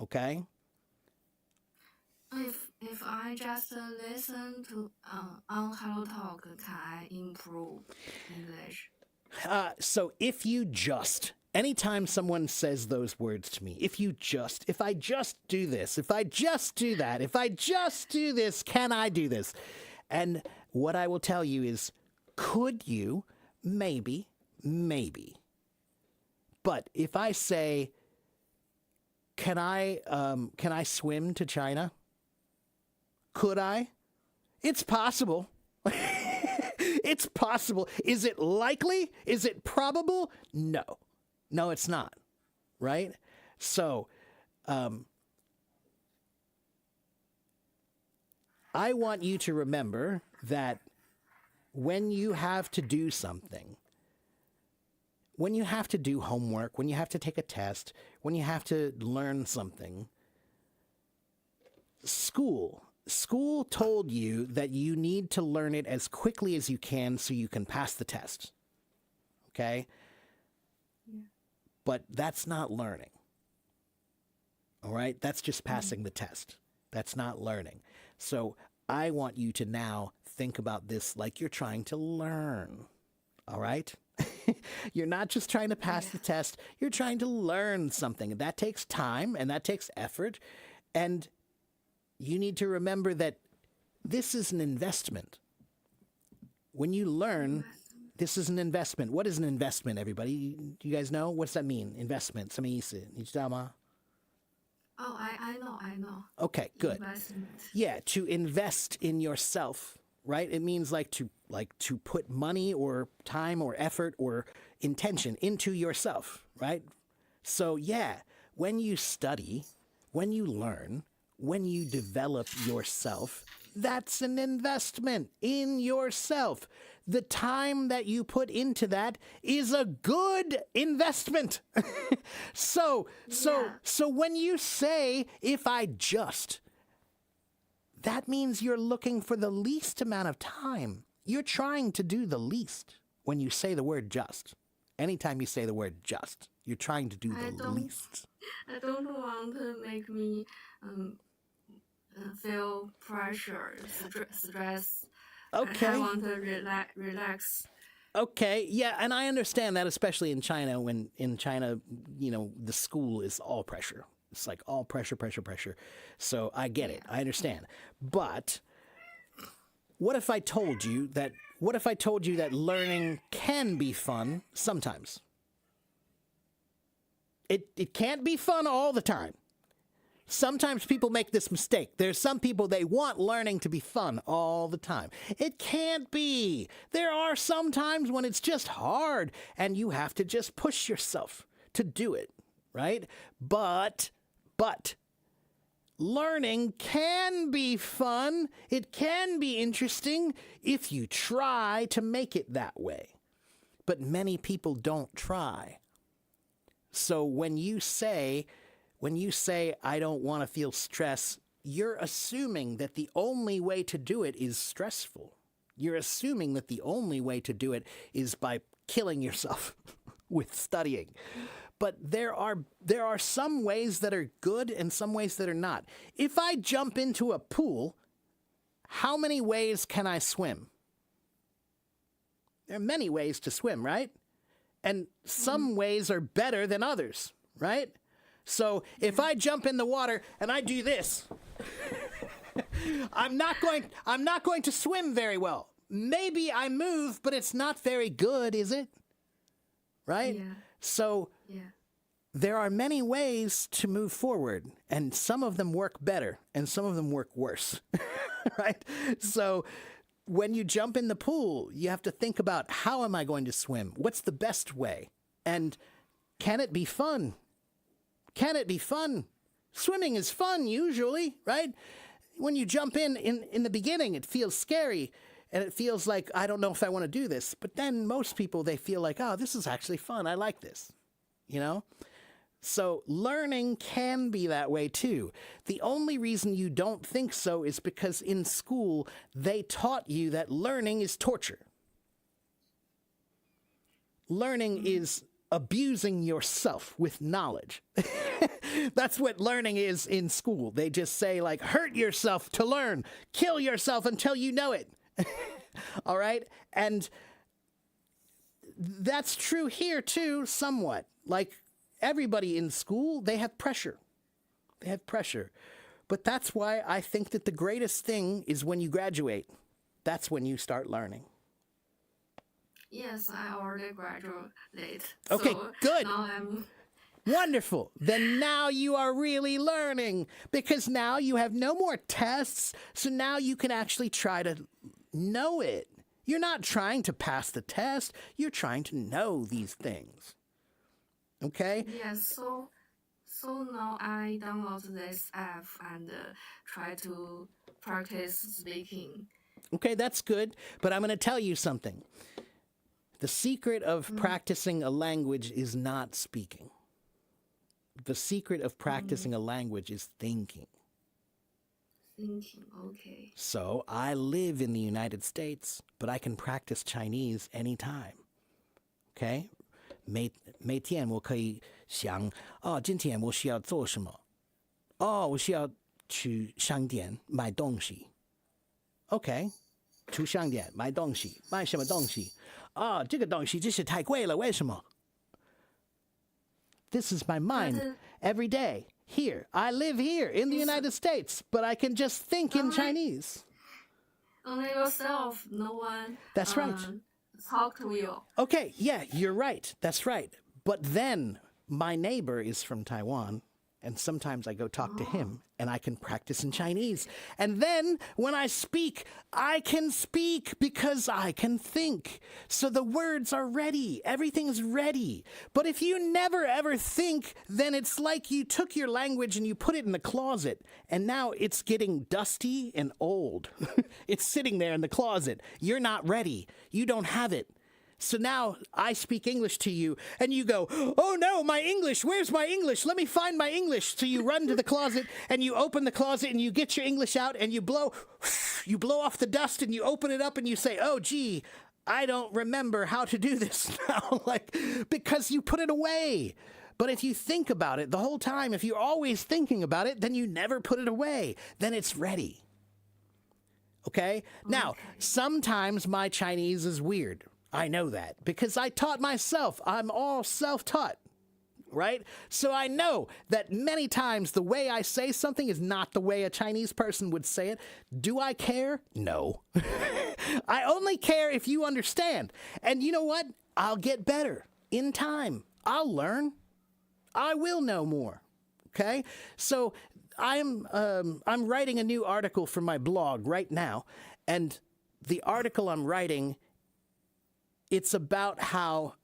Okay? If I just listen to on Hello Talk, can I improve English? So anytime someone says those words to me, if I just do this, if I just do that, if I just do this, can I do this? And what I will tell you is, could you? Maybe. But if I say, can I swim to China? Could I? It's possible. It's possible. Is it likely? Is it probable? No. No, it's not. Right? So, I want you to remember that when you have to do something, when you have to do homework, when you have to take a test, when you have to learn something, school told you that you need to learn it as quickly as you can so you can pass the test. Okay? Yeah. But that's not learning. All right? That's just passing the test. That's not learning. So I want you to now think about this like you're trying to learn. All right? You're not just trying to pass the test. You're trying to learn something. That takes time and that takes effort. And you need to remember that this is an investment. When you learn, this is an investment. What is an investment, everybody? Do you guys know? What does that mean? Investment. 什么意思？你知道吗？ Oh, I know. Okay, good. Investment. Yeah, to invest in yourself, right? It means like to put money or time or effort or intention into yourself, right? So yeah, when you study, when you learn, when you develop yourself, that's an investment in yourself. The time that you put into that is a good investment. So when you say, if I just, that means you're looking for the least amount of time. You're trying to do the least when you say the word just. Anytime you say the word just, you're trying to do the least. I don't want to make me feel pressure, stress. Okay. I want to relax. Okay, yeah, and I understand that, especially in China, when in China, the school is all pressure. It's like all pressure, pressure, pressure. So I get it. I understand. But what if I told you that learning can be fun sometimes? It can't be fun all the time. Sometimes people make this mistake. There's some people, they want learning to be fun all the time. It can't be. There are some times when it's just hard and you have to just push yourself to do it, right? But learning can be fun. It can be interesting if you try to make it that way. But many people don't try. So when you say, I don't want to feel stress, you're assuming that the only way to do it is stressful. You're assuming that the only way to do it is by killing yourself with studying. But there are some ways that are good and some ways that are not. If I jump into a pool, how many ways can I swim? There are many ways to swim, right? And some ways are better than others, right? So if I jump in the water and I do this, I'm not going to swim very well. Maybe I move, but it's not very good, is it? Right? Yeah. So there are many ways to move forward, and some of them work better and some of them work worse. Right? So when you jump in the pool, you have to think about, how am I going to swim? What's the best way? And can it be fun? Can it be fun? Swimming is fun usually, right? When you jump in the beginning, it feels scary and it feels like, I don't know if I want to do this. But then most people, they feel like, oh, this is actually fun. I like this, So learning can be that way too. The only reason you don't think so is because in school, they taught you that learning is torture. Learning is abusing yourself with knowledge. That's what learning is in school. They just say, like, hurt yourself to learn. Kill yourself until you know it. All right? And that's true here too, somewhat. Like, everybody in school, they have pressure. They have pressure. But that's why I think that the greatest thing is when you graduate. That's when you start learning. Yes, I already graduated. Okay, So good. now I'm Wonderful. Then now you are really learning because now you have no more tests. So now you can actually try to know it. You're not trying to pass the test. You're trying to know these things. Okay? yes. So now I download this app and try to practice speaking. Okay, that's good. But I'm going to tell you something. The secret of practicing a language is not speaking. The secret of practicing a language is thinking. Thinking, okay. So I live in the United States, but I can practice Chinese anytime. Okay? 每天我可以想，哦，今天我需要做什么？哦，我需要去商店买东西。OK，去商店买东西，买什么东西？啊，这个东西真是太贵了，为什么？ This is my mind every day. Here, I live here in the United States, but I can just think in Chinese. Only yourself, no one. That's right. Talk to you. Okay, yeah, you're right. That's right. But then my neighbor is from Taiwan, and sometimes I go talk to him, and I can practice in Chinese. And then when I can speak because I can think. So the words are ready. Everything's ready. But if you never ever think, then it's like you took your language and you put it in the closet, and now it's getting dusty and old. It's sitting there in the closet. You're not ready. You don't have it. So now I speak English to you, and you go, oh no, my English, where's my English? Let me find my English. So you run to the closet, and you open the closet, and you get your English out, and you blow off the dust, and you open it up, and you say, oh gee, I don't remember how to do this now, because you put it away. But if you think about it the whole time, if you're always thinking about it, then you never put it away. Then it's ready. Okay? Now, sometimes my Chinese is weird. I know that because I taught myself. I'm all self-taught, right? So I know that many times the way I say something is not the way a Chinese person would say it. Do I care? No. I only care if you understand. And you know what? I'll get better in time. I'll learn. I will know more. Okay? So I'm writing a new article for my blog right now, and the article I'm writing, it's about how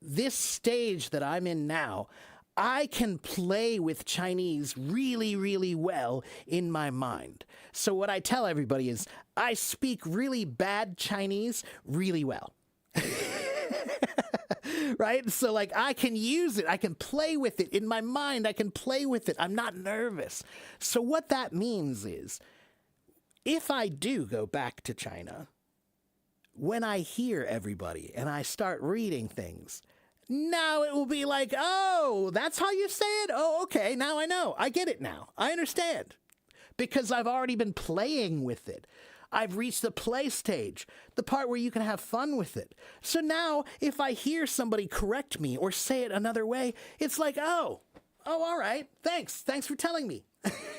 this stage that I'm in now, I can play with Chinese really, really well in my mind. So what I tell everybody is I speak really bad Chinese really well. Right? So like I can use it. I can play with it in my mind. I can play with it. I'm not nervous. So what that means is if I do go back to China, when I hear everybody and I start reading things, now it will be like, oh, that's how you say it? Oh, okay, now I know. I get it now. I understand. Because I've already been playing with it. I've reached the play stage, the part where you can have fun with it. So now, if I hear somebody correct me or say it another way, it's like, oh, all right, thanks. Thanks for telling me.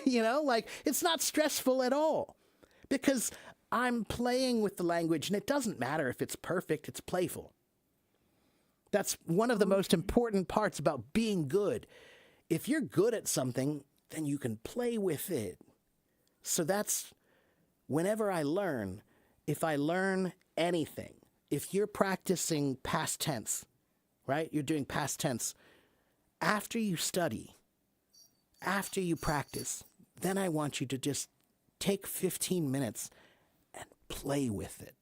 It's not stressful at all. Because I'm playing with the language, and it doesn't matter if it's perfect, it's playful. That's one of the most important parts about being good. If you're good at something, then you can play with it. So that's whenever I learn, if I learn anything, if you're practicing past tense, right? You're doing past tense. After you study, after you practice, then I want you to just take 15 minutes and play with it.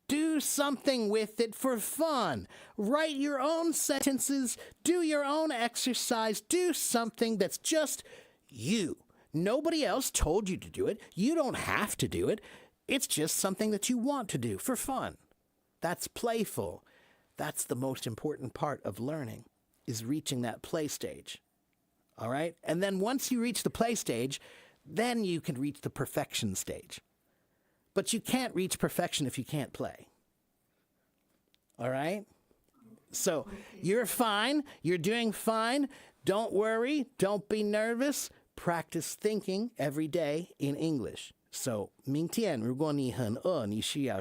Do something with it for fun. Write your own sentences. Do your own exercise. Do something that's just you. Nobody else told you to do it. You don't have to do it. It's just something that you want to do for fun. That's playful. That's the most important part of learning, is reaching that play stage. All right? And then once you reach the play stage, then you can reach the perfection stage. But you can't reach perfection if you can't play. All right? So you're fine. You're doing fine. Don't worry. Don't be nervous. Practice thinking every day in English. So 明天如果你很饿，你需要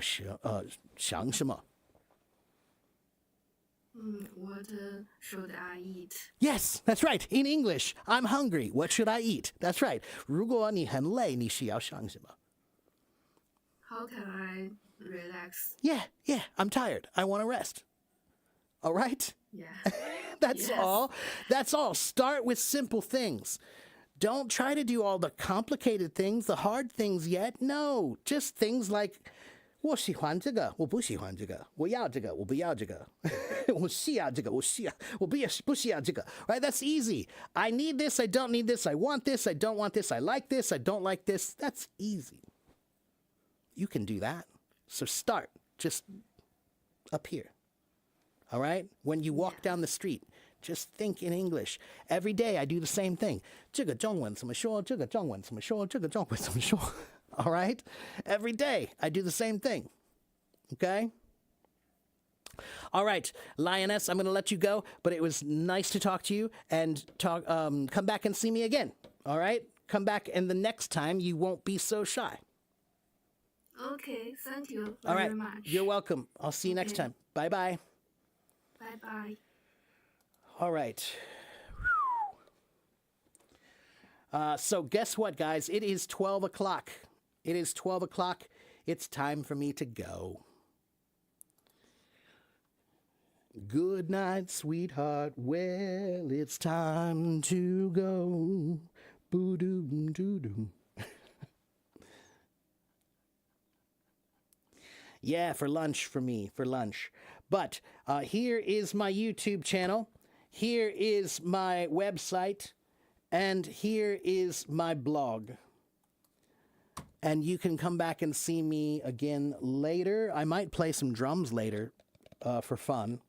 想什么？ What should I eat? Yes, that's right. In English, I'm hungry. What should I eat? That's right. 如果你很累，你需要想什么？ How can I relax? Yeah, yeah, I'm tired. I want to rest. All right? Yeah. That's Yes. all. That's all. Start with simple things. Don't try to do all the complicated things, the hard things yet. No, just things like 我喜欢这个，我不喜欢这个，我要这个，我不要这个，我需要这个，我需要，我不需要这个. Right? That's easy. I need this, I don't need this, I want this, I don't want this, I like this, I don't like this. That's easy. You can do that. So start just up here. All right? When you walk down the street, just think in English. Every day I do the same thing. 这个中文怎么说？这个中文怎么说？这个中文怎么说？ All right? Every day I do the same thing. Okay? All right, Lioness, I'm going to let you go, but it was nice to talk to you and come back and see me again. All right? Come back, and the next time you won't be so shy. Okay, thank you All very right. much. You're welcome. I'll see you next Okay. time. Bye-bye. Bye bye. All right. So guess what, guys? It is 12 o'clock. It is 12 o'clock. It's time for me to go. Good night, sweetheart. Well, it's time to go. Boo-doo-doo-doo. Yeah, for lunch for me, for lunch. But here is my YouTube channel. Here is my website. And here is my blog. And you can come back and see me again later. I might play some drums later for fun.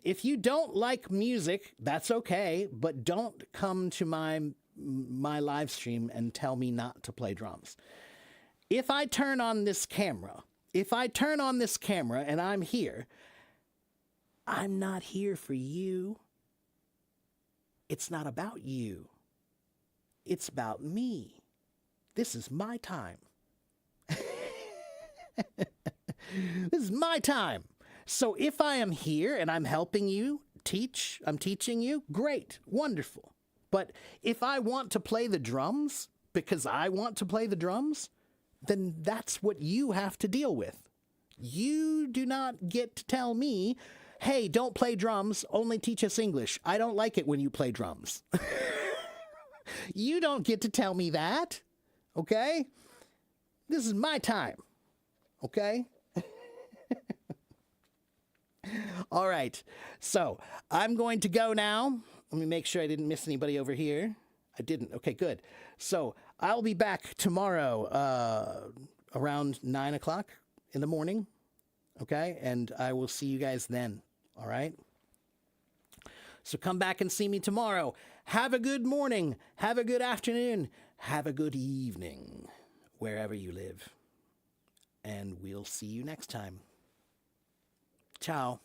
If you don't like music, that's okay. But don't come to my live stream and tell me not to play drums. If I turn on this camera, and I'm here, I'm not here for you. It's not about you. It's about me. This is my time. This is my time. So if I am here and I'm helping you teach, I'm teaching you, great, wonderful. But if I want to play the drums because I want to play the drums, then that's what you have to deal with. You do not get to tell me, hey, don't play drums, only teach us English. I don't like it when you play drums. You don't get to tell me that, okay? This is my time, okay? All right, so I'm going to go now. Let me make sure I didn't miss anybody over here. I didn't. Okay, good. So I'll be back tomorrow around 9 o'clock in the morning, okay? And I will see you guys then, all right? So come back and see me tomorrow. Have a good morning. Have a good afternoon. Have a good evening, wherever you live. And we'll see you next time. Ciao.